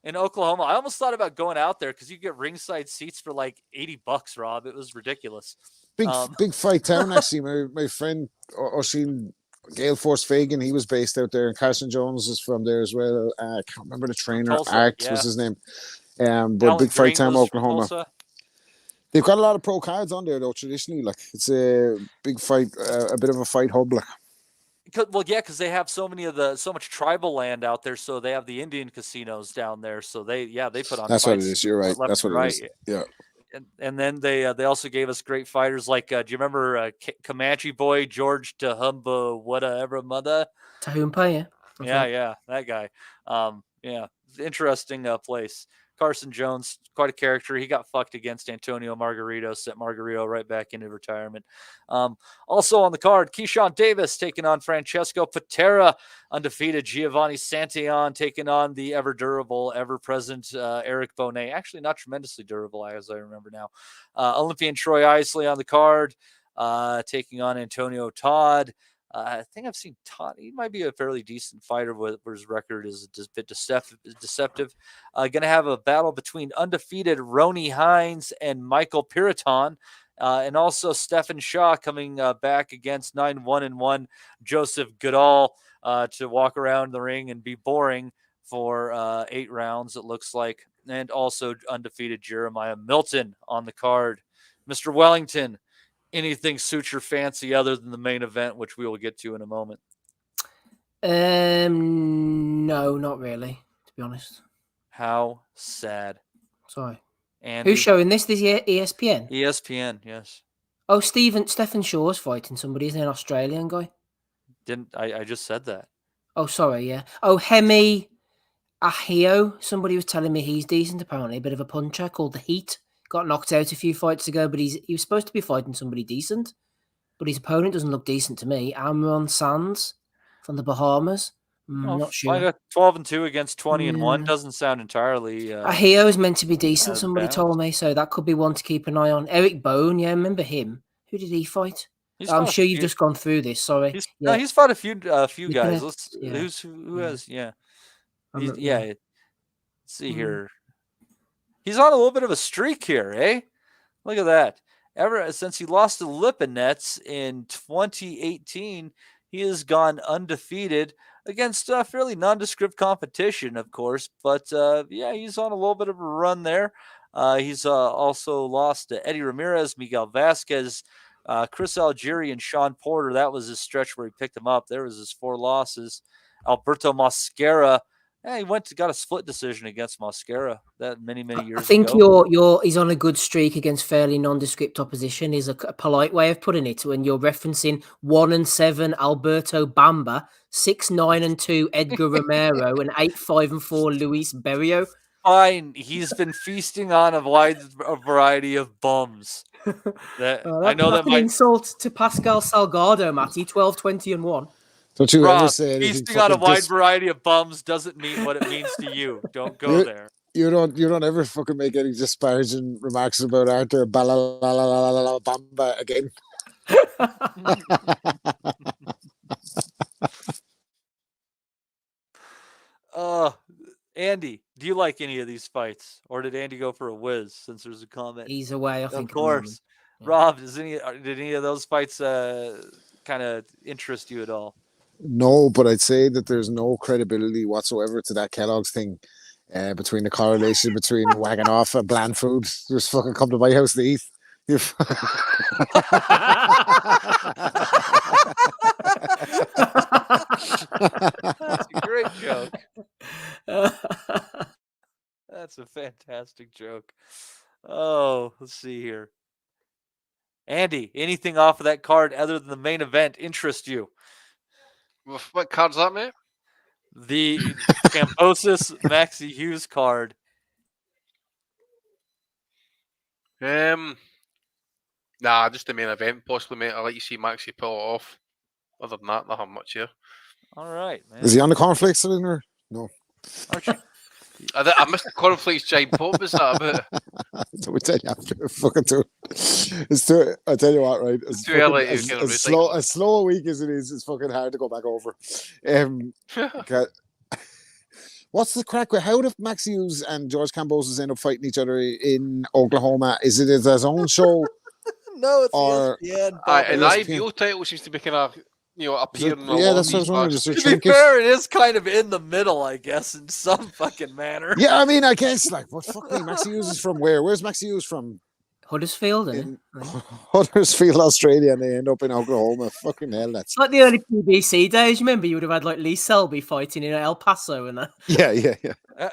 In Oklahoma. I almost thought about going out there because you get ringside seats for like $80, Rob. It was ridiculous. Big fight town, actually. My friend Oisin Gale Force Fagan, he was based out there, and Carson Jones is from there as well. I can't remember the trainer. Tulsa, Art was his name. But big fight town, Oklahoma. They've got a lot of pro cards on there, though, traditionally. Like, it's a big fight, a bit of a fight hub. Like. Well, yeah, because they have so much tribal land out there, so they have the Indian casinos down there. So they put on. That's what it is. You're right. That's what it is. Yeah. And then they also gave us great fighters like, do you remember Comanche boy George Tahumba whatever mother? Tahumpa, yeah. Yeah, that guy. Interesting place. Carson Jones, quite a character. He got fucked against Antonio Margarito, sent Margarito right back into retirement. Also on the card, Keyshawn Davis taking on Francesco Patera, undefeated Giovanni Santillon taking on the ever-durable, ever-present Eric Bonet. Actually, not tremendously durable, as I remember now. Olympian Troy Isley on the card, taking on Antonio Todd. I think I've seen Todd. He might be a fairly decent fighter, but his record is a bit deceptive. Going to have a battle between undefeated Roni Hines and Michael Piriton. And also Stephen Shaw coming back against 9-1-1 Joseph Goodall to walk around the ring and be boring for 8 rounds, it looks like. And also undefeated Jeremiah Milton on the card. Mr. Wellington, anything suit your fancy other than the main event, which we will get to in a moment? No, not really, to be honest. How sad. Sorry. And who's showing this? This ESPN? ESPN, yes. Oh, Stephen Shaw's fighting somebody, isn't he? An Australian guy? I just said that. Oh, sorry, yeah. Oh, Hemi Ahio. Somebody was telling me he's decent, apparently. A bit of a puncher called The Heat. Got knocked out a few fights ago, but he was supposed to be fighting somebody decent. But his opponent doesn't look decent to me. Amron Sands from the Bahamas. Not sure. Fight 12-2 against 20-1 doesn't sound entirely. Ahio is meant to be decent, somebody told me, so that could be one to keep an eye on. Eric Bone, yeah, remember him? Who did he fight? I'm sure you've just gone through this. Sorry. He's fought a few guys. Who has? Yeah. Let's see here. He's on a little bit of a streak here, eh? Look at that. Ever since he lost to Lipinets in 2018, he has gone undefeated against fairly nondescript competition, of course. But he's on a little bit of a run there. He's also lost to Eddie Ramirez, Miguel Vasquez, Chris Algieri, and Sean Porter. That was his stretch where he picked him up. There was his 4 losses. Alberto Mosquera. He got a split decision against Mosquera that many years ago. I think he's on a good streak against fairly nondescript opposition is a polite way of putting it when you're referencing 1-7 Alberto Bamba, 6-9-2 Edgar Romero, and 8-5-4 Luis Berrio. Fine, he's been feasting on a wide variety of bums. I know that might insult to Pascal Salgado, Matty, 12-20-1. Don't you ever say anything? Feasting on a wide variety of bums doesn't mean what it means to you. Don't go there. You don't ever fucking make any disparaging remarks about Arthur Bamba again. Andy, do you like any of these fights, or did Andy go for a whiz? Since there's a comment, he's away. I think. Of course, Rob. Did any of those fights kind of interest you at all? No, but I'd say that there's no credibility whatsoever to that Kellogg's thing. Between the correlation between wagging off and bland food, just fucking come to my house to eat. That's a great joke. That's a fantastic joke. Oh, let's see here. Andy, anything off of that card other than the main event interest you? What card's that, mate? The Kambosos Maxi Hughes card. Nah, just the main event, possibly, mate. I'll let you see Maxi pull it off. Other than that, nothing much here. All right, man. Is he on the cornflakes cylinder? No. Archie. I missed the cornflakes giant pop. Was that about? Don't tell you after fucking two. It's too. I tell you what, right? It's too early. As slow a week as it is, it's fucking hard to go back over. What's the crack with how did Max Hughes and George Kambosos end up fighting each other in Oklahoma? Is it his own show? No, it's ESPN. An IBO title seems to be kind of appearing. Yeah, that's what I was wondering. To be fair, it is kind of in the middle, I guess, in some fucking manner. Yeah, I mean, I guess like, what fuck me? Max Hughes is from where? Where's Max Hughes from? Huddersfield, isn't it? Huddersfield, Australia, and they end up in Oklahoma. Fucking hell, that's it's like the early PBC days. Remember, you would have had like Lee Selby fighting in El Paso and that. Yeah.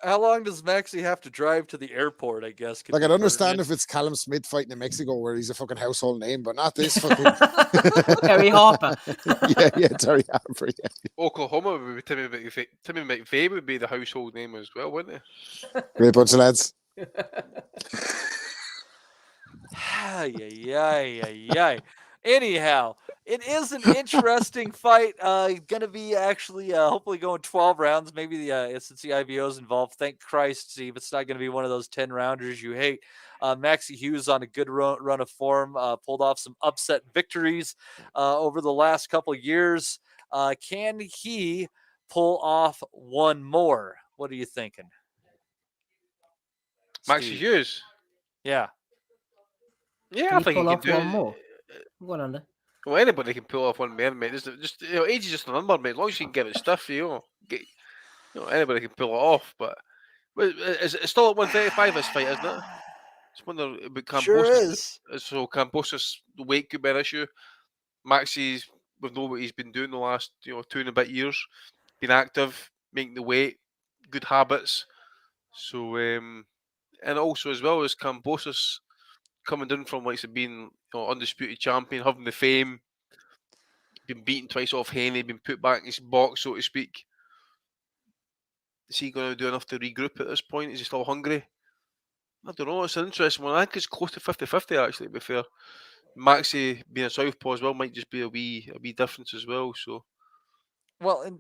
How long does Maxie have to drive to the airport? I guess. Like, I'd understand if it's Callum Smith fighting in Mexico, where he's a fucking household name, but not this fucking Terry Harper. yeah, Terry Harper. Yeah. Oklahoma would be Timmy McVeigh would be the household name as well, wouldn't he? Great bunch of lads. Anyhow, it is an interesting fight. Going to be actually hopefully going 12 rounds. Maybe since the IBO's involved. Thank Christ, Steve. It's not going to be one of those 10 rounders you hate. Maxie Hughes on a good run of form, pulled off some upset victories over the last couple of years. Can he pull off one more? What are you thinking? Maxie Hughes? Yeah. Yeah, Can I he think pull he can off do one it. more? Go on. Well, anybody can pull off one more, mate. Just age is just a number, mate. As long as you can give it stuff, anybody can pull it off. But it's still at 135 this fight, isn't it? It's wonder about Kambosos. Sure is. So Kambosos, the weight could be an issue. Maxie's, we know what he's been doing the last 2 and a bit years. Been active, making the weight, good habits. So and also as well as Kambosos coming down from being undisputed champion, having the fame, been beaten twice off Haney, been put back in his box, so to speak. Is he going to do enough to regroup at this point? Is he still hungry? I don't know. It's an interesting one. I think it's close to 50-50 actually, to be fair. Maxie being a southpaw as well might just be a wee difference as well. So, well, and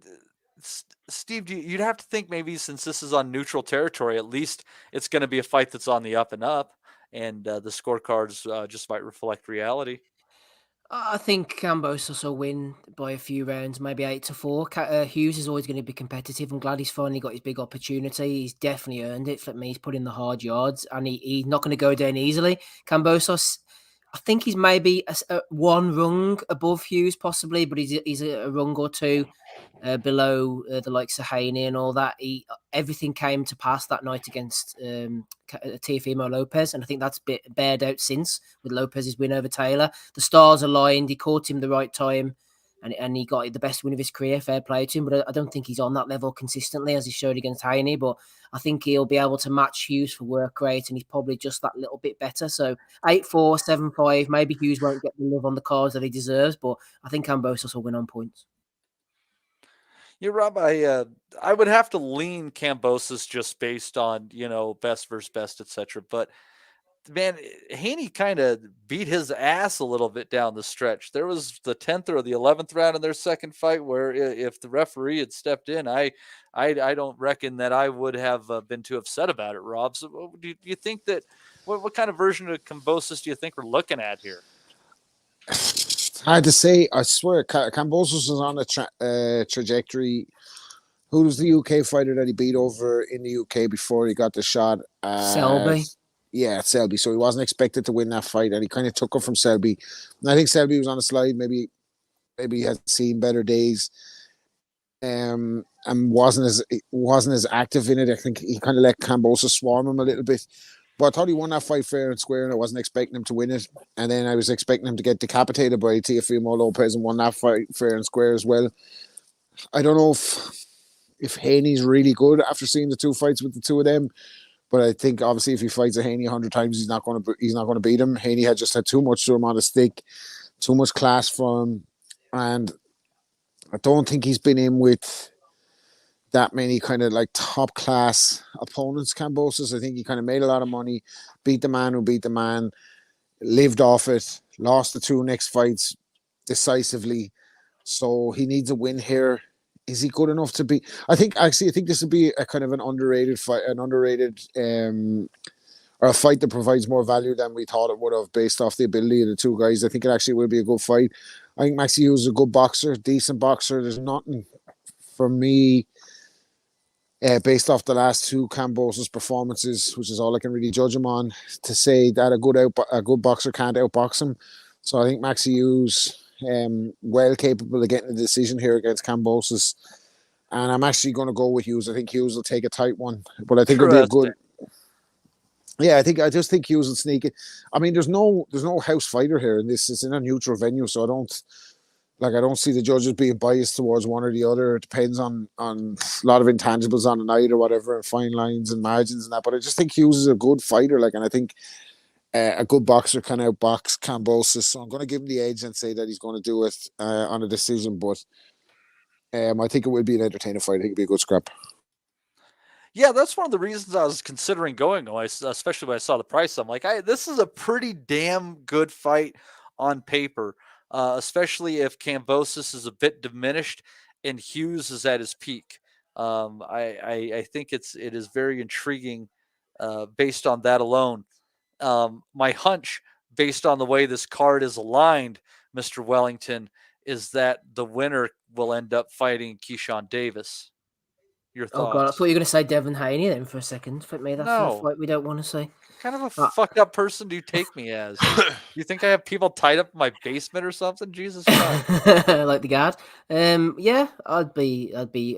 Steve, you'd have to think maybe since this is on neutral territory, at least it's going to be a fight that's on the up and up, and the scorecards just might reflect reality. I think Kambosos will win by a few rounds, maybe 8-4. Hughes is always going to be competitive. I'm glad he's finally got his big opportunity. He's definitely earned it for me. He's put in the hard yards, and he's not going to go down easily. Kambosos, I think he's maybe one rung above Hughes, possibly, but he's a rung or two below the likes of Haney and all that. Everything came to pass that night against Teofimo Lopez, and I think that's bared out since with Lopez's win over Taylor. The stars aligned. He caught him the right time, and he got the best win of his career. Fair play to him, but I don't think he's on that level consistently as he showed against Haney. But I think he'll be able to match Hughes for work rate, and he's probably just that little bit better. So 8-4, 7-5. Maybe Hughes won't get the love on the cards that he deserves, but I think Kambosos will win on points. Yeah, Rob, I would have to lean Kambosos just based on, best versus best, etc. But man, Haney kind of beat his ass a little bit down the stretch. There was the 10th or the 11th round in their second fight where if the referee had stepped in, I don't reckon that I would have been too upset about it, Rob. So do you think that what kind of version of Kambosos do you think we're looking at here? Hard to say. I swear, Kambosos is on a trajectory. Who was the UK fighter that he beat over in the UK before he got the shot? Selby. Yeah, Selby. So he wasn't expected to win that fight, and he kind of took it from Selby. And I think Selby was on the slide. Maybe he has seen better days, and wasn't as active in it. I think he kind of let Kambosos swarm him a little bit. But I thought he won that fight fair and square, and I wasn't expecting him to win it. And then I was expecting him to get decapitated by Teofimo Lopez and won that fight fair and square as well. I don't know if Haney's really good after seeing the two fights with the two of them, but I think obviously if he fights a Haney 100 times, he's not going to beat him. Haney had just had too much to him on the stick, too much class from him, and I don't think he's been in with that many kind of like top class opponents. Kambosos, I think he kind of made a lot of money, beat the man who beat the man, lived off it, lost the two next fights decisively. So he needs a win here. Is he good enough to be? I think this would be a kind of an underrated fight, or a fight that provides more value than we thought it would have based off the ability of the two guys. I think it actually will be a good fight. I think Maxie Hughes is a good boxer, decent boxer. There's nothing for me based off the last two Kambosos performances, which is all I can really judge him on, to say that a good boxer can't outbox him. So I think Maxie Hughes well capable of getting a decision here against Kambosos. And I'm actually going to go with Hughes. I think Hughes will take a tight one, but I think it'll be a good. Yeah, I just think Hughes will sneak it. I mean, there's no house fighter here, and this is in a neutral venue, so I don't see the judges being biased towards one or the other. It depends on a lot of intangibles on the night or whatever, and fine lines and margins and that. But I just think Hughes is a good fighter, and I think a good boxer can outbox Kambosos. So I'm going to give him the edge and say that he's going to do it on a decision. But I think it will be an entertaining fight. I think it'll be a good scrap. Yeah, that's one of the reasons I was considering going, especially when I saw the price. I'm like, this is a pretty damn good fight on paper. especially if Kambosos is a bit diminished and Hughes is at his peak. I think it is very intriguing based on that alone. My hunch, based on the way this card is aligned, Mr. Wellington, is that the winner will end up fighting Keyshawn Davis. Your thoughts? Oh god, I thought you were going to say Devin Haney then for a second. For me, that's the fight we don't want to see. What kind of a fucked up person do you take me as? You think I have people tied up in my basement or something? Jesus Christ! Like the guard. Yeah, I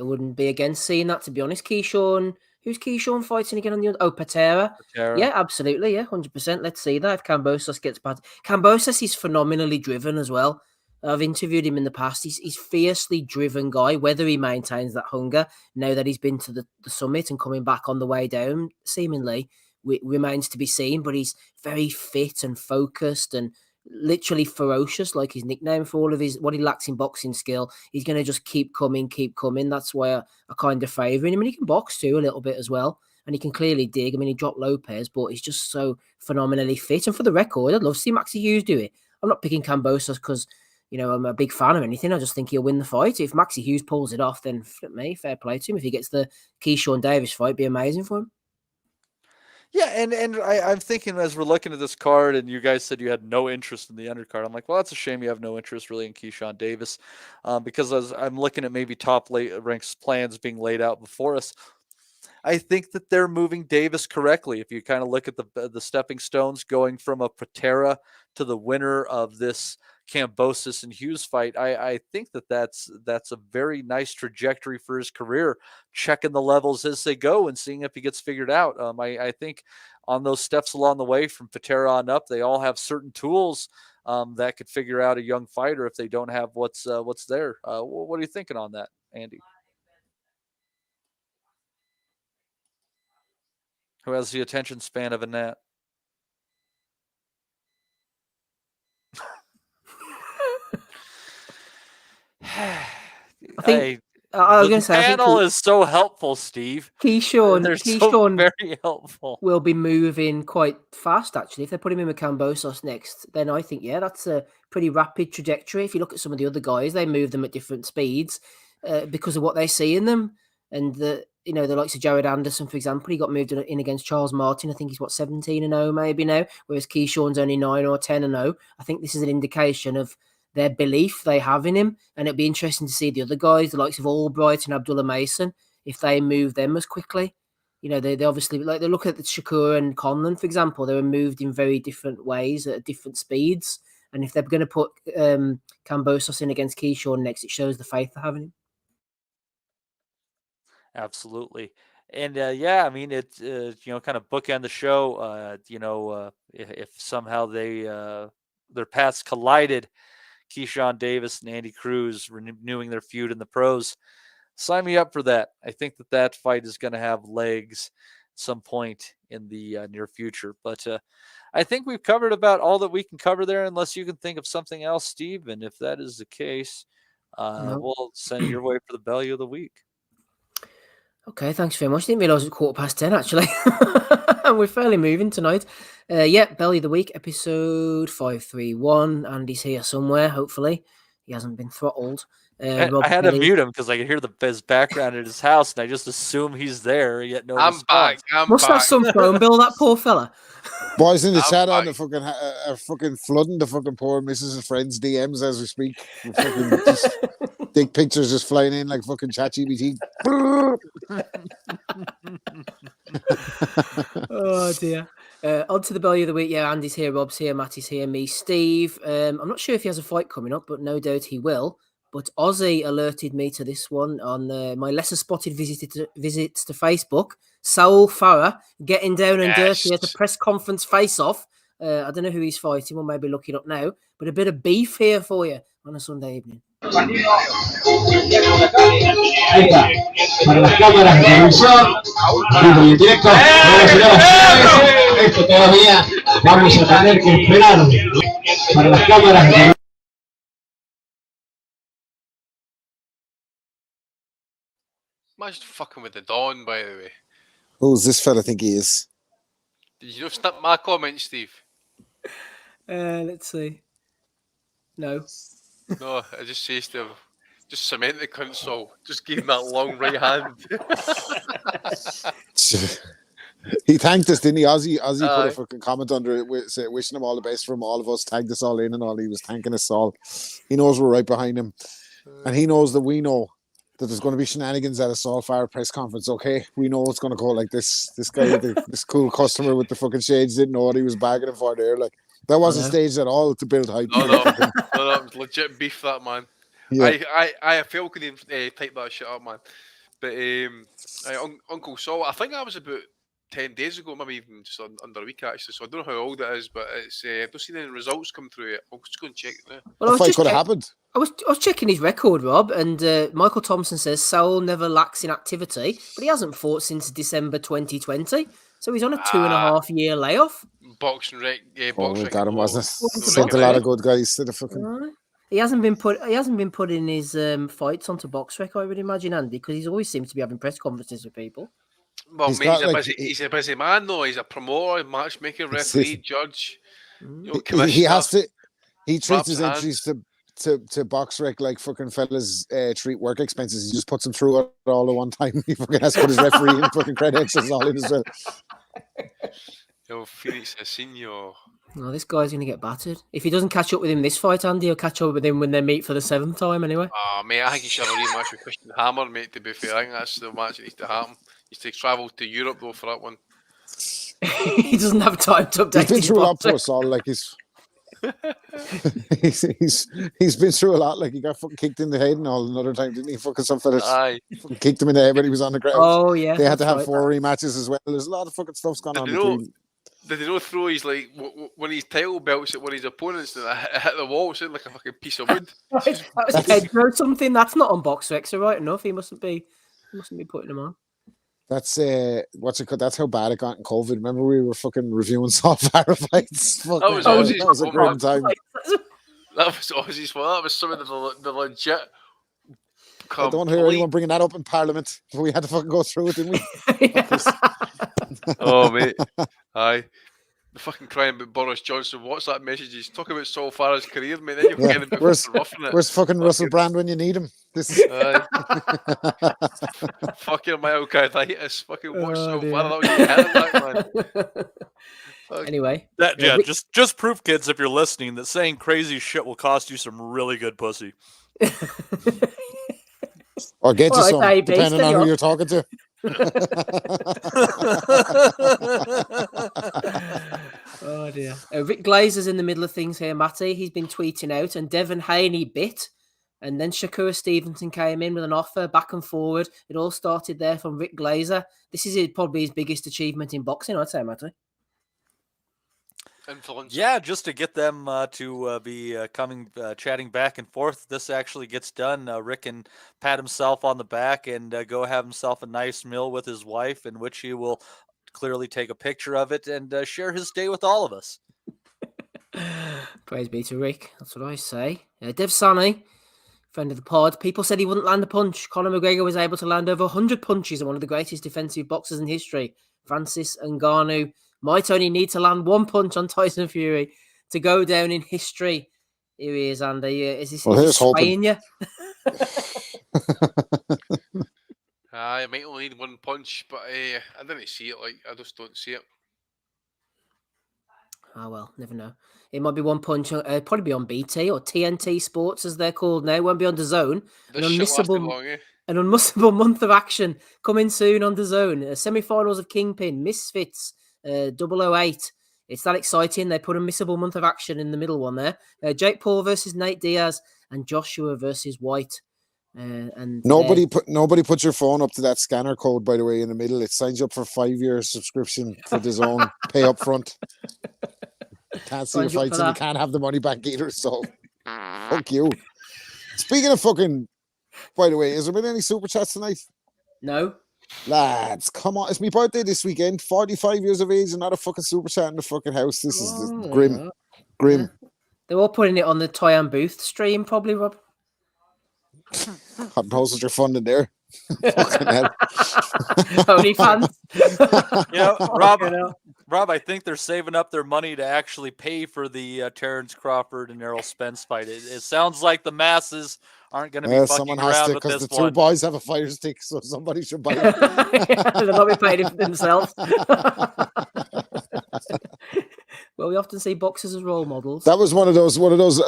wouldn't be against seeing that, to be honest. Keyshawn, who's Keyshawn fighting again on the? Oh, Patera. Yeah, absolutely. Yeah, 100%. Let's see that if Kambosos gets bad. Kambosos is phenomenally driven as well. I've interviewed him in the past. He's fiercely driven guy. Whether he maintains that hunger now that he's been to the summit and coming back on the way down, seemingly remains to be seen. But he's very fit and focused and literally ferocious, like his nickname for all of his what he lacks in boxing skill. He's going to just keep coming. That's why I kind of favour him. And he can box too a little bit as well. And he can clearly dig. I mean, he dropped Lopez, but he's just so phenomenally fit. And for the record, I'd love to see Maxi Hughes do it. I'm not picking Kambosos because I'm a big fan of anything. I just think he'll win the fight. If Maxi Hughes pulls it off, then flip me, fair play to him. If he gets the Keyshawn Davis fight, it'd be amazing for him. Yeah, and I'm thinking as we're looking at this card, and you guys said you had no interest in the undercard. I'm like, well, that's a shame you have no interest really in Keyshawn Davis, because as I'm looking at maybe top ranks plans being laid out before us, I think that they're moving Davis correctly. If you kind of look at the stepping stones going from a Patera to the winner of this Kambosos and Hughes fight, I think that's a very nice trajectory for his career, checking the levels as they go and seeing if he gets figured out. I think on those steps along the way from Patera on up, they all have certain tools that could figure out a young fighter if they don't have what's there. What are you thinking on that, Andy? Who has the attention span of a gnat? I think I was going to say, the panel is so helpful, Steve. Keyshawn so very helpful. Will be moving quite fast, actually. If they put him in with Kambosos next, then I think, that's a pretty rapid trajectory. If you look at some of the other guys, they move them at different speeds because of what they see in them. And the likes of Jared Anderson, for example, he got moved in against Charles Martin. I think he's 17-0 maybe now, whereas Keyshawn's only 9 or 10-0. I think this is an indication of their belief they have in him, and it'd be interesting to see the other guys, the likes of Albright and Abdullah Mason, if they move them as quickly. They obviously they look at the Shakur and Conlon, for example. They were moved in very different ways at different speeds, and if they're going to put Kambosos in against Keyshawn next, it shows the faith they have in him. Absolutely. And I mean, it's kind of bookend the show. If somehow their paths collided, Keyshawn Davis and Andy Cruz renewing their feud in the pros, sign me up for that. I think that fight is going to have legs at some point in the near future. But I think we've covered about all that we can cover there, unless you can think of something else, Steve. And if that is the case, we'll send it your way for the value of the week. Okay, thanks very much. Didn't realise it was 10:15 actually. And we're fairly moving tonight. Belly of the Week, episode 531. Andy's here somewhere, hopefully. He hasn't been throttled. I had to mute him because I could hear his background at his house, and I just assume he's there, yet no response. Must have some phone bill, that poor fella. Boys in the chat on the fucking are fucking flooding the fucking poor Mrs. and Friends DMs as we speak. Just dick pictures just flying in like fucking ChatGPT. Oh dear. On to the Belly of the Week. Yeah, Andy's here, Rob's here, Matty's here, me, Steve. I'm not sure if he has a fight coming up, but no doubt he will. But Ozzy alerted me to this one on my lesser spotted visits to Facebook. Saul Farah getting down and dirty at the press conference face-off. I don't know who he's fighting. We'll maybe look it up now. But a bit of beef here for you on a Sunday evening. Ahí está. Para las cámaras de televisión, vivo y en directo. Esto todavía vamos a tener que esperar. Para las cámaras de televisión. Imagine fucking with the Dawn, by the way. Who's this fella think he is? Did you not snap my comment, Steve? Let's see. No. No, I just says to him, just cement the console. Just give him that long right hand. He thanked us, didn't he? Ozzy put a fucking comment under it wishing him all the best from all of us, tagged us all in and all. He was thanking us all. He knows we're right behind him. And he knows that we know that there's going to be shenanigans at a Soulfire press conference, okay? We know it's going to go like this. This guy, this cool customer with the fucking shades didn't know what he was bargaining for there. Like, that wasn't staged at all to build hype. No, it was legit beef, that, man. Yeah. I felt couldn't type that shit up, man. But Uncle Saul, I think that was about 10 days ago, maybe even just under a week actually. So I don't know how old it is, but it's I've not seen any results come through yet. I'll just go and check it now. Well, the fight could have happened. I was checking his record, Rob, and Michael Thompson says Saul never lacks in activity, but he hasn't fought since December 2020, so he's on a 2.5 year layoff. Boxing rec, boxing rec. That wasn't sent a lot of good guys to the fucking. He hasn't been putting his fights onto BoxRec, I would imagine, Andy, because he's always seems to be having press conferences with people. Well, he's a busy man, though. He's a promoter, matchmaker, referee, judge. He has to. He treats his entries to BoxRec like fucking fellas treat work expenses. He just puts them through it all at one time. He fucking has to put his referee and fucking credentials all in as well. Yo, Phoenix Asinio. No, this guy's going to get battered. If he doesn't catch up with him this fight, Andy, he'll catch up with him when they meet for the 7th time anyway. Oh, mate, I think he should have a rematch with Christian Hammer, mate, to be fair. I think that's the match that needs to happen. He needs to travel to Europe, though, for that one. He doesn't have time to update. He's been through a lot to us all. Like, he's been through a lot. Like, he got fucking kicked in the head and all another time, didn't he? Fucking some fellas kicked him in the head when he was on the ground. Oh, yeah. They had to have 4 rematches as well. There's a lot of fucking stuff's gone on between. Did they not throw his, like, when his title belts at one of his opponents and hit the wall, it sounded like a fucking piece of wood? That was Pedro or something. That's not on BoxRec, so right enough. He mustn't be putting him on. That's what's it called? That's how bad it got in COVID. Remember we were fucking reviewing Soulfire fights. That was Aussie's. That was a grim time. That was Aussie's fault. That was some of the legit. I don't hear anyone bringing that up in Parliament. We had to fucking go through it, didn't we? Oh, mate. Aye. The fucking crying about Boris Johnson. What's that message? He's talking about Saul Farah's career, mate. Then you're getting a bit roughing it. Where's fucking Russell Brand when you need him? Fucking myocarditis. Fucking watch Saul Farah. That was your head, man. Anyway. Just proof, kids, if you're listening, that saying crazy shit will cost you some really good pussy. Or get you some, depending on who you're talking to. Oh dear. Rick Glazer's in the middle of things here, Matty. He's been tweeting out, and Devin Haney bit, and then Shakur Stevenson came in with an offer back and forward. It all started there from Rick Glazer. This is probably his biggest achievement in boxing, I'd say, Matty. Influence. Yeah, just to get them to be chatting back and forth. This actually gets done. Rick can pat himself on the back and go have himself a nice meal with his wife, in which he will clearly take a picture of it and share his day with all of us. Praise be to Rick. That's what I say. Dev Sani, friend of the pod. People said he wouldn't land a punch. Conor McGregor was able to land over 100 punches, and one of the greatest defensive boxers in history, Francis Ngannou, might only need to land one punch on Tyson Fury to go down in history. Here he is, Andy. Is this swaying you? I might only need one punch, but I didn't see it. Like, I just don't see it. Oh, well, never know. It might be one punch, probably be on BT or TNT Sports, as they're called now. It won't be on DAZN. An unmissable month of action coming soon on DAZN. Semi-finals of Kingpin, Misfits, 008. It's that exciting. They put a missable month of action in the middle one there. Jake Paul versus Nate Diaz and Joshua versus White. And nobody put your phone up to that scanner code, by the way, in the middle. It signs you up for 5-year subscription for DAZN. Pay up front. Can't see the fights and you can't have the money back either. So fuck you. Speaking of fucking, by the way, has there been any super chats tonight? No. Lads, come on. It's my birthday this weekend. 45 years of age and not a fucking super chat in the fucking house. This is grim. Grim. They're all putting it on the Tyan Booth stream, probably, Rob. God knows what you're funding there. Fucking hell. Only fans. Yeah, Rob, I think they're saving up their money to actually pay for the Terrence Crawford and Errol Spence fight. It sounds like the masses aren't going to be fucking around with this because the one. two boys have a fire stick, so somebody should buy it. They'll not be paying it for themselves. Well, we often see boxers as role models. That was one of those.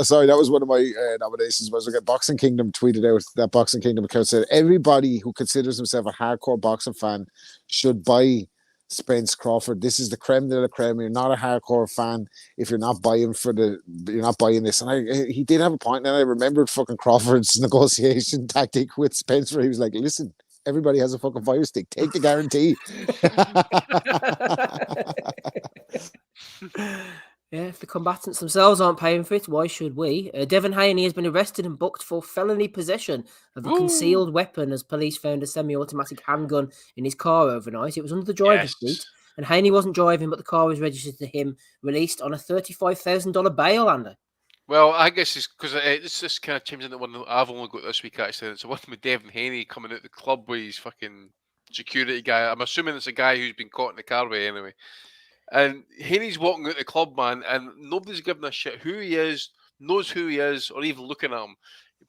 Sorry, that was one of my nominations. Was like Boxing Kingdom tweeted out that Boxing Kingdom account said everybody who considers himself a hardcore boxing fan should buy Spence Crawford. This is the creme de la creme. You're not a hardcore fan if you're not buying this. And he did have a point. And I remembered fucking Crawford's negotiation tactic with Spence, where he was like, "Listen, everybody has a fucking fire stick. Take the guarantee." Yeah, if the combatants themselves aren't paying for it, why should we? Devin Haney has been arrested and booked for felony possession of a concealed weapon as police found a semi-automatic handgun in his car overnight. It was under the driver's seat, and Haney wasn't driving, but the car was registered to him, released on a $35,000 bail, Andy. Well, I guess it's because it's just kind of chimes into one that I've only got this week, actually. It's one with Devin Haney coming out the club with his fucking security guy. I'm assuming it's a guy who's been caught in the car way anyway. And Haney's walking out the club, man, and nobody's giving a shit who he is, knows who he is, or even looking at him.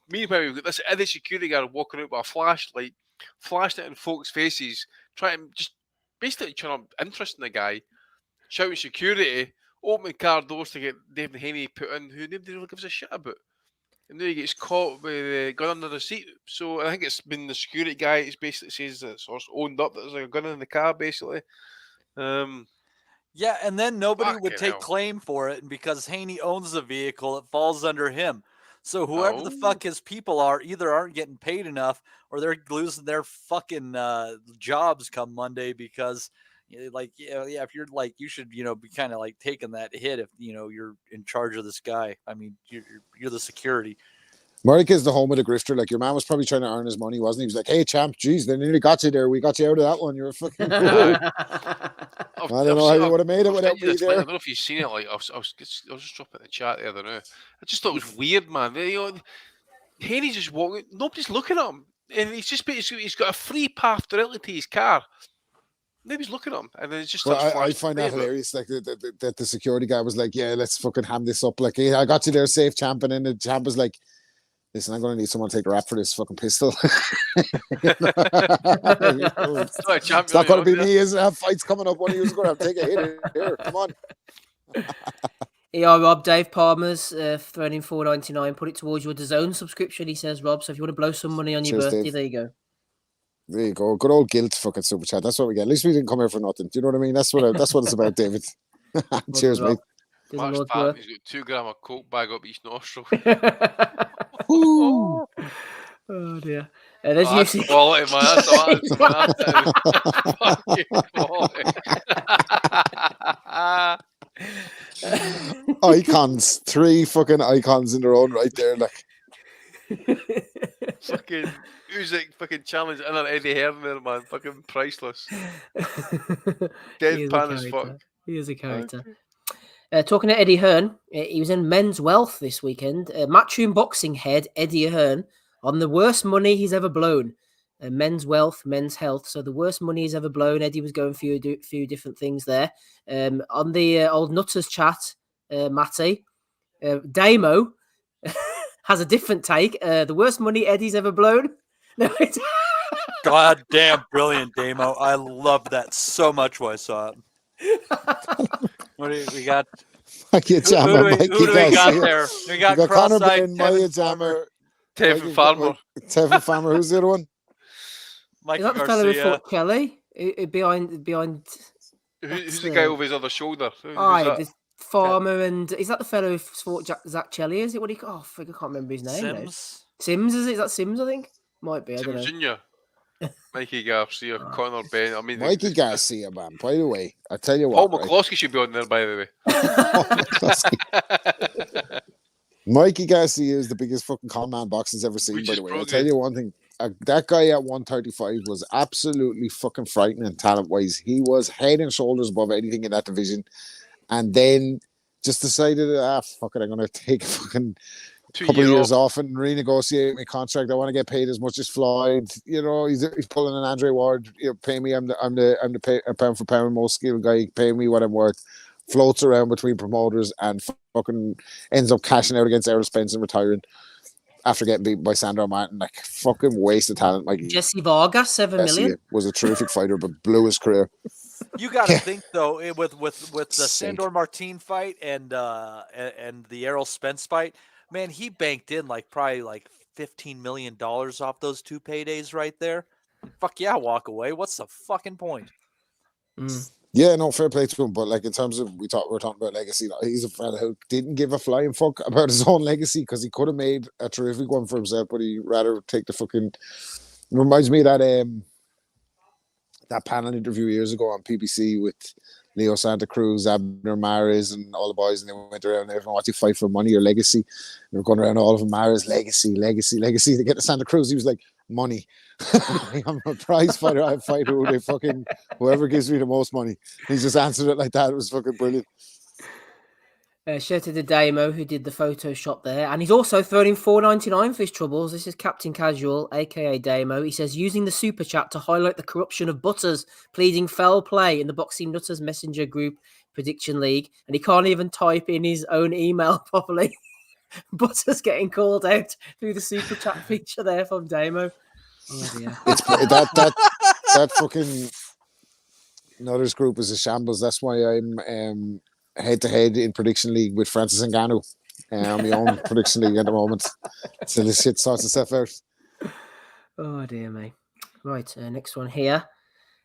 Meanwhile, we've got this other security guard walking out with a flashlight, flashing it in folks' faces, basically trying to interest in the guy, shouting security, opening car doors to get David Haney put in, who nobody really gives a shit about. And then he gets caught with a gun under the seat. So I think it's been the security guy who basically says that it's owned up that there's like a gun in the car, basically. Yeah, and then nobody would take claim for it, and because Haney owns the vehicle, it falls under him. So whoever the fuck his people are either aren't getting paid enough, or they're losing their fucking jobs come Monday because, if you're like, you should, be kind of like taking that hit if you're in charge of this guy. I mean, you're the security. Mark is the home of the grifter. Like, your man was probably trying to earn his money, wasn't he? He was like, "Hey, champ, geez, they nearly got you there. We got you out of that one. You're a fucking." I don't know how you would have made it without me there. I don't know if you've seen it. Like, I was just dropping in the chat the other night. I just thought it was weird, man. Haney's just walking. Nobody's looking at him, and he's got a free path directly to his car. Nobody's looking at him, and then it's just. I find that hilarious. Like that the security guy was like, "Yeah, let's fucking ham this up." Like, "Hey, I got you there, safe, champ," and then the champ was like, "Listen, I'm going to need someone to take a rap for this fucking pistol." It's not going to be me, isn't it? Fight's coming up. One of you is going to have to take a hit here. Come on. Yeah, Rob, Dave Palmer's thrown in $4.99. Put it towards your DAZN subscription, he says, Rob. So if you want to blow some money on your birthday, Dave. there you go. There you go. Good old guilt fucking super chat. That's what we get. At least we didn't come here for nothing. Do you know what I mean? That's what it's about, David. Cheers, mate. Mark's fat. He's got 2 grams of coke bag up each nostril. Oh dear. There's that's quality, man. That's fucking quality. Icons. 3 fucking icons in their own right there. Like, fucking music, fucking challenge, and then Eddie Hearn there, man. Fucking priceless. Deadpan as fuck. He is a character. Talking to Eddie Hearn, he was in Men's Wealth this weekend. Matchroom boxing head Eddie Hearn on the worst money he's ever blown. Men's Wealth, Men's Health. So the worst money he's ever blown. Eddie was going through a few different things there. On the old Nutters chat, Matty, Damo has a different take. The worst money Eddie's ever blown. No, it's God damn brilliant, Damo. I loved that so much when I saw it. What do we got? Who do we got there? We got cross-eyed Maya Jammer, Tevin Farmer. Tevin Farmer. Who's the other one? Is that the fellow who fought Kelly? Behind. Who's the guy over his other shoulder? The Farmer, and is that the fellow who fought Zach Kelly? Is it what he? Oh, I can't remember his name. Sims, is it? Is that Sims? I think might be. I don't know. Junior. Mikey Garcia, Conor Ben. I mean, Mikey Garcia, man. By the way, I tell you what. Paul McCloskey should be on there, by the way. Mikey Garcia is the biggest fucking con man boxing's ever seen. By the way, I'll tell you one thing. That guy at 135 was absolutely fucking frightening talent-wise. He was head and shoulders above anything in that division, and then just decided, fuck it, I'm gonna take fucking couple of years off and renegotiate my contract. I want to get paid as much as Floyd. You know, he's pulling an Andre Ward. You know, pay me. I'm the pound for pound most skilled guy. Pay me what I'm worth. Floats around between promoters and fucking ends up cashing out against Errol Spence and retiring after getting beaten by Sandor Martin. Like, fucking waste of talent. Like, Jesse Vargas, 7 million. Was a terrific fighter, but blew his career. You got to think though, with the Sandor Martin fight and the Errol Spence fight, man, he banked in probably $15 million off those 2 paydays right there. Fuck yeah, walk away. What's the fucking point? Yeah, no, fair play to him. But like in terms of we're talking about legacy, he's a fella who didn't give a flying fuck about his own legacy because he could have made a terrific one for himself, but he rather take the fucking. It reminds me of that panel interview years ago on PBC with Leo Santa Cruz, Abner Mares, and all the boys, and they went around and everyone, what do you fight for, money or legacy? And they were going around all of them, Mares, legacy. They get to Santa Cruz, he was like, money. I'm a prize fighter. I fight whoever gives me the most money. He just answered it like that. It was fucking brilliant. Shout out to the Damo who did the Photoshop there. And he's also thrown in $4.99 for his troubles. This is Captain Casual, aka Damo. He says, using the super chat to highlight the corruption of Butters, pleading foul play in the Boxing Nutters Messenger Group Prediction League. And he can't even type in his own email properly. Butters getting called out through the super chat feature there from Damo. Oh dear. It's that fucking Nutters group is a shambles. That's why I'm head-to-head in Prediction League with Francis Ngannou. My own Prediction League at the moment. So this shit sorts itself out. Oh, dear me. Right, next one here.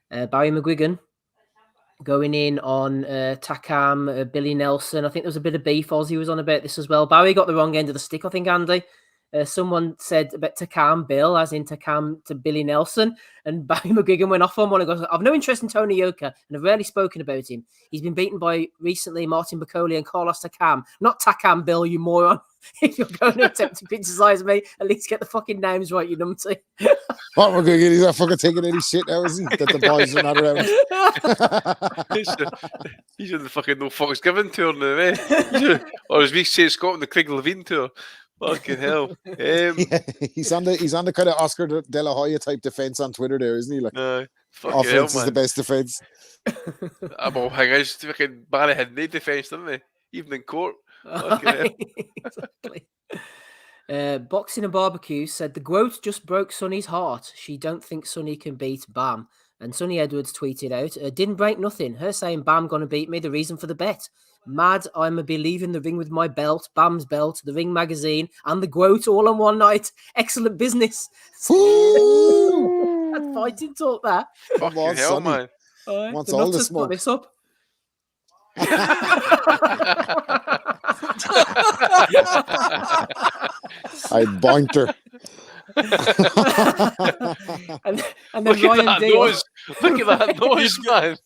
Barry McGuigan going in on Takam, Billy Nelson. I think there was a bit of beef. Ozzy was on about this as well. Barry got the wrong end of the stick, I think, Andy. Someone said about Takam Bill, as in Takam to Billy Nelson, and Barry McGuigan went off on one and goes, I've no interest in Tony Yoka, and I've rarely spoken about him. He's been beaten by recently Martin Bacoli and Carlos Takam, not Takam Bill, you moron. If you're going to attempt to criticize me, at least get the fucking names right, you numpty. What McGuigan, he's not fucking taking any shit now, is he? That the boys are not around. He's on the fucking no fucks given tour now, eh? Or as we say, Scotland, the Craig Levine tour. Fucking hell. Yeah, he's on the kind of Oscar De La Hoya type defense on Twitter there, isn't he? Like, offense is the best defense. Well, hang on, fucking Barry had no defense, didn't he? Even in court. Exactly. Boxing and Barbecue said the Groat just broke Sonny's heart. She don't think Sonny can beat Bam. And Sonny Edwards tweeted out, didn't break nothing. Her saying Bam gonna beat me, the reason for the bet. Mad, I'm a be leaving the ring with my belt, Bam's belt, the Ring magazine, and the Groat all on one night. Excellent business. That fighting talk, that. Fucking hell, man. Wants all the smoke. Put this up. I banter. and then Ryan Deal. Look at that noise, man.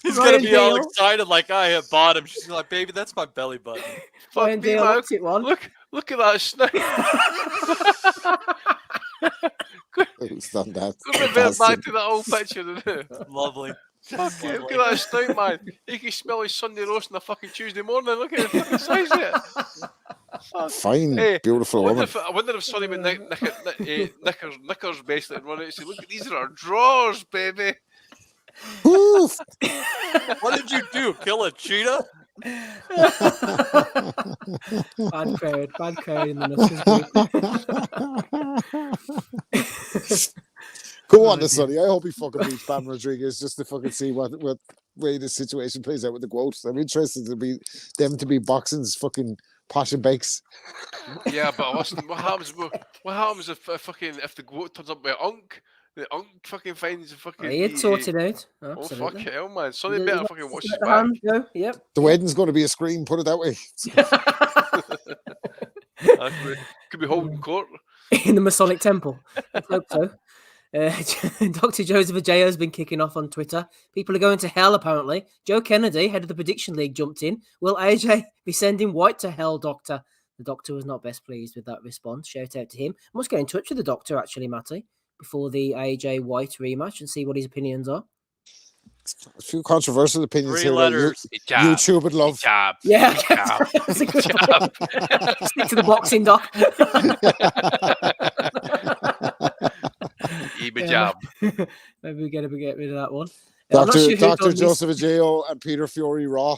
He's going to be all excited like I hit bottom. She's like, baby, that's my belly button. Ryan Deal looked at one. Look at that snout. It's done that. Revert back to that old picture. Lovely. Look at that snout, man. You can smell his Sunday roast on a fucking Tuesday morning. Look at the fucking size of it. Fine, beautiful woman. I wonder if Sonny with knickers basically and run out and say, look, these are our drawers, baby. What did you do? Kill a cheetah? Bad crowd in the Nutters group. Go on, Sonny. I hope he fucking beats Bam Rodriguez just to fucking see what way the situation plays out with the quotes. I'm interested to be them to be boxing's fucking posh and bakes. Yeah, but listen, what happens if the quote turns up with Unk? The Unk fucking finds the fucking. He'd sort it out. Oh fuck hell, man! Sonny better fucking watch his back. Yep. The wedding's going to be a scream. Put it that way. Could be holding court in the Masonic Temple. I hope so. Dr. Joseph Ajay has been kicking off on Twitter. People are going to hell, apparently. Joe Kennedy, head of the Prediction League, jumped in. Will AJ be sending White to hell, Doctor? The Doctor was not best pleased with that response. Shout out to him. I must get in touch with the Doctor, actually, Matty, before the AJ White rematch and see what his opinions are. A few controversial opinions 3 here. letters. YouTube would love. Yeah, that's a good one. Stick to the boxing, Doc. Job. Maybe we get rid of that one. I'm not sure Dr. Joseph Ajao and Peter Fury Raw.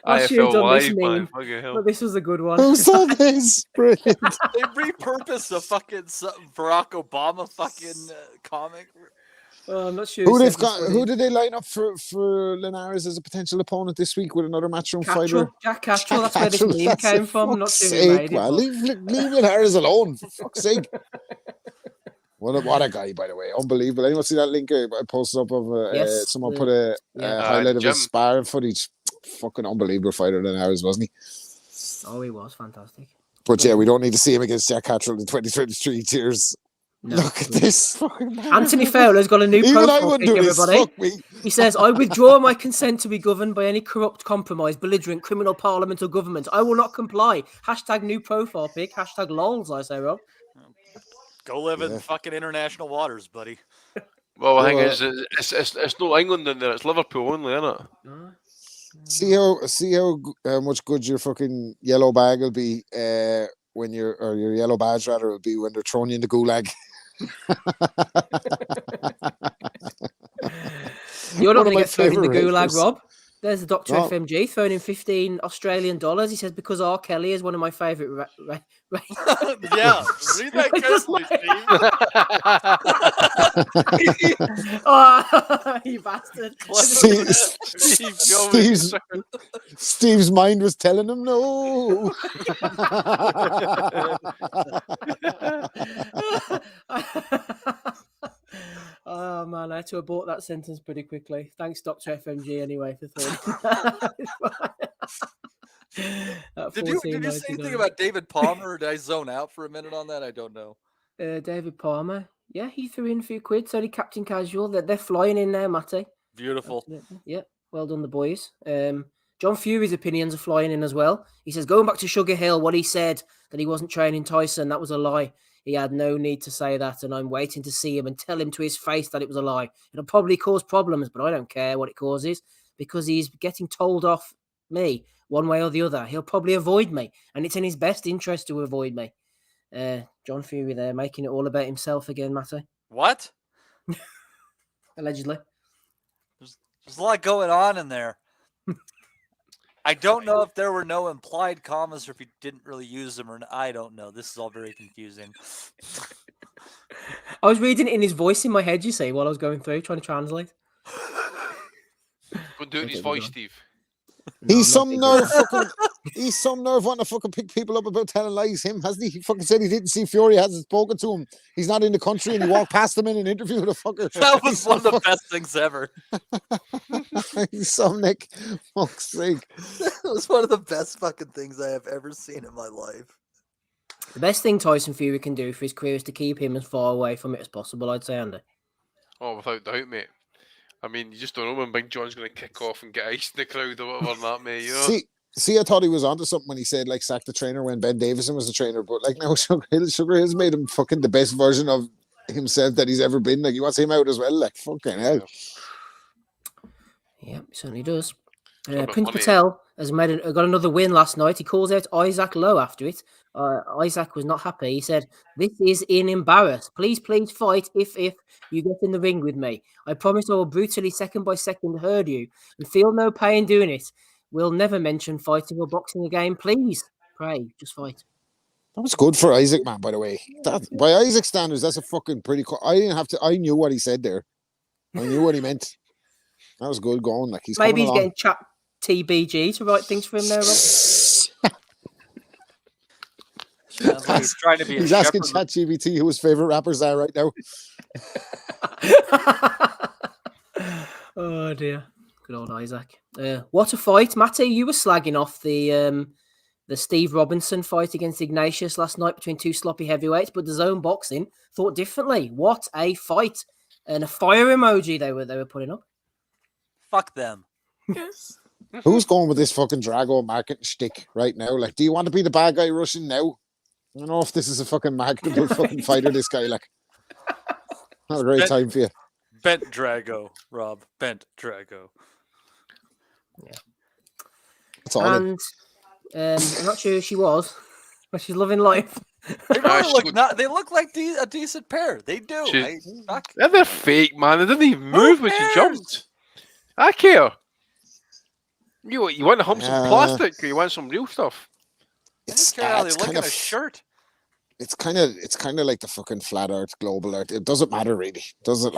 I should have done this meme, but this was a good one. Who saw this? Brilliant. They repurposed a fucking Barack Obama fucking comic. I'm not sure. Who did they line up for Linares as a potential opponent this week with another matchroom fighter? Jack Cattrall. That's where this meme came from. I'm not sure who made it. Leave Linares alone, for fuck's sake. What a guy, by the way. Unbelievable. Anyone see that link I posted up of someone put a highlight of his sparring footage? Fucking unbelievable fighter than ours, wasn't he? Oh, he was fantastic. But yeah, we don't need to see him against Jack Cattrall in 2023. Cheers. No. Look at this fucking man. Anthony Fowler's got a new profile pic, everybody. He says, I withdraw my consent to be governed by any corrupt, compromised, belligerent, criminal parliament or government. I will not comply. Hashtag new profile pic. Hashtag lols, I say, Rob. Go live in fucking international waters, buddy. Well, the thing is, it's not England in there, it's Liverpool only, isn't it? See how much good your fucking yellow bag will be when your yellow badge rather will be when they're throwing you in the gulag. You're not going to get thrown in the gulag, Rob. There's the Dr. FMG throwing in $15 Australian. He says, because R. Kelly is one of my favourite. Yeah, read that carefully, Steve. Oh, you bastard. Steve's mind was telling him no. Oh man, I had to abort that sentence pretty quickly. Thanks, Dr. FMG, anyway, for Did you say anything about David Palmer, or did I zone out for a minute on that? I don't know. David Palmer, yeah, he threw in a few quid. So did Captain Casual. They're flying in there, Matty. Beautiful. Yeah, well done, the boys. John Fury's opinions are flying in as well. He says, going back to Sugar Hill, what he said that he wasn't training Tyson, that was a lie. He had no need to say that, and I'm waiting to see him and tell him to his face that it was a lie. It'll probably cause problems, but I don't care what it causes because he's getting told off me one way or the other. He'll probably avoid me, and it's in his best interest to avoid me. John Fury there, making it all about himself again, Matty. What? Allegedly. There's a lot going on in there. I don't know if there were no implied commas or if he didn't really use them or not. I don't know. This is all very confusing. I was reading it in his voice in my head, you see, while I was going through, trying to translate. Go do it in his voice, Steve. He's some nerve wanting to fucking pick people up about telling lies. Him, hasn't he? He fucking said he didn't see Fury, hasn't spoken to him. He's not in the country, and he walked past him in an interview with a fucker. That was one of the best things ever. He's some Nick. Fuck's sake. That was one of the best fucking things I have ever seen in my life. The best thing Tyson Fury can do for his career is to keep him as far away from it as possible, I'd say, Andy. Oh, without doubt, mate. I mean, you just don't know when Big John's going to kick off and get iced in the crowd or whatever that, mate. You know? See, I thought he was onto something when he said, like, sack the trainer when Ben Davison was the trainer. But, like, now Sugar Hill's made him fucking the best version of himself that he's ever been. Like, he wants him out as well. Like, fucking hell. Yeah, he certainly does. Prince Patel has got another win last night. He calls out Isaac Lowe after it. Isaac was not happy. He said, "This is an embarrass. Please fight if you get in the ring with me. I promise I will brutally second by second hurt you and feel no pain doing it. We'll never mention fighting or boxing again. Please, pray, just fight." That was good for Isaac, man, by the way. By Isaac standards, that's a fucking pretty cool. I knew what he said there. I knew what he meant. That was good going. Like, maybe he's getting chat TBG to write things for him there, Rob. He's trying to be. He's asking ChatGPT who his favorite rappers are right now. Oh dear, good old Isaac. What a fight, Matty! You were slagging off the Steve Robinson fight against Ignatius last night between two sloppy heavyweights, but the Zone Boxing thought differently. What a fight! And a fire emoji they were putting up. Fuck them. Who's going with this fucking Drago marketing shtick right now? Like, do you want to be the bad guy rushing now? I don't know if this is a fucking marketable fucking fighter, this guy, like. Have a great time for you. Bent Drago, Rob. Bent Drago. Yeah. That's all. And I'm not sure who she was, but she's loving life. They really they look like a decent pair. They do. They're fake, man. They didn't even move when she jumped. I care. You want to hump some plastic, or you want some real stuff? It's how they look in a shirt. It's kind of like the fucking flat Earth, global Earth. It doesn't matter really, does it?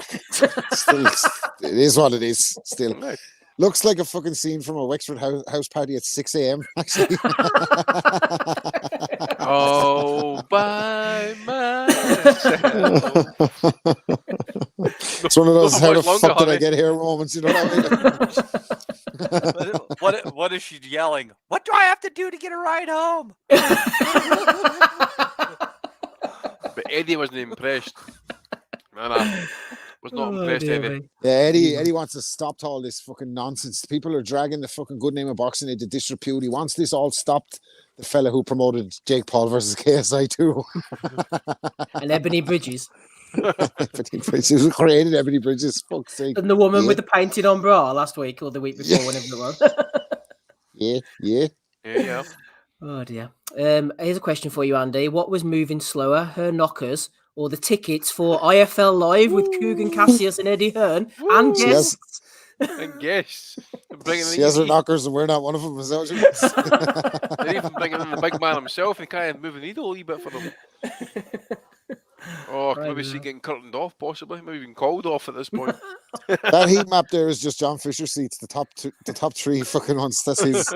Still, it is what it is. Still, looks like a fucking scene from a Wexford house party at 6 a.m. Actually. Oh, by myself. It's one of those how the fuck did I get here moments. You know what I mean? What is she yelling? What do I have to do to get a ride home? But Eddie wasn't impressed. No, was not impressed, Eddie. Yeah, Eddie wants to stop all this fucking nonsense. People are dragging the fucking good name of boxing into disrepute. He wants this all stopped. The fella who promoted Jake Paul versus KSI too. And Ebony Bridges. Ebony Bridges, who created Ebony Bridges, fuck's sake. And the woman with the painted on bra last week or the week before, whenever it was. Yeah. Oh dear. Here's a question for you, Andy. What was moving slower, her knockers or the tickets for IFL Live with Coogan Cassius and Eddie Hearn and guests? And guests. She has her knockers and we're not one of them. Is that what you They're even bringing in the big man himself and kind of moving the needle a wee bit for them. Oh, maybe see getting curtained off, possibly. Maybe even called off at this point. That heat map there is just John Fisher seats. The top three fucking ones. That's his.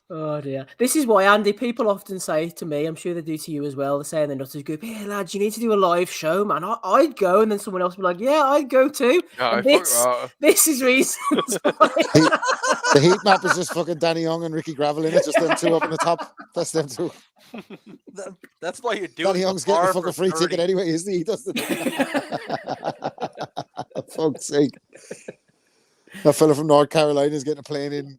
Oh dear. This is why, Andy, people often say to me, I'm sure they do to you as well, they say in the Nutters group, hey lads, you need to do a live show, man. I'd go, and then someone else would be like, yeah, I'd go too. Yeah, this is reasons why. The heat map is just fucking Danny Young and Ricky Gravel in it, just them two up in the top. That's them two. That's why you do Danny it. Young's getting a fucking free ticket anyway, isn't he? He doesn't. Fuck's sake. That fella from North Carolina is getting a plane in.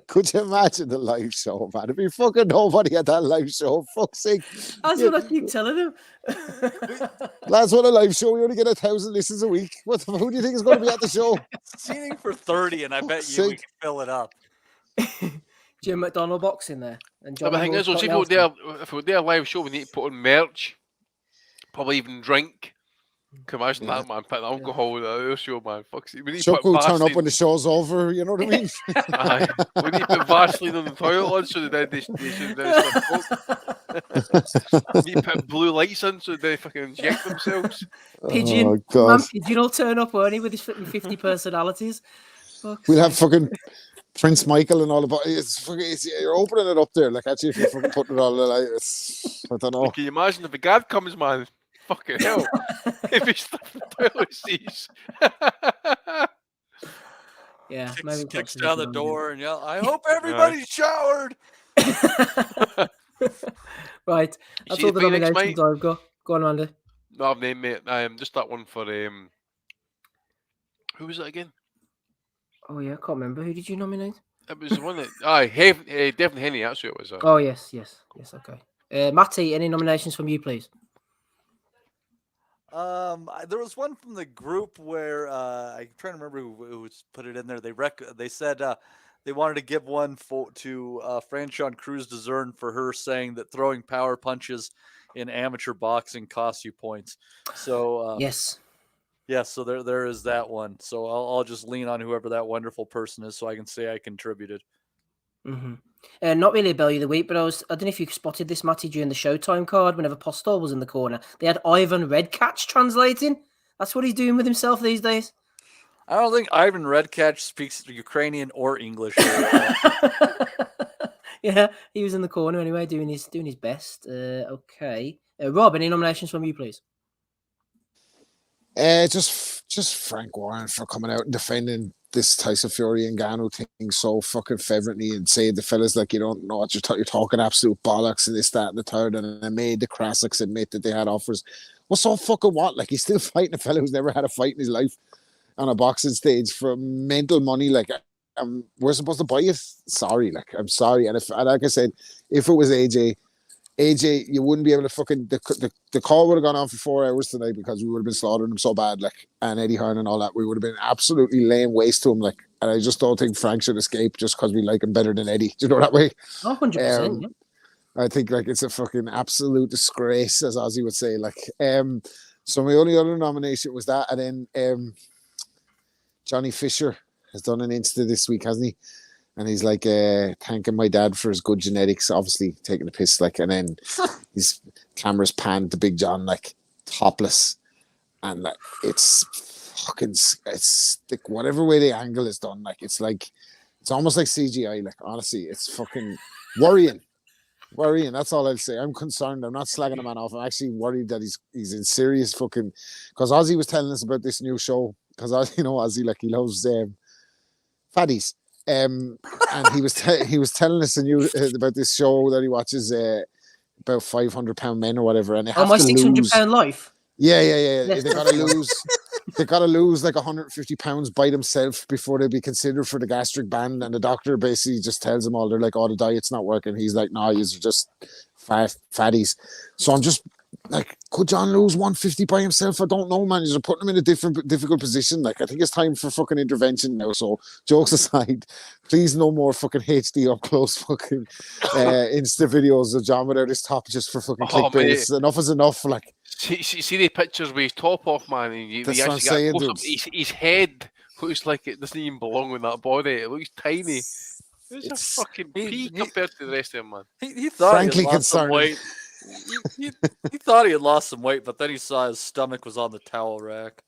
Could you imagine the live show, man? It'd be fucking nobody at that live show. Fuck's sake. That's what I keep telling them. Lads, what a live show. We only get 1,000 listens a week. Who do you think is going to be at the show? Seating for 30, and I bet you we can fill it up. Jim McDonald boxing there. And the thing is, if we're there live show, we need to put on merch, probably even drink. Can you imagine that, man? Putting alcohol in the show, man. Fuck's it. Chuck will turn up when the show's over, you know what I mean? We need to put Vaseline on the toilet on so they should we need to put blue lights in so they fucking inject themselves. Pigeon. Oh, Man, Pigeon will turn up, won't he, with his 50 personalities. We'll have fucking Prince Michael and all about it. You're opening it up there. Like, actually, if you're fucking putting it all like, I don't know. Can you imagine if a guard comes, man? Fucking hell. If he's stuff in toilet seats. Yeah, kicks down the door and yell, I hope everybody's showered. Right. That's all the nominations I've got. Go on, Andy. No, I've named, mate. Just that one for who was it again? Oh yeah, I can't remember. Who did you nominate? It was the one that Devin Henny, that's who it was. Oh yes, okay. Matty, any nominations from you, please? There was one from the group where I'm trying to remember who put it in there. They said they wanted to give one to Franchon Cruz DeZern for her saying that throwing power punches in amateur boxing costs you points. So yes. So there is that one. So I'll just lean on whoever that wonderful person is, so I can say I contributed. Mm-hmm. Not really a belly of the week, but I don't know if you spotted this, Matty, during the Showtime card. Whenever Postol was in the corner, they had Ivan Redcatch translating. That's what he's doing with himself these days. I don't think Ivan Redcatch speaks Ukrainian or English. Yeah, he was in the corner anyway, doing his best. Okay, Rob, any nominations from you, please? Just Frank Warren for coming out and defending this Tyson Fury and Ngannou thing so fucking fervently and saying the fellas like you don't know what you're talking absolute bollocks and this, that, and the third, and I made the Krasiks admit that they had offers. Well, so fucking what? Like, he's still fighting a fella who's never had a fight in his life on a boxing stage for mental money. Like, we're supposed to buy it. Sorry, like I'm sorry. And like I said, if it was AJ, you wouldn't be able to fucking the call would have gone on for 4 hours tonight because we would have been slaughtering him so bad, like, and Eddie Hearn and all that. We would have been absolutely laying waste to him, like. And I just don't think Frank should escape just because we like him better than Eddie. Do you know that way? 100%. Yeah. I think like it's a fucking absolute disgrace, as Ozzy would say. Like, so my only other nomination was that, and then Johnny Fisher has done an Insta this week, hasn't he? And he's like thanking my dad for his good genetics, obviously taking the piss, like, and then his camera's panned to Big John like topless, and like it's fucking, it's like whatever way the angle is done, like it's almost like CGI. Like honestly, it's fucking worrying. That's all I'll say. I'm concerned. I'm not slagging the man off. I'm actually worried that he's in serious fucking. Because Ozzy was telling us about this new show. Because Ozzy, like, he loves fatties. And he was telling us about this show that he watches about 500-pound men or whatever, and they have my to 600-pound life. Yeah. They gotta lose. They gotta lose like 150 pounds by themselves before they be considered for the gastric band. And the doctor basically just tells them all, they're like, "Oh, the diet's not working." He's like, "No, you're just fatties." So I'm just like, could John lose 150 by himself? I don't know, man. You're putting him in a difficult position. Like, I think it's time for fucking intervention now. So jokes aside, please no more fucking HD up close fucking Insta videos of John without his top just for fucking clickbait. Enough is enough. Like, see the pictures with his top off, man. And that's what I'm saying, dude. His head looks like it doesn't even belong with that body. It looks tiny. It's a fucking pea compared to the rest of him, man. He thought frankly he had lost some weight. He thought he had lost some weight, but then he saw his stomach was on the towel rack.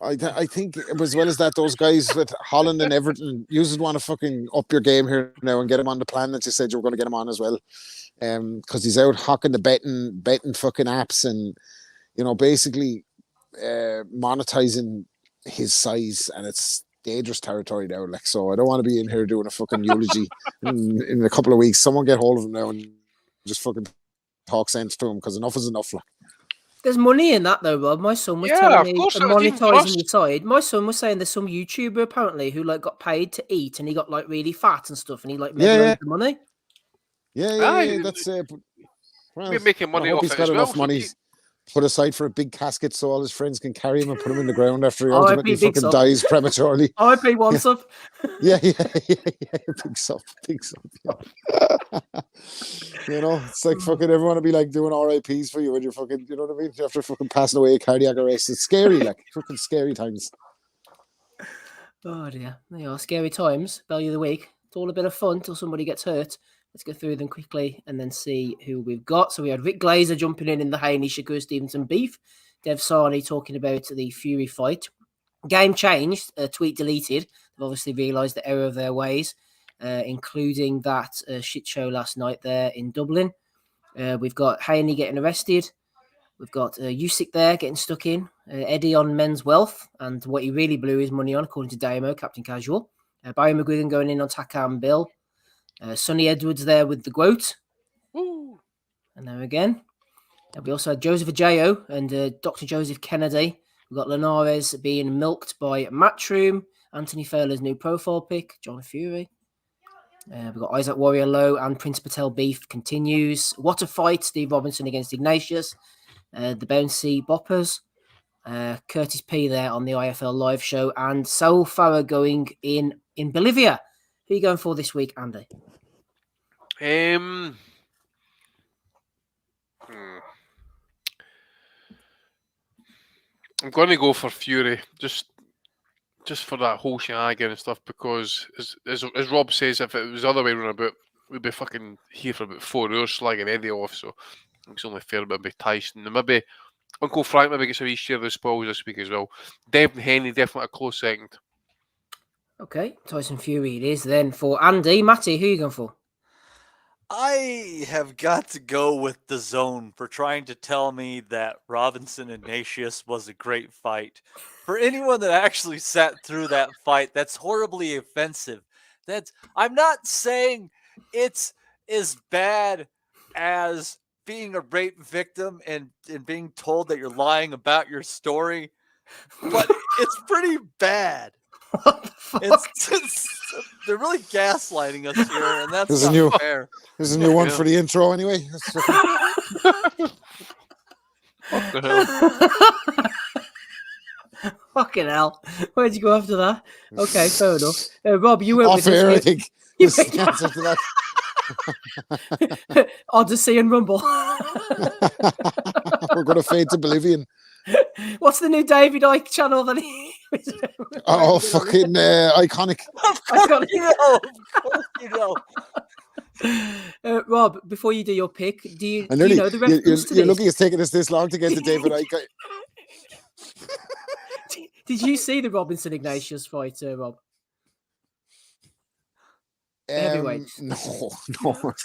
I think as well as that, those guys with Holland and Everton, you just want to fucking up your game here now and get him on the plan that you said you were going to get him on as well. Because he's out hawking the betting fucking apps and, you know, basically monetizing his size, and it's dangerous territory now. Like, so I don't want to be in here doing a fucking eulogy in a couple of weeks. Someone get hold of him now and just fucking talk sense to him, because enough is enough. Like, there's money in that though, Rob. My son was telling me monetizing your side. My son was saying there's some YouTuber apparently who like got paid to eat, and he got like really fat and stuff, and he like made loads of money. Yeah. That's we're making money off he's it got as enough well. money put aside for a big casket so all his friends can carry him and put him in the ground after he ultimately fucking dies prematurely. RIP once up. Yeah. Big sub. You know, it's like fucking everyone will be like doing RIPs for you when you're fucking, you know what I mean? After fucking passing away of cardiac arrest. It's scary, like fucking scary times. Oh dear. They are scary times. Value of the week. It's all a bit of fun till somebody gets hurt. Let's go through them quickly and then see who we've got. So we had Rick Glazer jumping in the Haney Shakur Stevenson beef. Dev Sarni talking about the Fury fight. Game changed. Tweet deleted. They've obviously realised the error of their ways, including that shit show last night there in Dublin. We've got Haney getting arrested. We've got Usyk there getting stuck in. Eddie on men's wealth and what he really blew his money on, according to Damo, Captain Casual. Barry McGuigan going in on Takam Bill. Sonny Edwards there with the Goat. Woo. And there again. We also had Joseph Ajayo and Dr. Joseph Kennedy. We've got Linares being milked by Matchroom. Anthony Fowler's new profile pick, John Fury. We've got Isaac Warrior Low and Prince Patel beef continues. What a fight. Steve Robinson against Ignatius. The Bouncy Boppers. Curtis P there on the IFL live show. And Saul Farah going in Bolivia. Who are you going for this week, Andy? I'm going to go for Fury, just for that whole shenanigan and stuff, because as Rob says, if it was the other way around about, we'd be fucking here for about 4 hours slagging Eddie off, so it's only fair maybe Tyson, and maybe Uncle Frank maybe gets a wee share of the spoils this week as well. Devin Haney, definitely a close second. Okay, Tyson Fury it is then for Andy. Matty, who are you going for? I have got to go with the Zone for trying to tell me that Robinson Ignatius was a great fight. For anyone that actually sat through that fight, that's horribly offensive. I'm not saying it's as bad as being a rape victim and being told that you're lying about your story, but it's pretty bad. What the fuck? They're really gaslighting us here, and that's There's not fair. There's a new one for the intro anyway. What the hell? Fucking hell. Where'd you go after that? Okay, fair enough. Rob, you went Off with air, I this. think. Was the answer to that. Odyssey and Rumble. We're going to fade to Oblivion. What's the new David Icke channel that he... Oh, fucking iconic. Of course you know. Rob, before you do your pick, do you know the reference to you're this? lucky it's taken us this long to get to David Icke. Did you see the Robinson Ignatius fight, Rob? Heavyweights. No.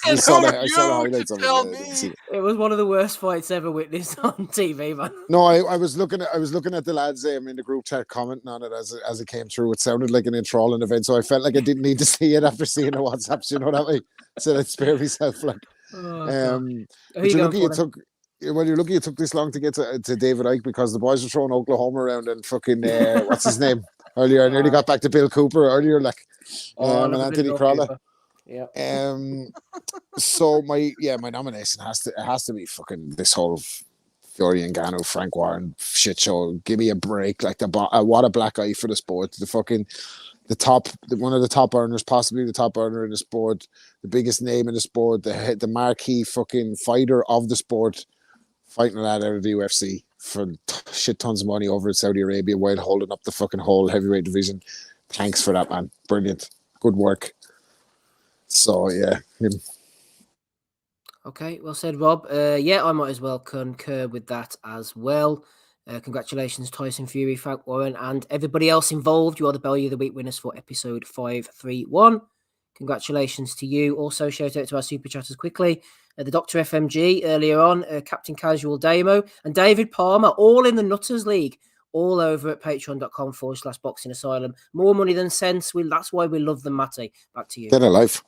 I saw the highlights of it. It was one of the worst fights ever witnessed on TV, man. No, I was looking at the lads in the group chat commenting on it as it came through. It sounded like an enthralling event, so I felt like I didn't need to see it after seeing the WhatsApps. You know that way? So I'd spare myself. Like, you're lucky it took this long to get to David Icke because the boys were throwing Oklahoma around and fucking what's his name earlier. I nearly got back to Bill Cooper earlier, like and Anthony Crawler. Yeah. So my nomination has to be fucking this whole Fury and Ngannou, Frank Warren shit show. Give me a break. Like what a black eye for the sport. One of the top earners, possibly the top earner in the sport, the biggest name in the sport, the marquee fucking fighter of the sport, fighting a lad out of the UFC for shit tons of money over in Saudi Arabia while holding up the fucking whole heavyweight division. Thanks for that, man. Brilliant. Good work. So, yeah, him. Okay, well said, Rob. I might as well concur with that as well. Congratulations, Tyson Fury, Frank Warren, and everybody else involved. You are the Belly of the Week winners for episode 531. Congratulations to you. Also, shout out to our super chatters quickly. The Dr. FMG earlier on, Captain Casual Damo, and David Palmer, all in the Nutters League, all over at patreon.com/Boxing Asylum. More money than sense. That's why we love them, Matty. Back to you. Dead alive.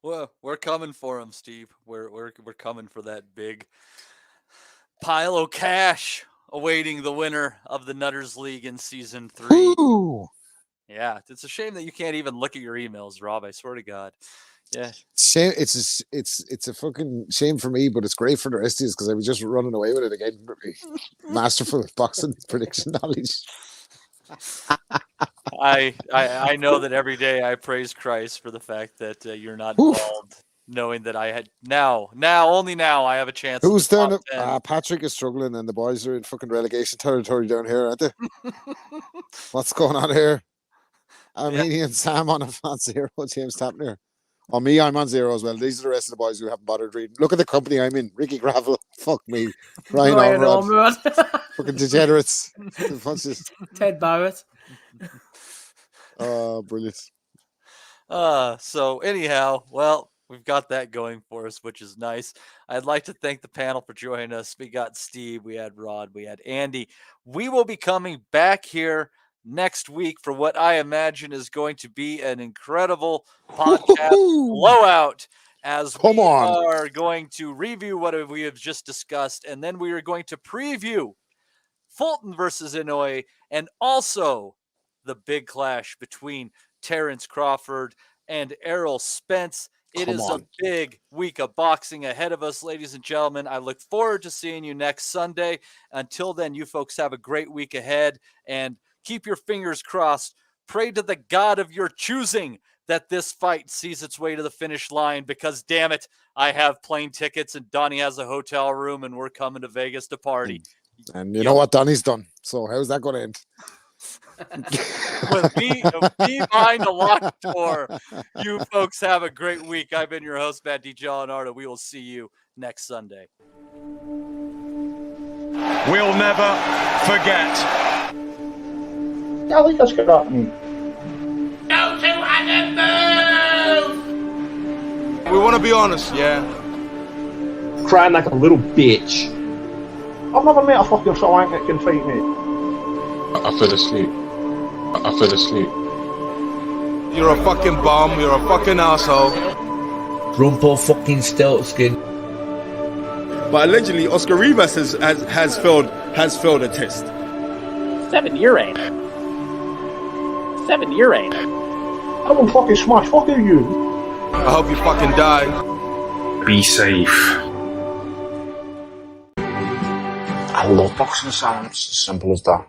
Well, we're coming for him, Steve. We're coming for that big pile of cash awaiting the winner of the Nutters League in season 3. Ooh. Yeah, it's a shame that you can't even look at your emails, Rob. I swear to God. Yeah, shame. It's a fucking shame for me, but it's great for the rest of us because I was just running away with it again. Masterful boxing prediction knowledge. I know that every day I praise Christ for the fact that you're not involved, knowing that I had only now I have a chance. Who's down up? Patrick is struggling, and the boys are in fucking relegation territory down here, aren't they? What's going on here? Armenian and Sam on zero. James Tapner. On me, I'm on zero as well. These are the rest of the boys who haven't bothered reading. Look at the company I'm in. Ricky Gravel. Fuck me. Ryan Ormerod. Fucking degenerates. Ted Barrett. Oh, brilliant. So anyhow, well, we've got that going for us, which is nice. I'd like to thank the panel for joining us. We got Steve, we had Rod, we had Andy. We will be coming back here next week for what I imagine is going to be an incredible podcast blowout as we are going to review what we have just discussed, and then we are going to preview Fulton versus Inoue and also the big clash between Terrence Crawford and Errol Spence. It is a big week of boxing ahead of us, ladies and gentlemen. I look forward to seeing you next Sunday. Until then, you folks have a great week ahead, and keep your fingers crossed. Pray to the God of your choosing that this fight sees its way to the finish line, because damn it, I have plane tickets and Donnie has a hotel room and we're coming to Vegas to party. And you know what Donnie's done. So how's that going to end? With me behind the locked door. You folks have a great week. I've been your host, Matt D. Gianardo. We will see you next Sunday. We'll never forget. Ja, das geraten. We want to be honest, yeah? Crying like a little bitch. I've never met a fucking swank that can fight me. I fell asleep. You're a fucking bum, you're a fucking asshole. Rumpo fucking Steltskin. But allegedly, Oscar Rivas has failed a test. 7-year aim. 7 year ain't. I will fucking smash fucking you. I hope you fucking die. Be safe. I love boxing sounds, as simple as that.